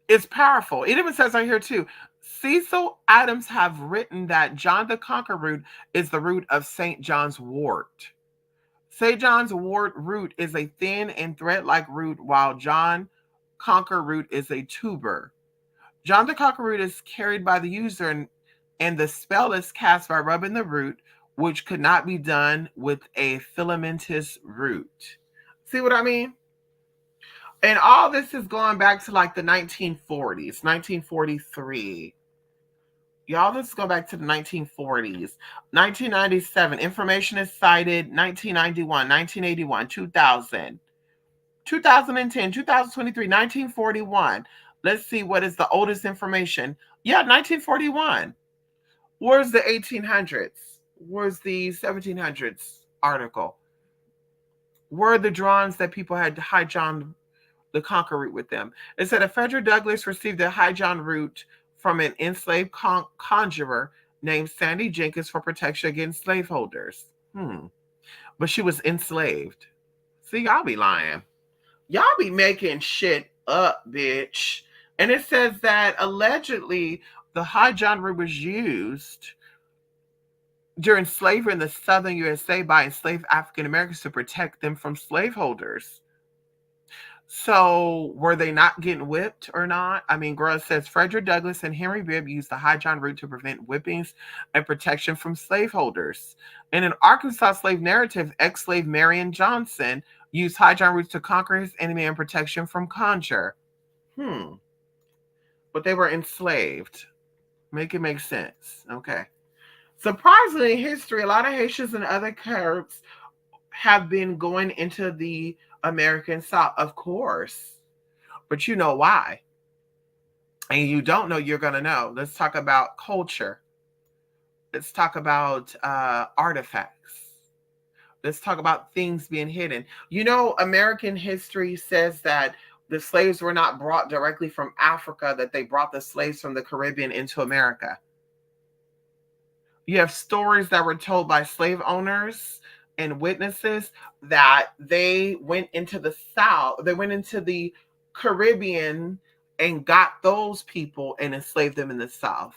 is powerful? It even says right here too, Cecil Adams have written that John the Conqueror root is the root of St. John's wort. St. John's wort root is a thin and thread-like root, while John Conqueror root is a tuber. John the Conqueror root is carried by the user, and the spell is cast by rubbing the root, which could not be done with a filamentous root. See what I mean? And all this is going back to like the 1940s, 1943. Y'all, this is going back to the 1940s. 1997, information is cited 1991, 1981, 2000, 2010, 2023, 1941. Let's see what is the oldest information. Yeah, 1941. Where's the 1800s? Where's the 1700s article? Where are the drawings that people had High John the Conqueror root with them? It said a Frederick Douglass received a High John root from an enslaved conjurer named Sandy Jenkins for protection against slaveholders. But she was enslaved. See, y'all be lying. Y'all be making shit up, bitch. And it says that allegedly the High John root was used during slavery in the southern USA by enslaved African Americans to protect them from slaveholders. So were they not getting whipped or not? I mean, girl, it says Frederick Douglass and Henry Bibb used the High John root to prevent whippings and protection from slaveholders. In an Arkansas slave narrative, ex-slave Marion Johnson used High John roots to conquer his enemy and protection from conjure. But they were enslaved. Make it make sense. Okay. Surprisingly, in history, a lot of Haitians and other Caribs have been going into the American South, of course. But you know why. And you don't know, you're going to know. Let's talk about culture. Let's talk about artifacts. Let's talk about things being hidden. You know, American history says that the slaves were not brought directly from Africa, that they brought the slaves from the Caribbean into America. You have stories that were told by slave owners and witnesses that they went into the South, they went into the Caribbean and got those people and enslaved them in the South.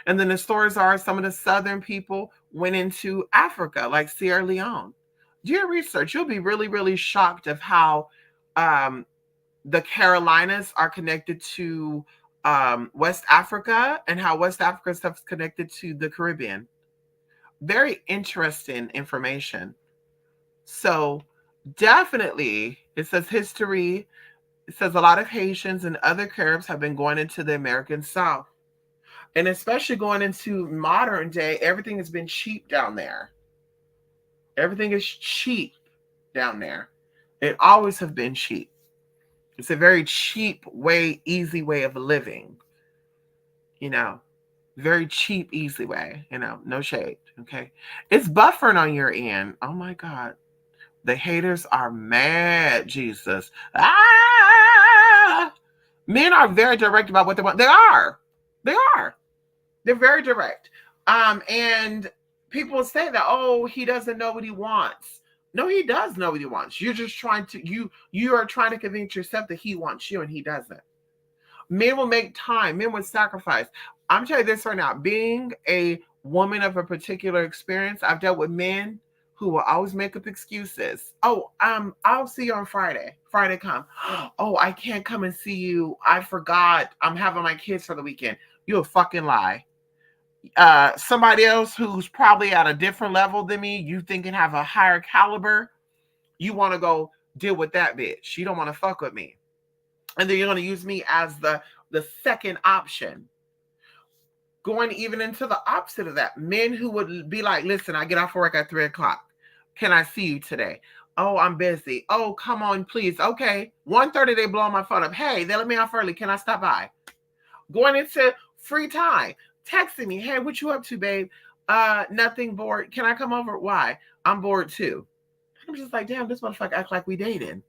And then the stories are some of the Southern people went into Africa, like Sierra Leone. Do your research. You'll be really, really shocked of how the Carolinas are connected to West Africa and how West Africa stuff is connected to the Caribbean. Very interesting information. So definitely, it says history. It says a lot of Haitians and other Caribs have been going into the American South. And especially going into modern day, everything has been cheap down there. Everything is cheap down there. It always have been cheap. It's a very cheap way, easy way of living. You know, very cheap, easy way. You know, no shade. Okay. It's buffering on your end. Oh my God. The haters are mad, Jesus. Men are very direct about what they want. They are. They're very direct. And people say that, oh, he doesn't know what he wants. No, he does know what he wants. You're just trying to, you are trying to convince yourself that he wants you and he doesn't. Men will make time. Men will sacrifice. I'm telling you this right now. Being a woman of a particular experience, I've dealt with men who will always make up excuses. Oh, I'll see you on Friday. Friday come. Oh, I can't come and see you. I forgot. I'm having my kids for the weekend. You a fucking lie. somebody else who's probably at a different level than me, you think can have a higher caliber, you want to go deal with that bitch. You don't want to fuck with me. And then you're going to use me as the second option. Going even into the opposite of that, men who would be like, listen, I get off work at 3:00. Can I see you today? Oh, I'm busy. Oh, come on, please. Okay. 1:30, they blow my phone up. Hey, they let me off early. Can I stop by? Going into free time, texting me. Hey, what you up to, babe? Nothing, bored. Can I come over? Why? I'm bored too. I'm just like, damn, this motherfucker act like we dating.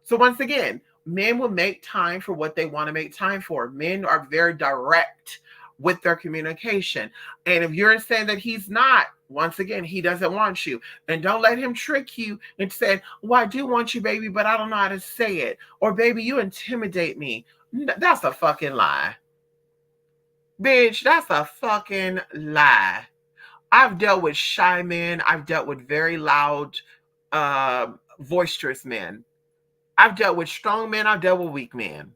So once again, men will make time for what they want to make time for. Men are very direct with their communication. And if you're saying that he's not, once again, he doesn't want you. And don't let him trick you and say, well, I do want you, baby, but I don't know how to say it. Or, baby, you intimidate me. That's a fucking lie. Bitch, that's a fucking lie. I've dealt with shy men. I've dealt with very loud, boisterous men. I've dealt with strong men. I've dealt with weak men.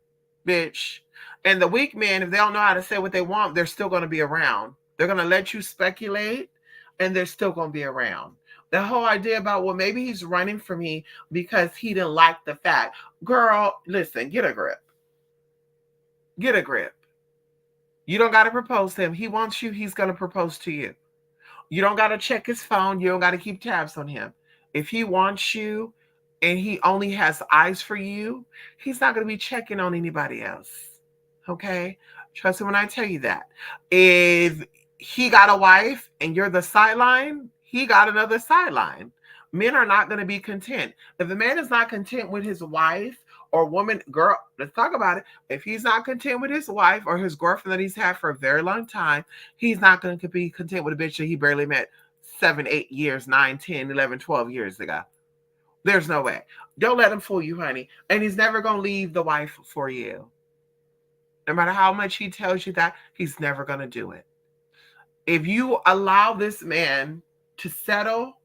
Bitch. And the weak men, if they don't know how to say what they want, they're still going to be around. They're going to let you speculate, and they're still going to be around. The whole idea about, well, maybe he's running from me because he didn't like the fact. Girl, listen, get a grip. Get a grip. You don't got to propose to him. He wants you. He's going to propose to you. You don't got to check his phone. You don't got to keep tabs on him. If he wants you and he only has eyes for you, he's not going to be checking on anybody else. Okay? Trust me when I tell you that. If he got a wife and you're the sideline, he got another sideline. Men are not going to be content. If the man is not content with his wife or woman, girl, let's talk about it. If he's not content with his wife or his girlfriend that he's had for a very long time, he's not going to be content with a bitch that he barely met 7, 8 years, 9, 10, 11, 12 years ago. There's no way. Don't let him fool you, honey. And he's never going to leave the wife for you. No matter how much he tells you that, he's never going to do it. If you allow this man to settle,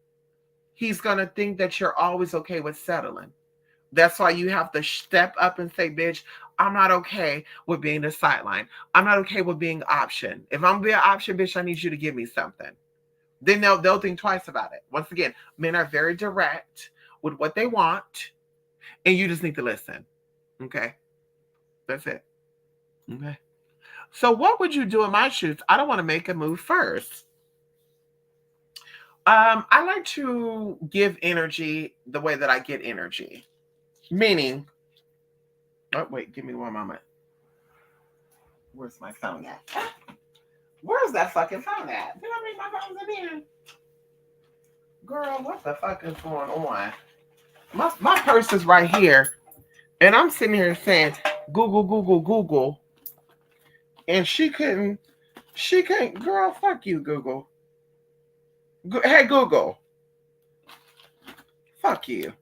he's going to think that you're always okay with settling. That's why you have to step up and say, bitch, I'm not okay with being the sideline. I'm not okay with being option. If I'm going to be an option, bitch, I need you to give me something. Then they'll think twice about it. Once again, men are very direct with what they want, and you just need to listen. Okay? That's it. Okay? So what would you do in my shoes? I don't want to make a move first. I like to give energy the way that I get energy. Meaning, oh, wait, give me one moment. Where's my phone at? Where's that fucking phone at? Did I leave my phone in here? Girl, what the fuck is going on? My purse is right here. And I'm sitting here saying, Google, Google, Google. And she couldn't, girl, fuck you, Google. Hey, Google. Fuck you.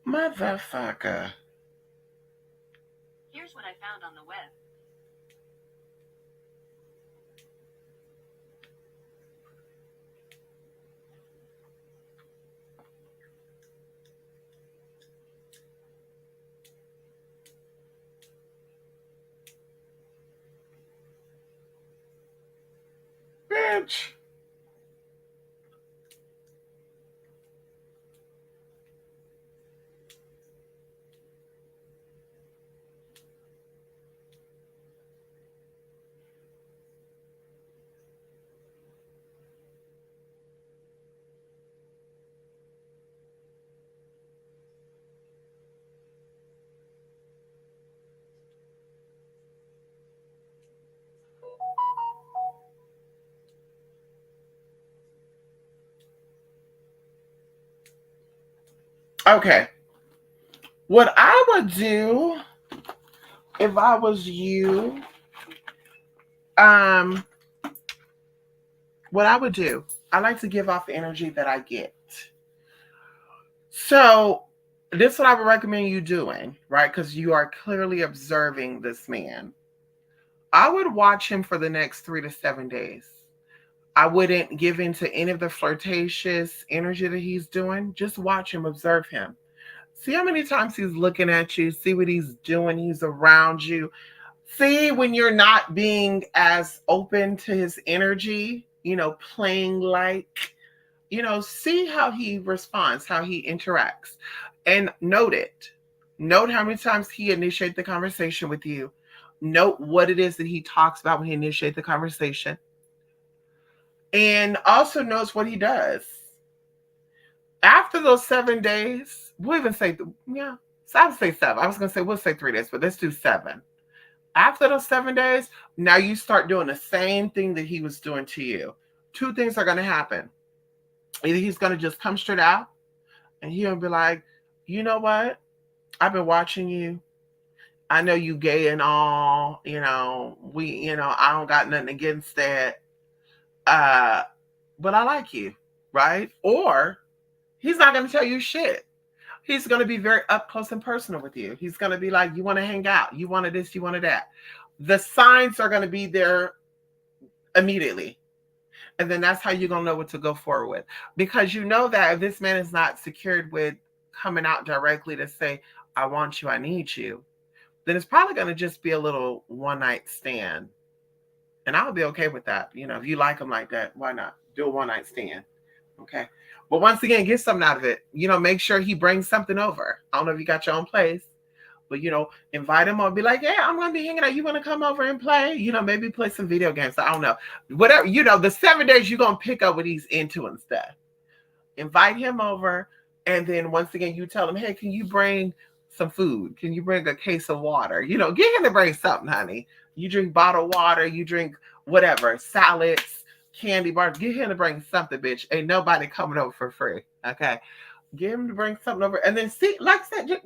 Motherfucker. Here's what I found on the web. Bitch. Okay. What I would do if I was you, what I would do, I like to give off the energy that I get. So this is what I would recommend you doing, right? Because you are clearly observing this man. I would watch him for the next 3 to 7 days. I wouldn't give in to any of the flirtatious energy that he's doing. Just watch him, observe him. See how many times he's looking at you, see what he's doing, he's around you. See when you're not being as open to his energy, playing like, see how he responds, how he interacts, and note it. Note how many times he initiates the conversation with you. Note what it is that he talks about when he initiates the conversation. And also knows what he does. After those 7 days, we'll even say, so I would say 7. I was going to say, we'll say 3 days, but let's do 7. After those 7 days, now you start doing the same thing that he was doing to you. 2 things are going to happen. Either he's going to just come straight out and he'll be like, you know what? I've been watching you. I know you gay and all, I don't got nothing against that. But I like you, right? Or he's not going to tell you shit. He's going to be very up close and personal with you. He's going to be like, you want to hang out. You wanted this, you wanted that. The signs are going to be there immediately. And then that's how you're going to know what to go forward with. Because you know that if this man is not secured with coming out directly to say, I want you, I need you, then it's probably going to just be a little one-night stand. And I'll be okay with that. If you like him like that, why not? Do a one-night stand. Okay. But once again, get something out of it. Make sure he brings something over. I don't know if you got your own place, but, invite him or be like, yeah, I'm going to be hanging out. You want to come over and play? Maybe play some video games. I don't know. Whatever, the 7 days you're going to pick up what he's into and stuff. Invite him over. And then once again, you tell him, hey, can you bring some food? Can you bring a case of water? Get him to bring something, honey. You drink bottled water. You drink whatever, salads, candy bars. Get him to bring something, bitch. Ain't nobody coming over for free. Okay. Get him to bring something over. And then see, like I said,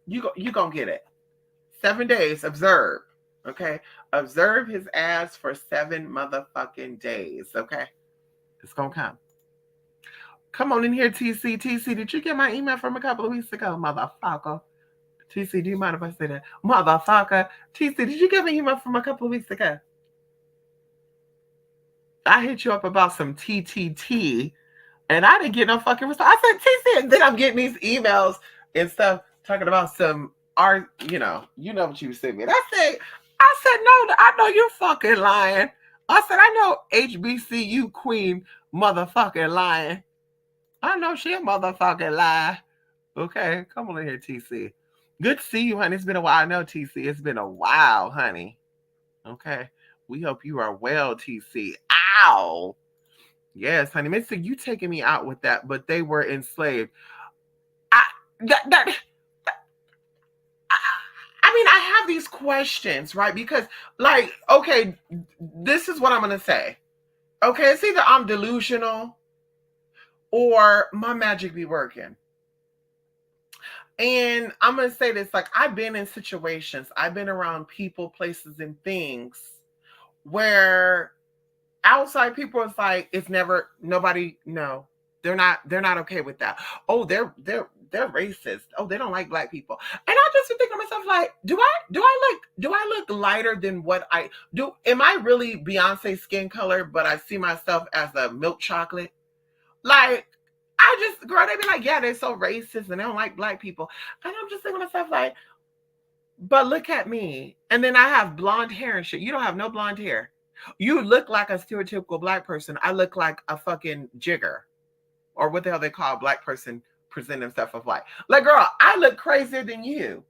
you gonna get it. 7 days. Observe. Okay. Observe his ass for 7 motherfucking days. Okay. It's gonna come. Come on in here, TC. TC, did you get my email from a couple of weeks ago, motherfucker? TC, do you mind if I say that? Motherfucker. TC, did you get my email from a couple of weeks ago? I hit you up about some TTT, and I didn't get no fucking response. I said TC, and then I'm getting these emails and stuff talking about some art. You know what you sent me. And I said, no, I know you're fucking lying. I said, I know HBCU queen motherfucking lying. I know she a motherfucking lie. Okay, come on in here, TC. Good to see you, honey. It's been a while. I know, TC. It's been a while, honey. Okay. We hope you are well, TC. Ow. Yes, honey. Mister, you taking me out with that, but they were enslaved. I mean, I have these questions, right? Because, like, okay, this is what I'm going to say. Okay, it's either I'm delusional or my magic be working. And I'm going to say this, like, I've been in situations, I've been around people, places, and things where outside people is like, it's never, nobody, no, they're not okay with that. Oh, they're racist. Oh, they don't like black people. And I just think to myself, like, do I look lighter than what I do? Am I really Beyonce skin color, but I see myself as a milk chocolate? Like, girl, they be like, yeah, they're so racist and they don't like black people. And I'm just thinking to myself, like, but look at me. And then I have blonde hair and shit. You don't have no blonde hair. You look like a stereotypical black person. I look like a fucking jigger. Or what the hell they call a black person present themselves as white. Like, girl, I look crazier than you.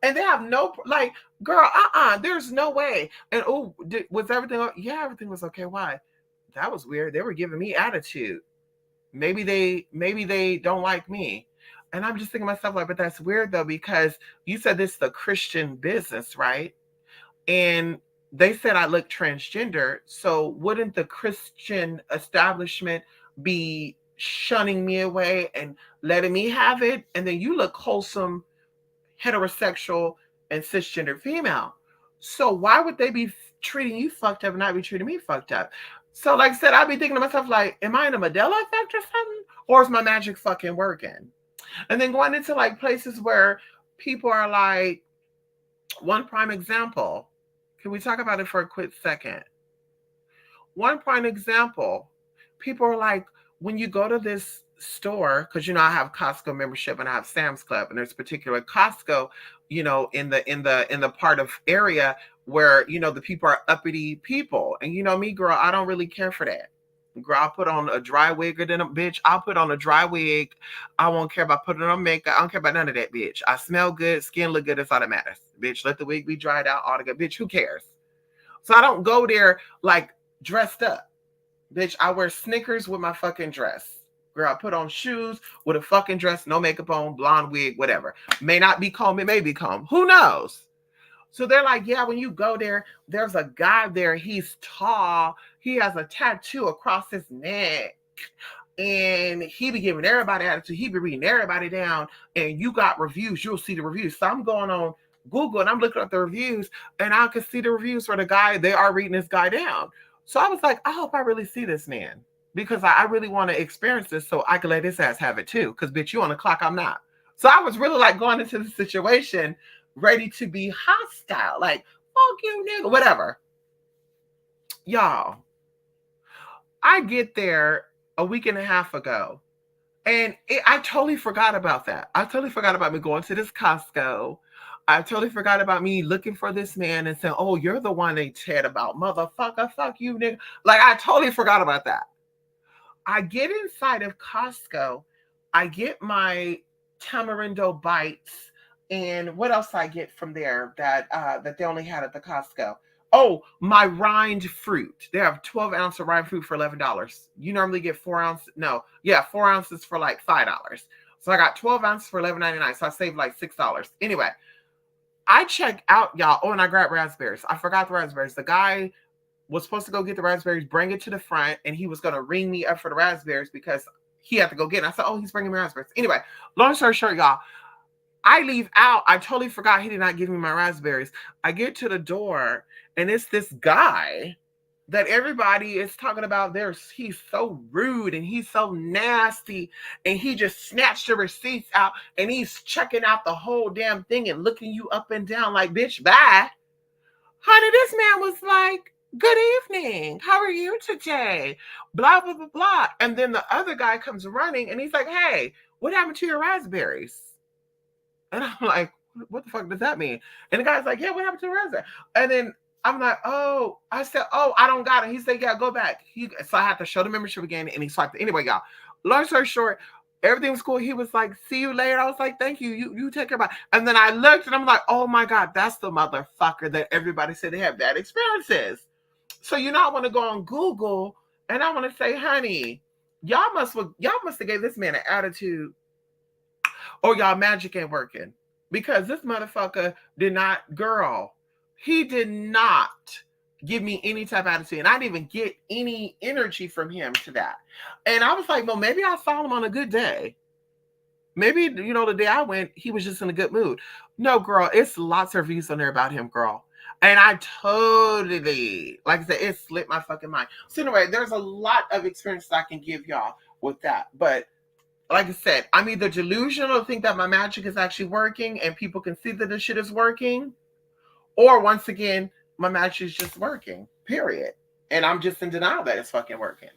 And they have no, like, girl, there's no way. And was everything, yeah, everything was okay. Why? That was weird. They were giving me attitude. Maybe they don't like me. And I'm just thinking to myself, like, but that's weird though, because you said this is a Christian business, right? And they said I look transgender. So wouldn't the Christian establishment be shunning me away and letting me have it? And then you look wholesome, heterosexual, and cisgender female. So why would they be treating you fucked up and not be treating me fucked up? So, like I said, I'd be thinking to myself, like, am I in a Mandela effect or something? Or is my magic fucking working? And then going into, like, places where people are like, one prime example. Can we talk about it for a quick second? One prime example, people are like, when you go to this store, because I have Costco membership and I have Sam's Club, and there's particular Costco, in the part of area where the people are uppity people, and me, girl, I don't really care for that. Girl, I'll put on a dry wig, or then a bitch, I'll put on a dry wig. I won't care about putting on makeup. I don't care about none of that, bitch. I smell good, skin look good. That's all that matters, bitch. Let the wig be dried out, all the good, bitch. Who cares? So I don't go there like dressed up. Bitch, I wear sneakers with my fucking dress. Girl, I put on shoes with a fucking dress, no makeup on, blonde wig, whatever. May not be comb, it may be comb. Who knows? So they're like, yeah, when you go there, there's a guy there. He's tall. He has a tattoo across his neck. And he be giving everybody attitude. He be reading everybody down. And you got reviews. You'll see the reviews. So I'm going on Google and I'm looking at the reviews. And I can see the reviews for the guy. They are reading this guy down. So I was like, I hope I really see this man. Because I really want to experience this so I can let his ass have it too. Because, bitch, you on the clock, I'm not. So I was really like going into the situation ready to be hostile. Like, fuck you, nigga, whatever. Y'all, I get there a week and a half ago. And I totally forgot about that. I totally forgot about me going to this Costco. I totally forgot about me looking for this man and saying, oh, you're the one they chat about. Motherfucker, fuck you, nigga. Like, I totally forgot about that. I get inside of Costco. I get my tamarindo bites. And what else I get from there that they only had at the Costco? Oh, my rind fruit. They have 12 ounce of rind fruit for $11. You normally get 4 ounces. No, yeah, 4 ounces for like $5. So I got 12 ounces for $11.99. So I saved like $6. Anyway, I check out, y'all. Oh, and I grabbed raspberries. I forgot the raspberries. The guy was supposed to go get the raspberries, bring it to the front, and he was going to ring me up for the raspberries because he had to go get it. I said, oh, he's bringing me raspberries. Anyway, long story short, y'all, I leave out. I totally forgot he did not give me my raspberries. I get to the door, and it's this guy that everybody is talking about. He's so rude, and he's so nasty, and he just snatched the receipts out, and he's checking out the whole damn thing and looking you up and down like, bitch, bye. Honey, this man was like, good evening. How are you today? Blah, blah, blah, blah. And then the other guy comes running, and he's like, hey, what happened to your raspberries? And I'm like, what the fuck does that mean? And the guy's like, yeah, what happened to the raspberry? And then I'm like, oh, I said, oh, I don't got it. He said, yeah, go back. So I had to show the membership again, and he swiped it. Anyway, y'all, long story short, everything was cool. He was like, see you later. I was like, thank you. You take care of it. And then I looked, and I'm like, oh my God, that's the motherfucker that everybody said they have bad experiences. So I want to go on Google, and I want to say, honey, y'all must have gave this man an attitude, or y'all magic ain't working, because this motherfucker did not, girl, he did not give me any type of attitude, and I didn't even get any energy from him to that. And I was like, well, maybe I saw him on a good day. Maybe, the day I went, he was just in a good mood. No, girl, it's lots of reviews on there about him, girl. And I totally, like I said, it slipped my fucking mind. So anyway, there's a lot of experience I can give y'all with that. But like I said, I'm either delusional to think that my magic is actually working and people can see that this shit is working, or once again, my magic is just working, period. And I'm just in denial that it's fucking working.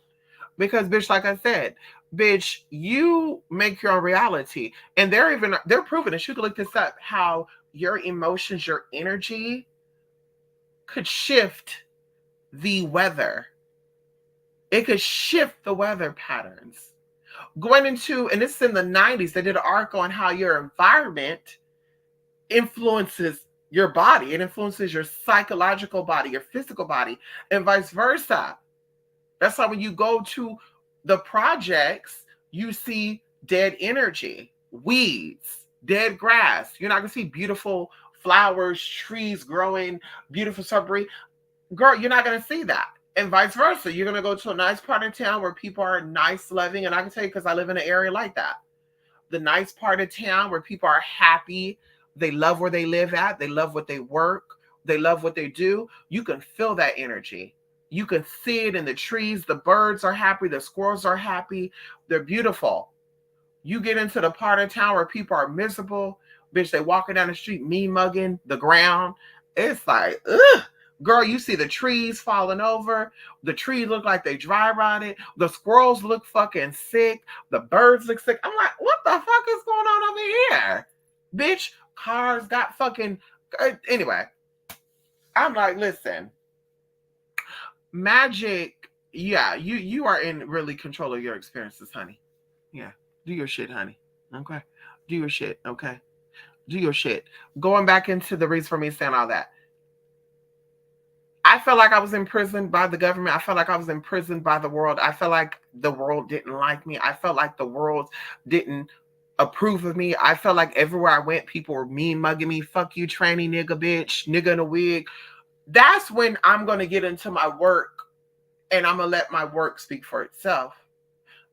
Because, bitch, like I said, bitch, you make your own reality. And they're proving it. You can look this up, how your emotions, your energy could shift the weather. It could shift the weather patterns. Going into, and this is in the 90s, they did an article on how your environment influences your body. It influences your psychological body, your physical body, and vice versa. That's why when you go to the projects, you see dead energy, weeds, dead grass. You're not going to see beautiful flowers, trees growing, beautiful shrubbery. Girl, you're not going to see that. And vice versa. You're going to go to a nice part of town where people are nice, loving. And I can tell you, because I live in an area like that. The nice part of town where people are happy. They love where they live at. They love what they work. They love what they do. You can feel that energy. You can see it in the trees. The birds are happy. The squirrels are happy. They're beautiful. You get into the part of town where people are miserable. Bitch, they walking down the street, mean mugging the ground. It's like, ugh. Girl, you see the trees falling over. The trees look like they dry rotted. The squirrels look fucking sick. The birds look sick. I'm like, what the fuck is going on over here? Bitch, cars got fucking. Anyway, I'm like, listen, magic. Yeah, you are in really control of your experiences, honey. Yeah, do your shit, honey. Okay, do your shit. Okay, do your shit. Going back into the reason for me saying all that. I felt like I was imprisoned by the government. I felt like I was imprisoned by the world. I felt like the world didn't like me. I felt like the world didn't approve of me. I felt like everywhere I went, people were mean mugging me. Fuck you, tranny nigga, bitch, nigga in a wig. That's when I'm going to get into my work and I'm going to let my work speak for itself.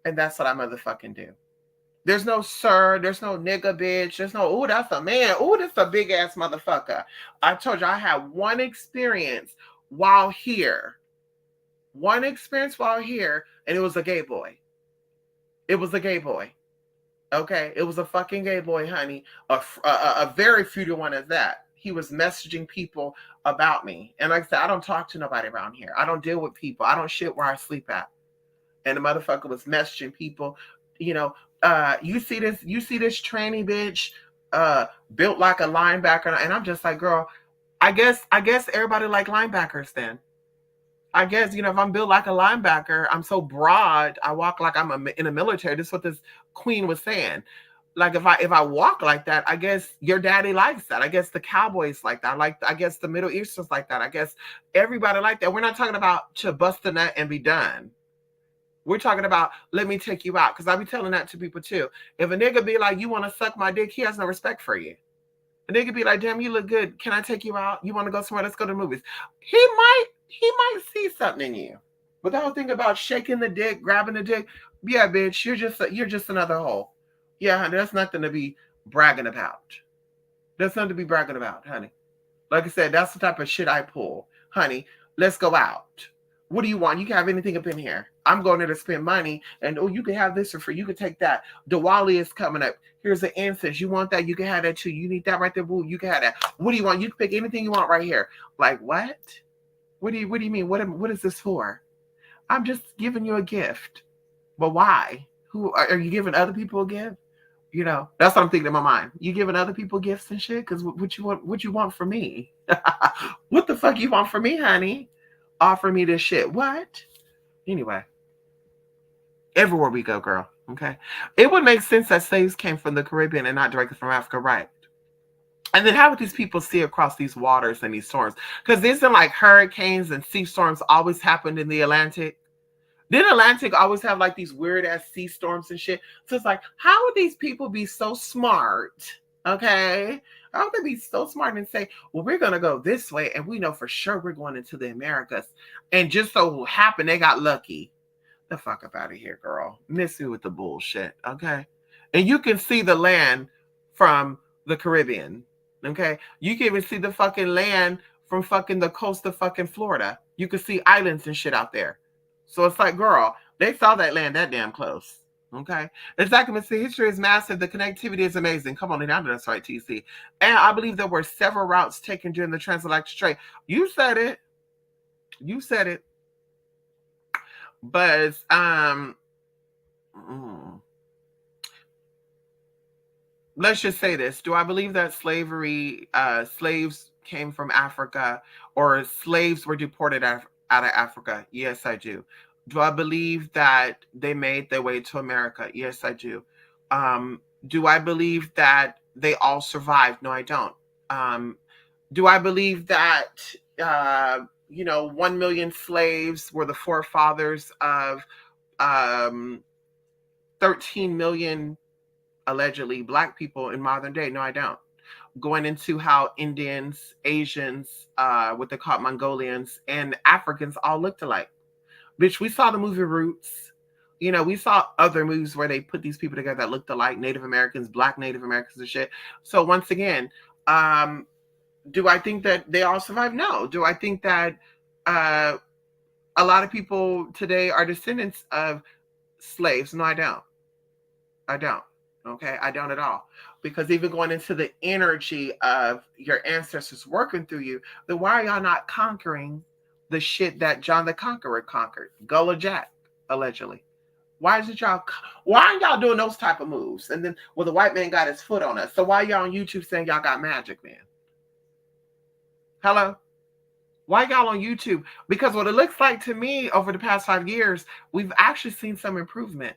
And that's what I motherfucking do. There's no sir, there's no nigga, bitch. There's no, ooh, that's a man. Ooh, that's a big ass motherfucker. I told you I had one experience while here. One experience while here, and it was a gay boy. It was a gay boy. Okay, it was a fucking gay boy, honey. A very feudal one at that. He was messaging people about me, and like I said, I don't talk to nobody around here. I don't deal with people. I don't shit where I sleep at. And the motherfucker was messaging people. You know, you see this tranny bitch, built like a linebacker, and I'm just like, girl, I guess everybody like linebackers then. I guess, if I'm built like a linebacker, I'm so broad, I walk like I'm in the military. This is what this queen was saying. Like if I walk like that, I guess your daddy likes that. I guess the Cowboys like that. I guess the Middle Easterns like that. I guess everybody like that. We're not talking about to bust a nut and be done. We're talking about let me take you out. Because I be telling that to people too. If a nigga be like, you want to suck my dick, he has no respect for you. A nigga be like, damn, you look good. Can I take you out? You want to go somewhere? Let's go to the movies. He might see something in you. But that whole thing about shaking the dick, grabbing the dick, yeah, bitch, you're just another hole. Yeah, honey, that's nothing to be bragging about. That's nothing to be bragging about, honey. Like I said, that's the type of shit I pull. Honey, let's go out. What do you want? You can have anything up in here. I'm going there to spend money, and you can have this for free. You can take that. Diwali is coming up. Here's the incense. You want that? You can have that too. You need that right there, boo. You can have that. What do you want? You can pick anything you want right here. Like what? What do you mean? What is this for? I'm just giving you a gift. But why? Who are you giving other people a gift? That's what I'm thinking in my mind. You giving other people gifts and shit? Because what you want from me? What the fuck you want from me, honey? Offer me this shit. What? Anyway. Everywhere we go, girl. Okay. It would make sense that slaves came from the Caribbean and not directly from Africa, right? And then how would these people see across these waters and these storms? Because isn't like hurricanes and sea storms always happened in the Atlantic? Didn't Atlantic always have like these weird ass sea storms and shit? So it's like, how would these people be so smart? Okay. How would they be so smart and say, well, we're going to go this way and we know for sure we're going into the Americas. And just so happened they got lucky. The fuck up out of here, girl. Miss you with the bullshit. Okay. And you can see the land from the Caribbean. Okay. You can even see the fucking land from fucking the coast of fucking Florida. You can see islands and shit out there. So it's like, girl, they saw that land that damn close. Okay. It's like, the history is massive. The connectivity is amazing. Come on, down to that's right, TC. And I believe there were several routes taken during the transatlantic trade. You said it. You said it. But let's just say this. Do I believe that slaves came from Africa or slaves were deported out of Africa? Yes, I do. Do I believe that they made their way to America? Yes, I do. Do I believe that they all survived? No, I don't. Do I believe that 1 million slaves were the forefathers of 13 million allegedly Black people in modern day? No, I don't. Going into how Indians, Asians, what they call Mongolians, and Africans all looked alike. Bitch, we saw the movie Roots. We saw other movies where they put these people together that looked alike, Native Americans, Black Native Americans and shit. So once again, do I think that they all survived? No. Do I think that a lot of people today are descendants of slaves? No, I don't. I don't. Okay, I don't at all. Because even going into the energy of your ancestors working through you, then why are y'all not conquering the shit that John the Conqueror conquered? Gullah Jack, allegedly. Why is it y'all? Why aren't y'all doing those type of moves? And then, well, the white man got his foot on us. So why y'all on YouTube saying y'all got magic, man? Hello? Why y'all on YouTube? Because what it looks like to me over the past 5 years, we've actually seen some improvement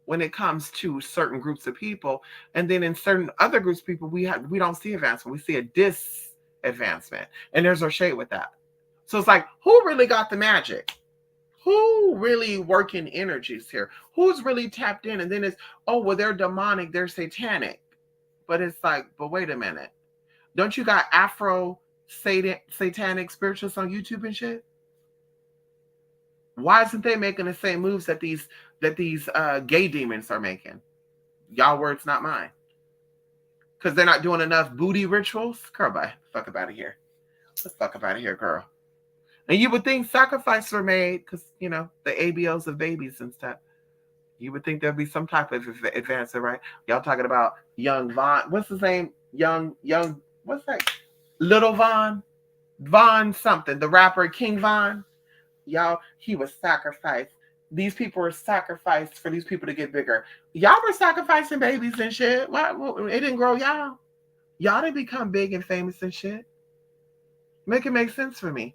when it comes to certain groups of people. And then in certain other groups of people, we don't see advancement. We see a disadvancement. And there's no shade with that. So it's like, who really got the magic? Who really working energies here? Who's really tapped in? And then it's, oh, well, they're demonic, they're satanic. But it's like, but wait a minute. Don't you got Afro satanic spiritualists on YouTube and shit? Why isn't they making the same moves that these gay demons are making? Y'all words, not mine. Because they're not doing enough booty rituals? Girl, bye. Fuck up out of here. Let's fuck up out of here, girl. And you would think sacrifices were made because, you know, the ABOs of babies and stuff. You would think there'd be some type of advancement, right? Y'all talking about young Von. What's his name? Young, what's that? Little Von something. The rapper King Von. Y'all, he was sacrificed. These people were sacrificed for these people to get bigger. Y'all were sacrificing babies and shit. Why? It didn't grow y'all. Y'all didn't become big and famous and shit. Make it make sense for me.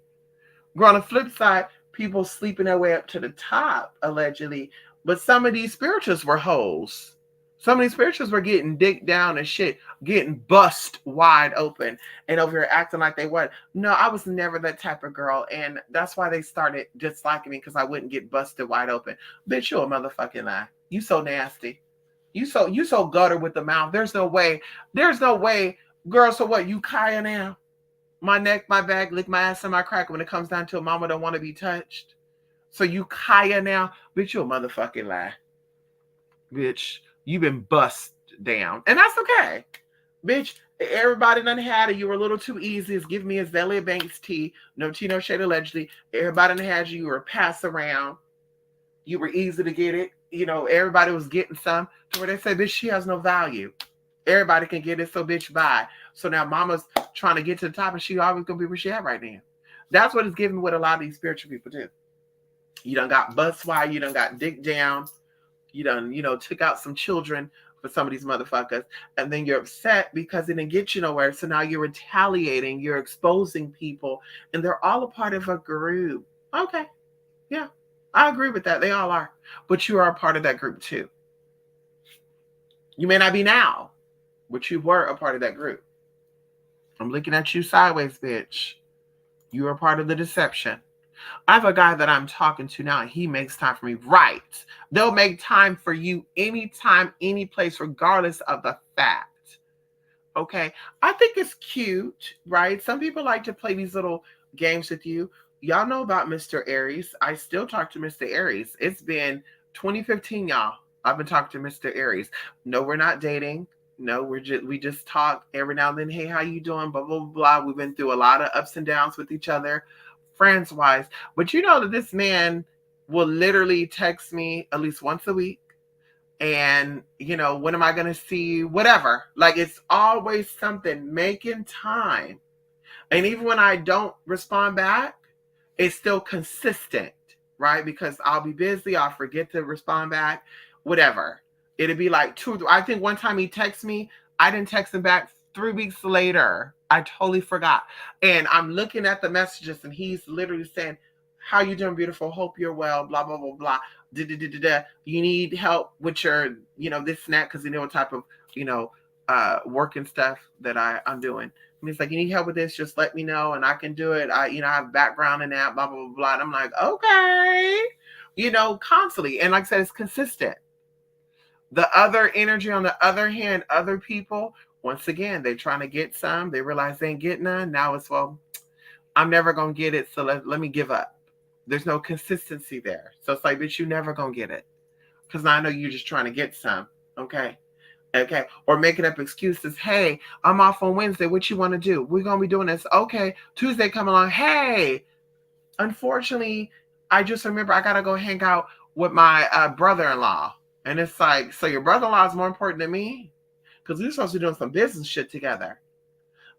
On the flip side, people sleeping their way up to the top, allegedly. But some of these spirituals were hoes. Some of these spirituals were getting dicked down and shit, getting bust wide open and over here acting like they what. No, I was never that type of girl. And that's why they started disliking me, because I wouldn't get busted wide open. Bitch, you a motherfucking lie. You so nasty. You so gutter with the mouth. There's no way. Girl, so what? You Kaya now? My neck, my back, lick my ass and my crack when it comes down to a mama don't want to be touched. So you Kaya now? Bitch, you a motherfucking lie. Bitch, you've been bust down. And that's okay. Bitch, everybody done had it. You were a little too easy. It's give me a Zelia Banks tea. No tea, no shade, allegedly. Everybody done had you. You were passed around. You were easy to get it. You know, everybody was getting some. To where they say, bitch, she has no value. Everybody can get it, so bitch, bye. So now mama's trying to get to the top and she always gonna be where she at right now. That's what it's giving what a lot of these spiritual people do. You done got bust wide, you done got dick down, you done, took out some children for some of these motherfuckers, and then you're upset because it didn't get you nowhere. So now you're retaliating, you're exposing people, and they're all a part of a group. Okay. Yeah, I agree with that. They all are. But you are a part of that group too. You may not be now, but you were a part of that group. I'm looking at you sideways, bitch. You are part of the deception. I have a guy that I'm talking to now, and he makes time for me. Right. They'll make time for you anytime, any place, regardless of the fact. Okay. I think it's cute, right? Some people like to play these little games with you. Y'all know about Mr. Aries. I still talk to Mr. Aries. It's been 2015, y'all. I've been talking to Mr. Aries. No, we're not dating. No, we just talk every now and then. Hey, how you doing? Blah, blah, blah. We've been through a lot of ups and downs with each other, friends wise. But you know that this man will literally text me at least once a week. And, when am I going to see you? Whatever. Like, it's always something, making time. And even when I don't respond back, it's still consistent, right? Because I'll be busy. I'll forget to respond back, whatever. It'd be like I think one time he texted me, I didn't text him back 3 weeks later. I totally forgot. And I'm looking at the messages and he's literally saying, how you doing, beautiful? Hope you're well, blah, blah, blah, blah. You need help with your, this and that, because you know what type of, work and stuff that I'm doing. And he's like, you need help with this, just let me know and I can do it. I have background in that, blah, blah, blah, blah. And I'm like, okay. Constantly. And like I said, it's consistent. The other energy, on the other hand, other people, once again, they're trying to get some. They realize they ain't getting none. Now it's, well, I'm never going to get it, so let me give up. There's no consistency there. So it's like, bitch, you never going to get it. Because I know you're just trying to get some. Okay. Or making up excuses. Hey, I'm off on Wednesday. What you want to do? We're going to be doing this. Okay. Tuesday come along. Hey, unfortunately, I just remember I got to go hang out with my brother-in-law. And it's like, so your brother-in-law is more important than me? because we're supposed to be doing some business shit together.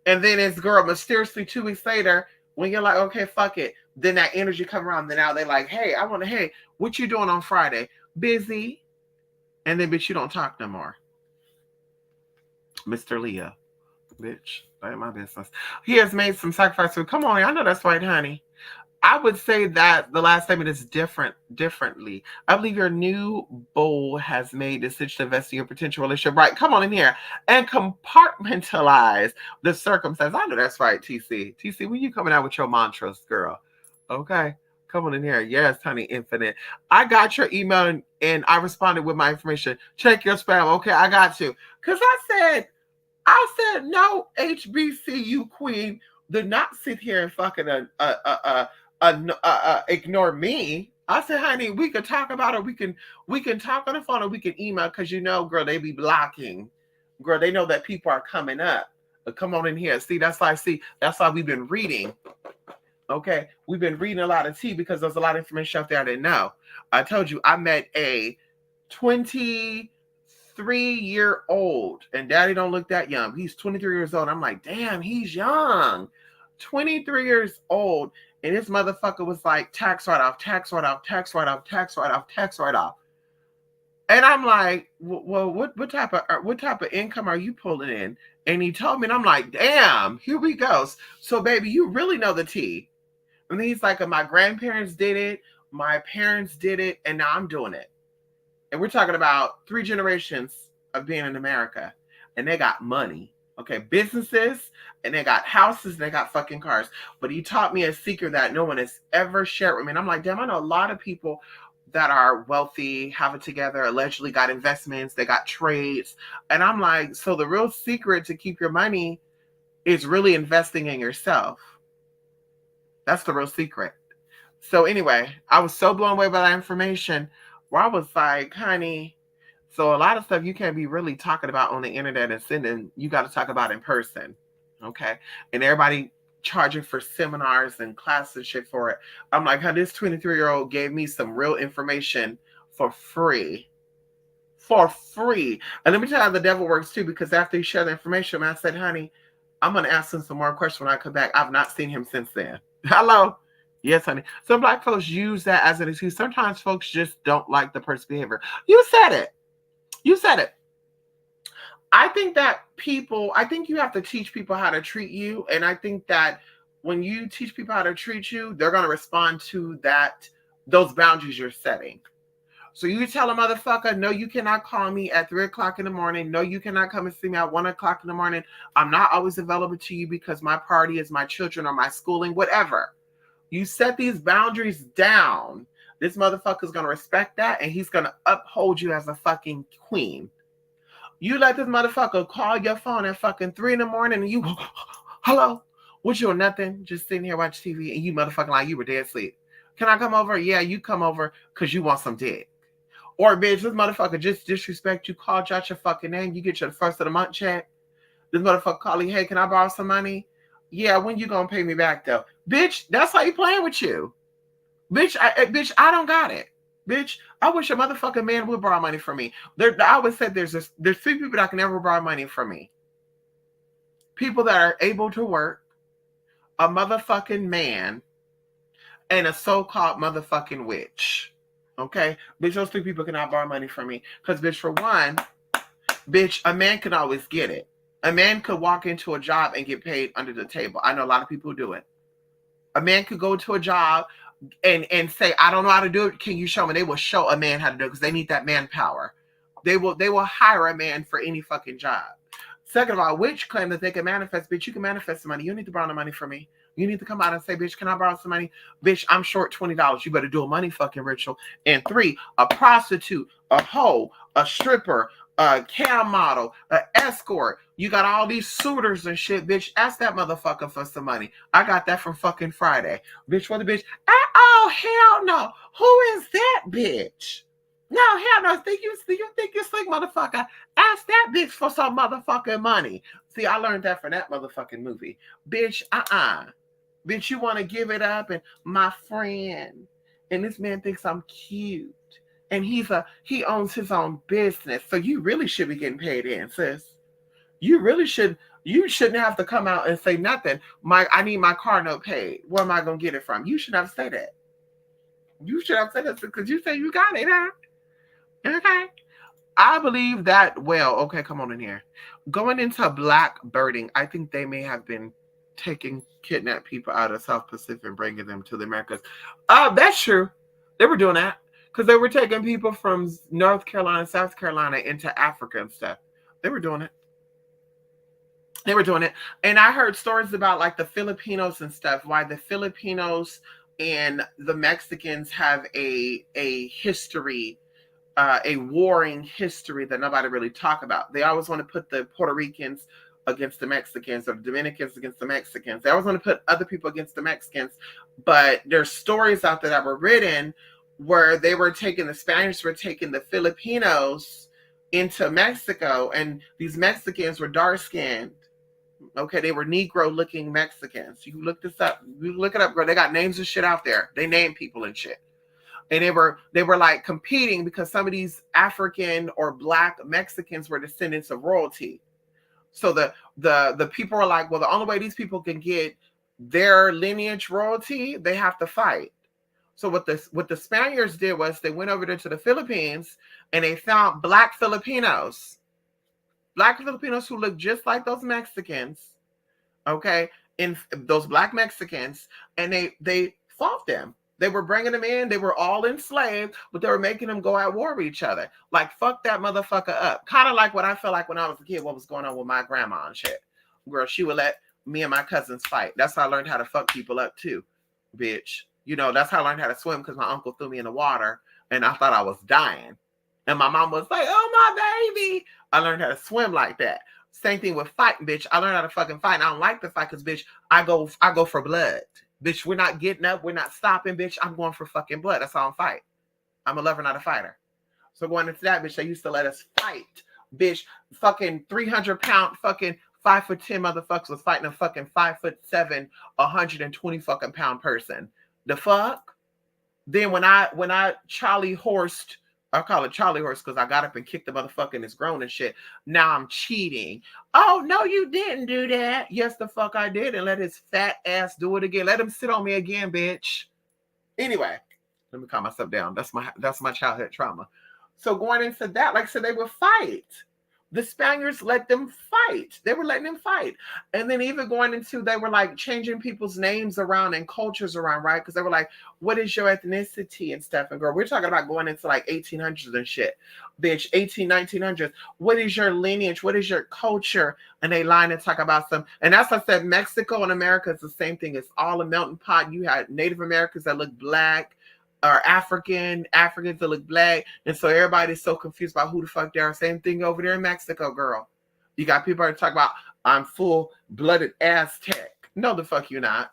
And then this girl mysteriously 2 weeks later, when you're like, okay, fuck it, then that energy come around. Then now they're like, hey, hey, what you doing on Friday? Busy. And then, bitch, you don't talk no more. Mr. Leah, bitch, that ain't my business. He has made some sacrifice. Come on, I know that's right, honey. I would say that the last statement is differently. I believe your new beau has made the decision to invest in your potential relationship. Right, come on in here and compartmentalize the circumstance. I know that's right, TC. TC, when you coming out with your mantras, girl? Okay, come on in here. Yes, honey, infinite. I got your email and I responded with my information. Check your spam. Okay, I got you. Because I said, no, HBCU queen, do not sit here and fucking ignore me. I said, honey, we can talk about it. We can talk on the phone or we can email because girl, they be blocking. Girl, they know that people are coming up. But come on in here. See, that's why we've been reading. Okay, we've been reading a lot of tea because there's a lot of information out there I didn't know. I told you I met a 23-year-old, and daddy don't look that young. He's 23 years old. I'm like, damn, he's young. 23 years old. And this motherfucker was like, tax write-off, tax write-off, tax write-off, tax write-off, tax write-off. And I'm like, well, what type of income are you pulling in? And he told me, and I'm like, damn, here we go. So, baby, you really know the tea. And he's like, my grandparents did it, my parents did it, and now I'm doing it. And we're talking about 3 generations of being in America. And they got money. Okay, businesses, and they got houses, and they got fucking cars. But he taught me a secret that no one has ever shared with me. And I'm like, damn, I know a lot of people that are wealthy, have it together, allegedly got investments, they got trades. And I'm like, so the real secret to keep your money is really investing in yourself. That's the real secret. So anyway, I was so blown away by that information where I was like, honey, so a lot of stuff you can't be really talking about on the internet and sending, you got to talk about in person. Okay. And everybody charging for seminars and classes and shit for it. I'm like, honey, this 23-year-old gave me some real information for free. For free. And let me tell you how the devil works too, because after he shared the information, I said, honey, I'm going to ask him some more questions when I come back. I've not seen him since then. Hello. Yes, honey. Some Black folks use that as an excuse. Sometimes folks just don't like the person's behavior. You said it. You said it. I think you have to teach people how to treat you. And I think that when you teach people how to treat you, they're going to respond to those boundaries you're setting. So you tell a motherfucker, no, you cannot call me at 3:00 in the morning. No, you cannot come and see me at 1:00 in the morning. I'm not always available to you because my priority is my children or my schooling, whatever. You set these boundaries down. This motherfucker's going to respect that, and he's going to uphold you as a fucking queen. You let this motherfucker call your phone at fucking 3 in the morning, and you, hello, what you doing? Nothing, just sitting here watching TV, and you motherfucking like you were dead asleep. Can I come over? Yeah, you come over because you want some dick. Or, bitch, this motherfucker just disrespect you, called you out your fucking name, you get your first of the month check. This motherfucker call you, hey, can I borrow some money? Yeah, when you gonna pay me back, though? Bitch, that's how he playing with you. Bitch, I don't got it. Bitch, I wish a motherfucking man would borrow money from me. I always said there's 3 people that can never borrow money from me. People that are able to work, a motherfucking man, and a so-called motherfucking witch. Okay? Bitch, those 3 people cannot borrow money from me. Because, bitch, for one, bitch, a man can always get it. A man could walk into a job and get paid under the table. I know a lot of people who do it. A man could go to a job and say, I don't know how to do it. Can you show me? They will show a man how to do it because they need that manpower. They will hire a man for any fucking job. Second of all, witch claim that they can manifest. Bitch, you can manifest some money. You don't need to borrow the money from me. You need to come out and say, bitch, can I borrow some money? Bitch, I'm short $20. You better do a money fucking ritual. And 3, a prostitute, a hoe, a stripper, a cam model, an escort. You got all these suitors and shit, bitch. Ask that motherfucker for some money. I got that from fucking Friday. Bitch, what the bitch? Oh, hell no. Who is that bitch? No, hell no. You think you slick, motherfucker? Ask that bitch for some motherfucking money. See, I learned that from that motherfucking movie. Bitch, Bitch, you want to give it up and my friend. And this man thinks I'm cute. And he owns his own business. So you really should be getting paid in, sis. You really should. You shouldn't have to come out and say nothing. I need my car note paid. Where am I gonna get it from? You should have said that. You should have said that because you say you got it, huh? Okay. I believe that. Well, okay, come on in here. Going into black birding, I think they may have been taking kidnapped people out of South Pacific and bringing them to the Americas. That's true. They were doing that because they were taking people from North Carolina, South Carolina into Africa and stuff. They were doing it. They were doing it. And I heard stories about like the Filipinos and stuff, why the Filipinos and the Mexicans have a history, a warring history that nobody really talk about. They always want to put the Puerto Ricans against the Mexicans or the Dominicans against the Mexicans. They always want to put other people against the Mexicans. But there's stories out there that were written where the Spaniards were taking the Filipinos into Mexico, and these Mexicans were dark skinned. Okay, they were Negro looking Mexicans. You look this up. You look it up, girl. They got names of shit out there. They name people and shit. And they were like competing because some of these African or black Mexicans were descendants of royalty. So the people are like, well, the only way these people can get their lineage royalty, they have to fight. So what the Spaniards did was they went over there to the Philippines and they found black Filipinos who looked just like those Mexicans, okay, in those black Mexicans, and they fought them. They were bringing them in. They were all enslaved, but they were making them go at war with each other. Like, fuck that motherfucker up. Kind of like what I felt like when I was a kid, what was going on with my grandma and shit. Girl, she would let me and my cousins fight. That's how I learned how to fuck people up too, bitch. You know, that's how I learned how to swim because my uncle threw me in the water and I thought I was dying. And my mom was like, oh, my baby. I learned how to swim like that. Same thing with fighting, bitch. I learned how to fucking fight. And I don't like to fight because, bitch, I go for blood. Bitch, we're not getting up. We're not stopping, bitch. I'm going for fucking blood. That's how I'm fight. I'm a lover, not a fighter. So going into that, bitch, they used to let us fight. Bitch, fucking 300-pound fucking 5'10" motherfuckers was fighting a fucking 5'7", 120 fucking pound person. The fuck? Then when I Charlie horsed, I call it Charlie horse because I got up and kicked the motherfucker in his groin and shit. Now I'm cheating. Oh, no, you didn't do that. Yes, the fuck I did. And let his fat ass do it again. Let him sit on me again, bitch. Anyway, let me calm myself down. That's my childhood trauma. So going into that, like I said, they would fight. The Spaniards let them fight. They were letting them fight. And then even going into, they were like changing people's names around and cultures around, right? Because they were like, what is your ethnicity and stuff? And girl, we're talking about going into like 1800s and shit. Bitch, 1900s. What is your lineage? What is your culture? And they line and talk about some. And as I said, Mexico and America is the same thing. It's all a melting pot. You had Native Americans that look black, or Africans that look black, and so everybody's so confused about who the fuck they are. Same thing over there in Mexico, girl. You got people that talk about I'm full-blooded Aztec. No, the fuck you're not.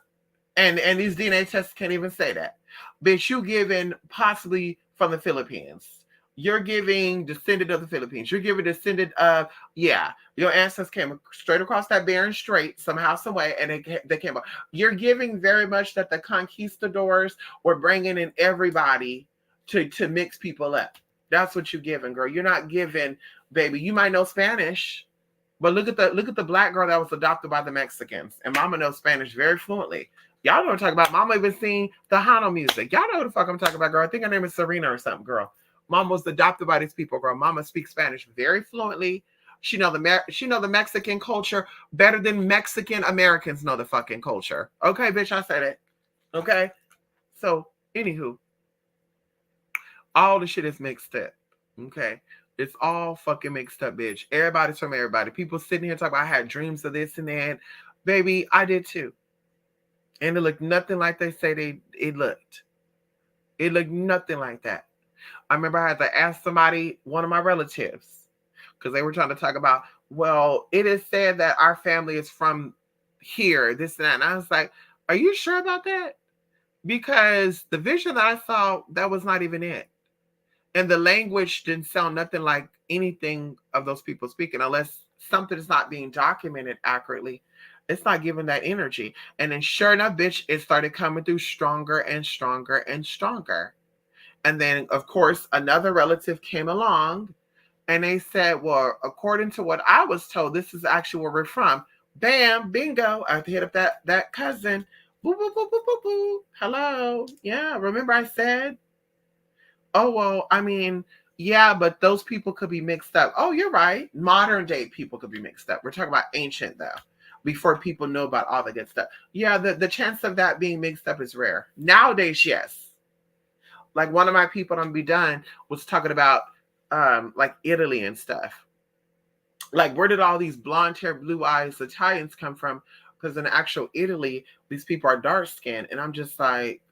And these DNA tests can't even say that. Bitch, you given possibly from the Philippines. You're giving descendant of the Philippines. You're giving descendant of, yeah, your ancestors came straight across that Bering Strait somehow, some way, and they came up. You're giving very much that the conquistadors were bringing in everybody to mix people up. That's what you're giving, girl. You're not giving, baby. You might know Spanish, but look at the black girl that was adopted by the Mexicans, and Mama knows Spanish very fluently. Y'all know what I'm talking about. Mama even seen the Hano music. Y'all know what the fuck I'm talking about, girl. I think her name is Serena or something, girl. Mom was adopted by these people, girl. Mama speaks Spanish very fluently. She know the Mexican culture better than Mexican Americans know the fucking culture. Okay, bitch, I said it. Okay? So, anywho, all the shit is mixed up. Okay? It's all fucking mixed up, bitch. Everybody's from everybody. People sitting here talking about I had dreams of this and that. Baby, I did too. And it looked nothing like they say it looked. It looked nothing like that. I remember I had to ask somebody, one of my relatives, because they were trying to talk about, well, it is said that our family is from here, this and that. And I was like, are you sure about that? Because the vision that I saw, that was not even it. And the language didn't sound nothing like anything of those people speaking, unless something is not being documented accurately. It's not giving that energy. And then sure enough, bitch, it started coming through stronger and stronger and stronger. And then, of course, another relative came along And they said, well, according to what I was told, this is actually where we're from. Bam, bingo. I have to hit up that cousin. Boo, boo, boo, boo, boo, boo. Hello. Yeah, remember I said, oh, well, I mean, yeah, but those people could be mixed up. Oh, you're right. Modern day people could be mixed up. We're talking about ancient, though, before people know about all the good stuff. Yeah, the chance of that being mixed up is rare. Nowadays, yes. Like one of my people on Be Done was talking about like Italy and stuff. Like, where did all these blonde hair, blue eyes Italians come from? Because in actual Italy, these people are dark skinned. And I'm just like,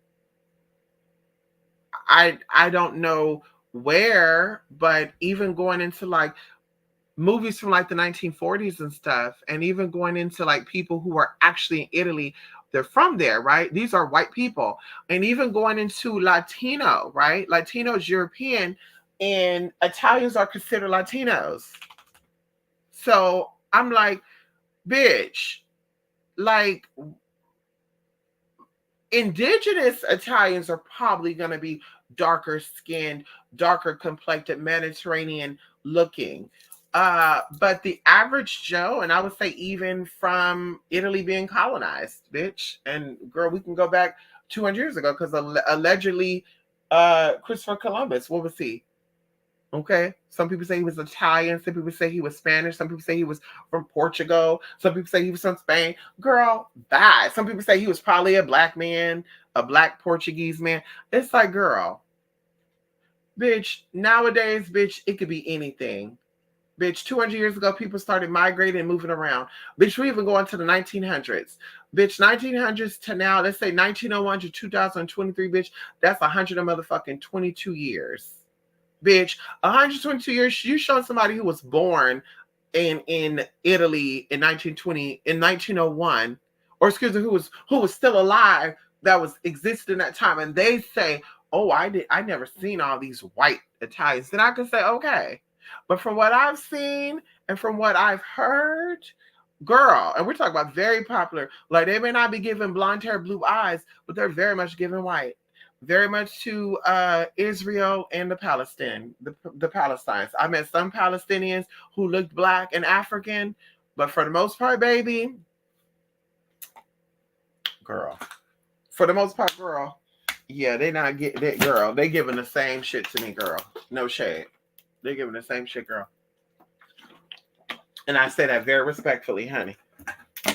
I don't know where, but even going into like movies from like the 1940s and stuff, and even going into like people who are actually in Italy, they're from there, right? These are white people. And even going into Latino, right? Latino is European, and Italians are considered Latinos. So I'm like, bitch, like indigenous Italians are probably going to be darker skinned, darker complected, Mediterranean looking. But the average Joe, and I would say even from Italy being colonized, bitch, and girl, we can go back 200 years ago because allegedly, Christopher Columbus, what was he? Okay. Some people say he was Italian. Some people say he was Spanish. Some people say he was from Portugal. Some people say he was from Spain. Girl, bye. Some people say he was probably a black man, a black Portuguese man. It's like, girl, bitch, nowadays, bitch, it could be anything. Bitch, 200 years ago, people started migrating and moving around. Bitch, we even go into the 1900s. Bitch, 1900s to now, let's say 1901 to 2023, bitch, that's 100 and motherfucking 22 years. Bitch, 122 years. You showing somebody who was born in Italy in 1920 in 1901, or excuse me, who was still alive that was existed in that time, and they say, "Oh, I never seen all these white Italians." Then I can say, "Okay," but from what I've seen and from what I've heard, girl, and we're talking about very popular. Like they may not be given blonde hair, blue eyes, but they're very much given white, very much to Israel and the Palestinians. I met some Palestinians who looked black and African, but for the most part, baby, girl. For the most part, girl. Yeah, they not get that girl. They giving the same shit to me, girl. No shade. They giving the same shit, girl. And I say that very respectfully, honey.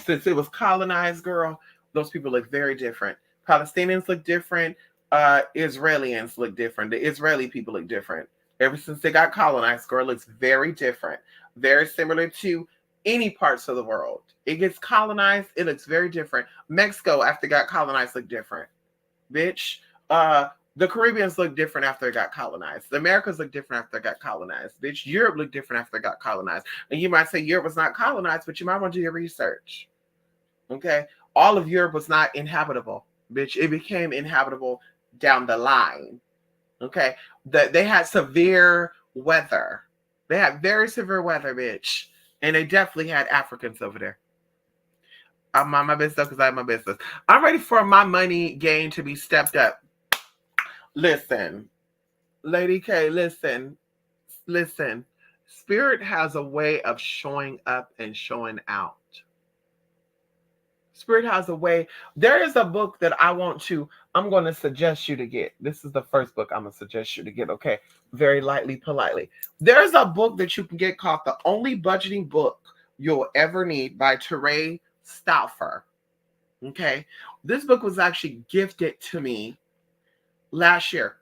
Since it was colonized, girl, those people look very different. Palestinians look different. Israelis look different. The Israeli people look different. Ever since they got colonized, girl, looks very different. Very similar to any parts of the world. It gets colonized, it looks very different. Mexico, after it got colonized, looked different. Bitch. The Caribbeans look different after it got colonized. The Americas look different after it got colonized. Bitch, Europe looked different after it got colonized. And you might say Europe was not colonized, but you might want to do your research. Okay? All of Europe was not inhabitable. Bitch, it became inhabitable down the line. Okay? They had severe weather. They had very severe weather, bitch. And they definitely had Africans over there. I'm on my business because I have my business. I'm ready for my money game to be stepped up. Listen, Lady K, listen. Spirit has a way of showing up and showing out. Spirit has a way. There is a book that I'm going to suggest you to get. This is the first book I'm going to suggest you to get, okay? Very lightly, politely. There's a book that you can get called The Only Budgeting Book You'll Ever Need by Teray Stauffer. Okay? This book was actually gifted to me last year.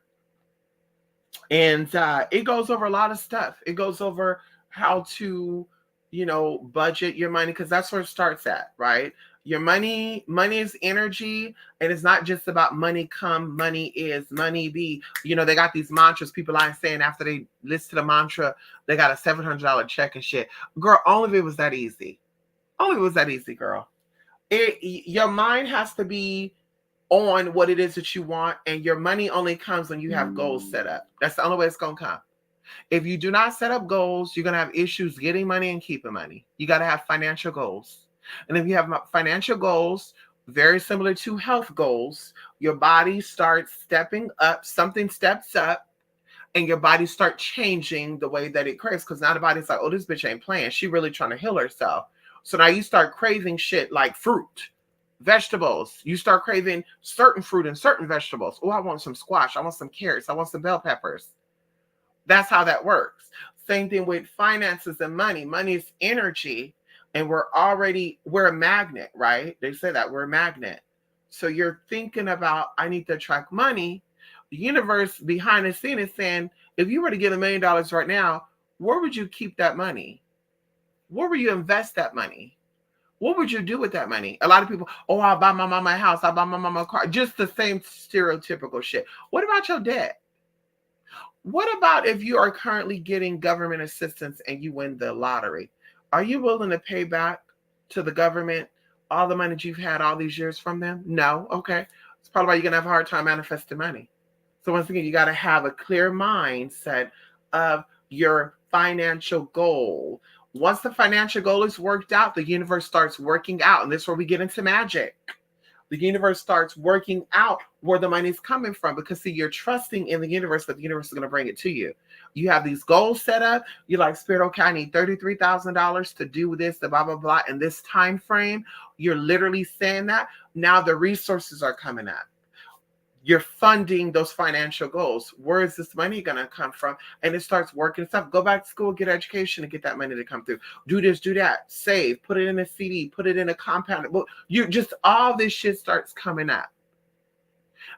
And it goes over a lot of stuff. It goes over how to, budget your money, because that's where it starts at, right? Your money is energy, and it's not just about money come, money is, money be. They got these mantras people are saying after they listen to the mantra, they got a $700 check and shit. Girl, all of it was that easy. All of it was that easy, girl. Your mind has to be on what it is that you want, and your money only comes when you have goals set up. That's the only way it's going to come. If you do not set up goals, you're going to have issues getting money and keeping money. You got to have financial goals. And if you have financial goals, very similar to health goals, your body starts stepping up, something steps up, and your body start changing the way that it craves, because now the body's like, oh, this bitch ain't playing. She really trying to heal herself. So now you start craving shit like fruit, vegetables. You start craving certain fruit and certain vegetables. Oh, I want some squash. I want some carrots. I want some bell peppers. That's how that works. Same thing with finances and money. Money is energy, and we're a magnet, right? They say that we're a magnet. So you're thinking about, I need to attract money. The universe behind the scene is saying, if you were to get $1 million right now, where would you keep that money? Where would you invest that money? What would you do with that money? A lot of people, oh, I'll buy my mama a house, I'll buy my mama a car. Just the same stereotypical shit. What about your debt? What about if you are currently getting government assistance and you win the lottery? Are you willing to pay back to the government all the money that you've had all these years from them? No. Okay. It's probably why you're going to have a hard time manifesting money. So once again, you got to have a clear mindset of your financial goal. Once the financial goal is worked out, the universe starts working out. And this is where we get into magic. The universe starts working out where the money is coming from, because see, you're trusting in the universe that the universe is going to bring it to you. You have these goals set up. You're like, Spirit, okay, I need $33,000 to do this, the blah, blah, blah, in this time frame. You're literally saying that. Now the resources are coming up. You're funding those financial goals. Where is this money going to come from? And it starts working stuff. Go back to school, get education, and get that money to come through. Do this, do that. Save, put it in a CD, put it in a compound book. You just, all this shit starts coming up.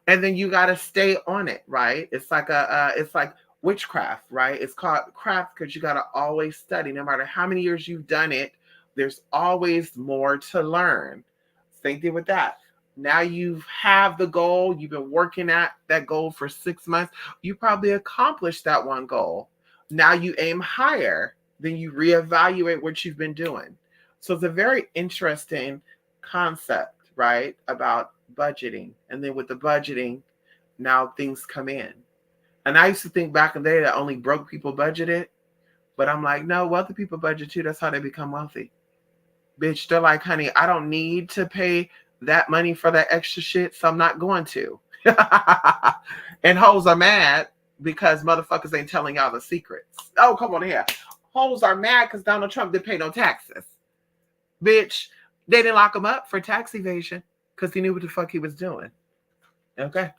And then you got to stay on it, right? It's like it's like witchcraft, right? It's called craft because you got to always study. No matter how many years you've done it, there's always more to learn. Same thing with that. Now you have the goal. You've been working at that goal for 6 months. You probably accomplished that one goal. Now you aim higher. Then you reevaluate what you've been doing. So it's a very interesting concept, right? About budgeting. And then with the budgeting, now things come in. And I used to think back in the day that only broke people budgeted. But I'm like, no, wealthy people budget too. That's how they become wealthy. Bitch, they're like, honey, I don't need to pay that money for that extra shit, so I'm not going to. And hoes are mad because motherfuckers ain't telling y'all the secrets. Oh, come on here. Hoes are mad because Donald Trump didn't pay no taxes. Bitch, they didn't lock him up for tax evasion because he knew what the fuck he was doing. Okay?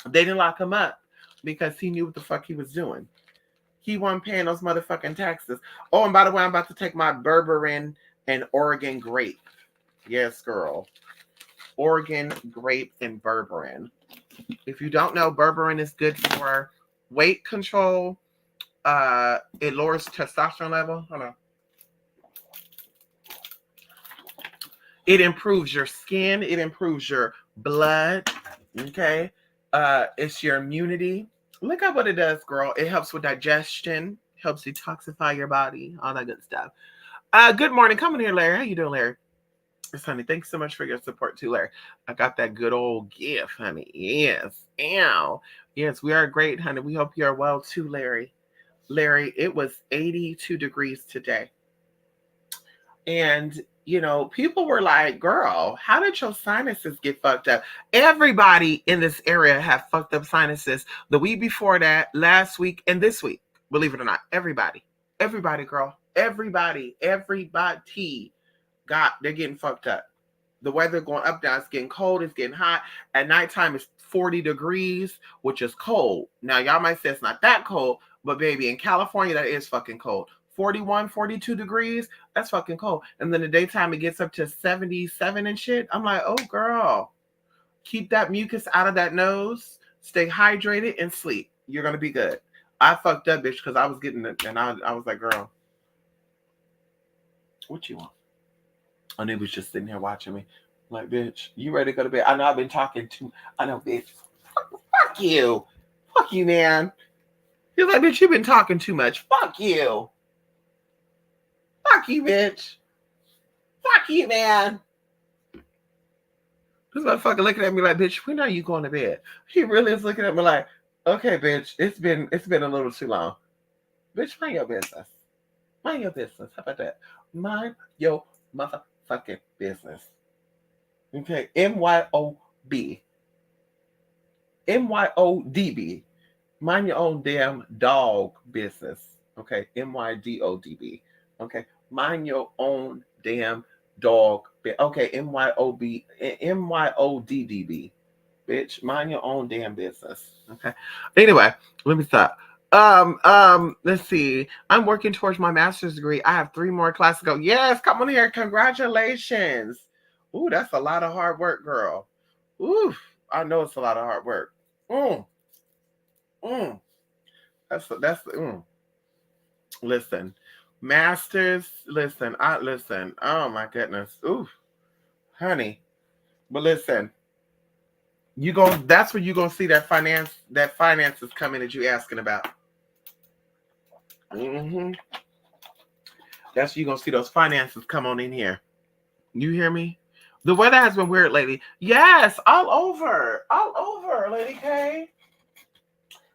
They didn't lock him up because he knew what the fuck he was doing. He wasn't paying those motherfucking taxes. Oh, and by the way, I'm about to take my berberine and Oregon grape. Yes, girl. Oregon grape and berberine. If you don't know, berberine is good for weight control. It lowers testosterone level. Hold on. It improves your skin. It improves your blood. Okay. It's your immunity. Look at what it does, girl. It helps with digestion. Helps detoxify your body. All that good stuff. Good morning. Come in here, Larry. How you doing, Larry? Honey, thanks so much for your support too, Larry. I got that good old gift, honey. Yes. Ow. Yes, we are great, honey. We hope you are well too, Larry. Larry, it was 82 degrees today. And, you know, people were like, girl, how did your sinuses get fucked up? Everybody in this area have fucked up sinuses the week before that, last week, and this week. Believe it or not, everybody, girl, everybody. They're getting fucked up. The weather going up, down, it's getting cold, it's getting hot. At nighttime, it's 40 degrees, which is cold. Now, y'all might say it's not that cold, but baby, in California, that is fucking cold. 41, 42 degrees, that's fucking cold. And then the daytime, it gets up to 77 and shit. I'm like, oh, girl, keep that mucus out of that nose, stay hydrated, and sleep. You're going to be good. I fucked up, bitch, because I was getting it, and I was like, girl, what you want? And he was just sitting here watching me. I'm like, bitch, you ready to go to bed? I know I've been talking too. I know, bitch. Fuck you. Fuck you, man. He's like, bitch, you've been talking too much. Fuck you. Fuck you, bitch. Fuck you, man. This motherfucker looking at me like, bitch, when are you going to bed? He really is looking at me like, okay, bitch, it's been a little too long. Bitch, mind your business. Mind your business. How about that? Mind your motherfucking business. Okay, MYOB. MYODB. Mind your own damn dog business. Okay. MYDODB. Okay. Mind your own damn dog. Okay. MYODDB. Bitch, mind your own damn business. Okay. Anyway, let me stop. Let's see. I'm working towards my master's degree. I have 3 more classes to go. Yes, come on here. Congratulations. Ooh, that's a lot of hard work, girl. Ooh, I know it's a lot of hard work. Mm, mm. That's. Listen, masters. Listen, I listen. Oh my goodness. Ooh, honey. But listen, you going that's where you're gonna see that finances coming that you asking about. Hmm. That's where you're gonna see those finances come on in here. You hear me? The weather has been weird lately. Yes, all over, Lady K.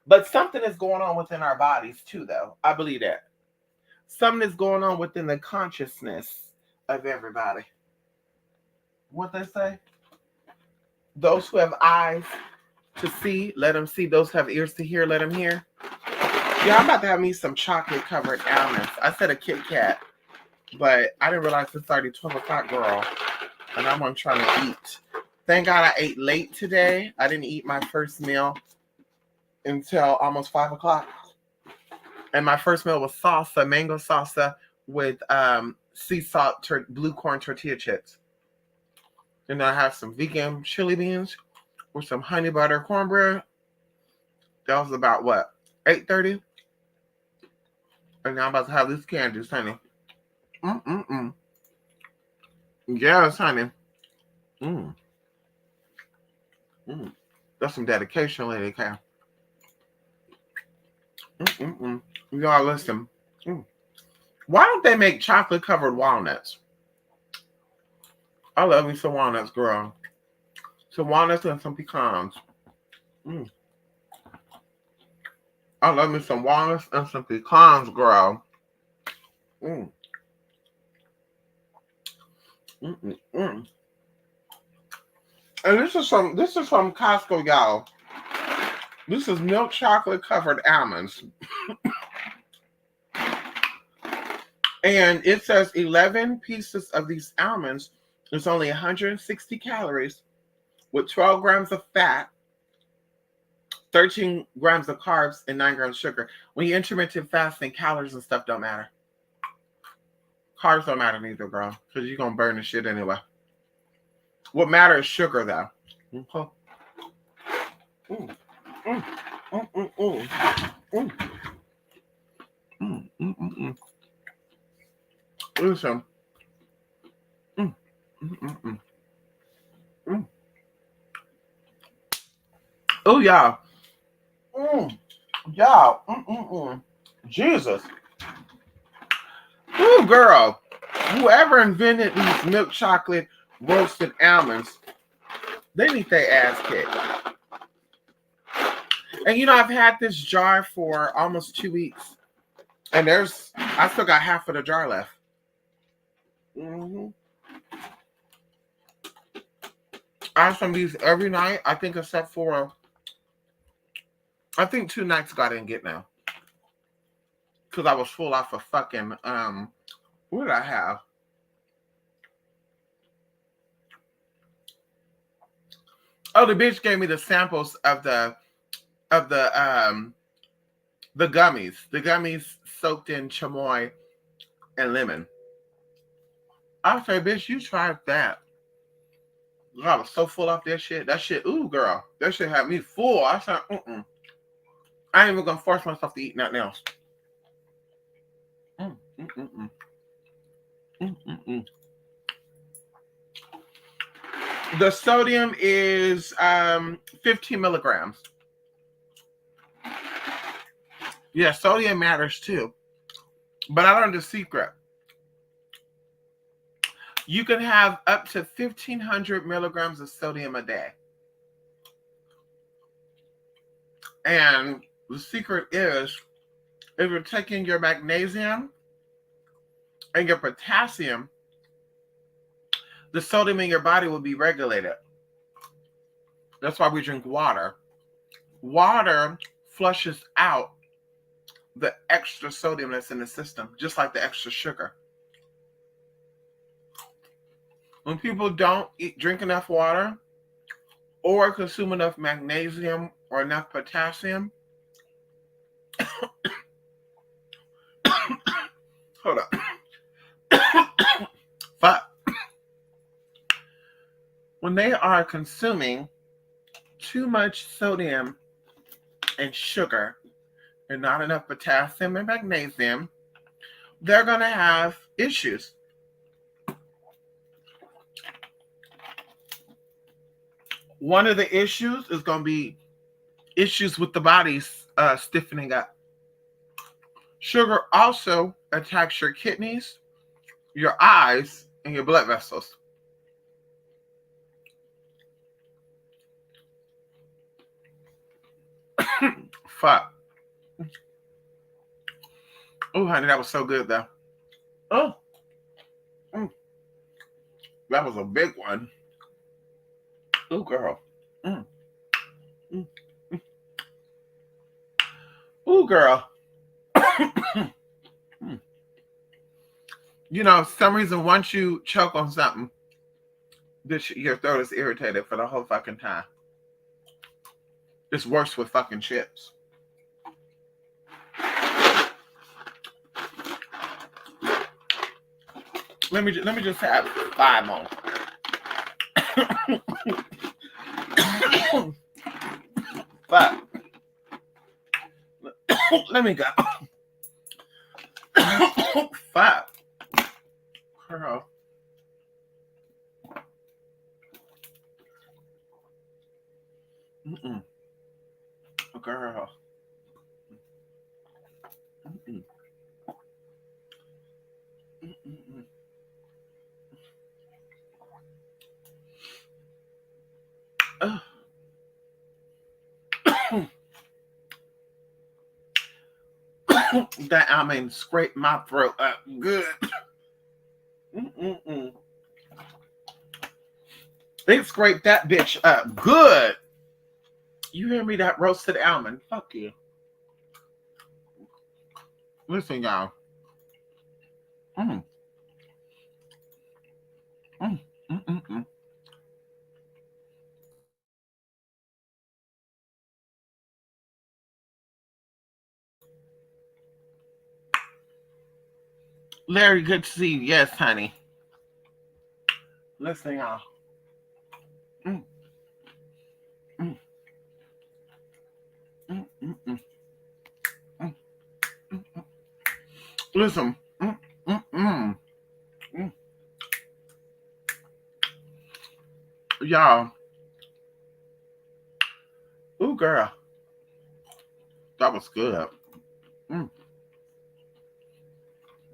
But something is going on within our bodies too, though. I believe that something is going on within the consciousness of everybody. What they say? Those who have eyes to see, let them see. Those who have ears to hear, let them hear. Yeah, I'm about to have me some chocolate covered almonds. I said a Kit Kat, but I didn't realize it's already 12 o'clock, girl. And I'm trying to eat. Thank God I ate late today. I didn't eat my first meal until almost 5 o'clock. And my first meal was salsa, mango salsa with sea salt, blue corn tortilla chips. And I have some vegan chili beans with some honey butter cornbread. That was about what? 8:30? And now I'm about to have these candies, honey. Mm-mm-mm. Yes, honey. Mm. Mm. That's some dedication, Lady K. Mm-mm-mm. Y'all listen. Mm. Why don't they make chocolate covered walnuts? I love me some walnuts, girl. Some walnuts and some pecans. Mm. I love me some walnuts and some pecans, girl. Mm. Mm-mm-mm. And this is from Costco, y'all. This is milk chocolate covered almonds. And it says 11 pieces of these almonds. It's only 160 calories with 12 grams of fat, 13 grams of carbs, and 9 grams of sugar. When you intermittent fasting, calories and stuff don't matter. Carbs don't matter neither, girl, because you're going to burn the shit anyway. What matters is sugar, though. Okay. Mm, mm, mm, mm, mm, mm, mm, mm, mm. Listen. Mm, mm, mm, mm, mm. Oh, y'all. Mm, y'all. Jesus. Ooh, girl. Whoever invented these milk chocolate roasted almonds, they need their ass kicked. And I've had this jar for almost 2 weeks. And I still got half of the jar left. Mm-hmm. I have some of these every night, I think, except for, I think 2 nights ago I didn't get now. Because I was full off of fucking, what did I have? Oh, the bitch gave me the samples of the gummies. The gummies soaked in chamoy and lemon. I say, bitch, you tried that. I was so full off that shit. That shit, ooh, girl. That shit had me full. I said, I ain't even gonna force myself to eat nothing else. Mm, mm, mm, mm. Mm, mm, mm. The sodium is 15 milligrams. Yeah, sodium matters too. But I learned the secret. You can have up to 1,500 milligrams of sodium a day. And the secret is, if you're taking your magnesium and your potassium, the sodium in your body will be regulated. That's why we drink water. Water flushes out the extra sodium that's in the system, just like the extra sugar. When people don't drink enough water or consume enough magnesium or enough potassium, hold up. But when they are consuming too much sodium and sugar and not enough potassium and magnesium, they're going to have issues. One of the issues is going to be issues with the body's stiffening up. Sugar also attacks your kidneys, your eyes, and your blood vessels. Fuck. Oh, honey, that was so good, though. Oh. That was a big one. Oh, girl. Oh, girl. You know, some reason once you choke on something, your throat is irritated for the whole fucking time. It's worse with fucking chips. Let me just have 5 more. But let me go. 5. Girl. Girl. That almond scraped my throat up good. It scraped that bitch up good. You hear me? That roasted almond. Fuck you. Listen, y'all. Larry, good to see you. Yes, honey. Listen, y'all. Listen. Y'all. Ooh, girl. That was good.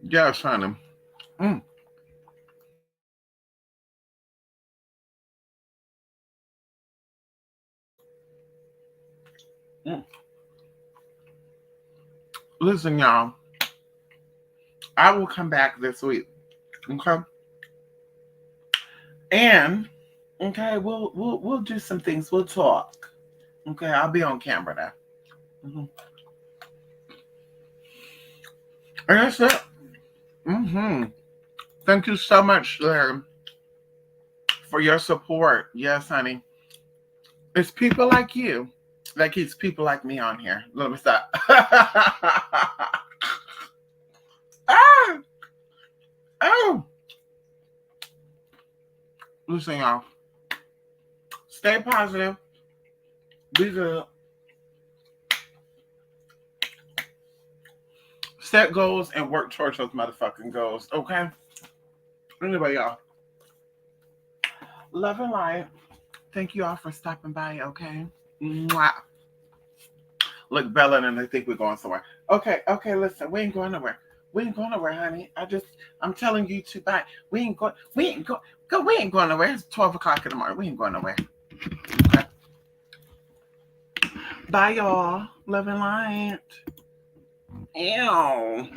Yes, honey. Listen, y'all. I will come back this week. Okay. And okay, we'll do some things. We'll talk. Okay, I'll be on camera now. And that's it. Thank you so much, Larry, for your support. Yes, honey. It's people like you that keeps people like me on here. Let me stop. Oh. Listen, y'all. Stay positive. Be good. Set goals and work towards those motherfucking goals. Okay? Anyway, y'all. Love and light. Thank you all for stopping by, okay? Mwah. Look, Bella and I think we're going somewhere. Okay, listen. We ain't going nowhere. We ain't going nowhere, honey. I'm telling you to bye. We ain't going nowhere. It's 12 o'clock in the morning. We ain't going nowhere. Okay. Bye, y'all. Love and light. Ew.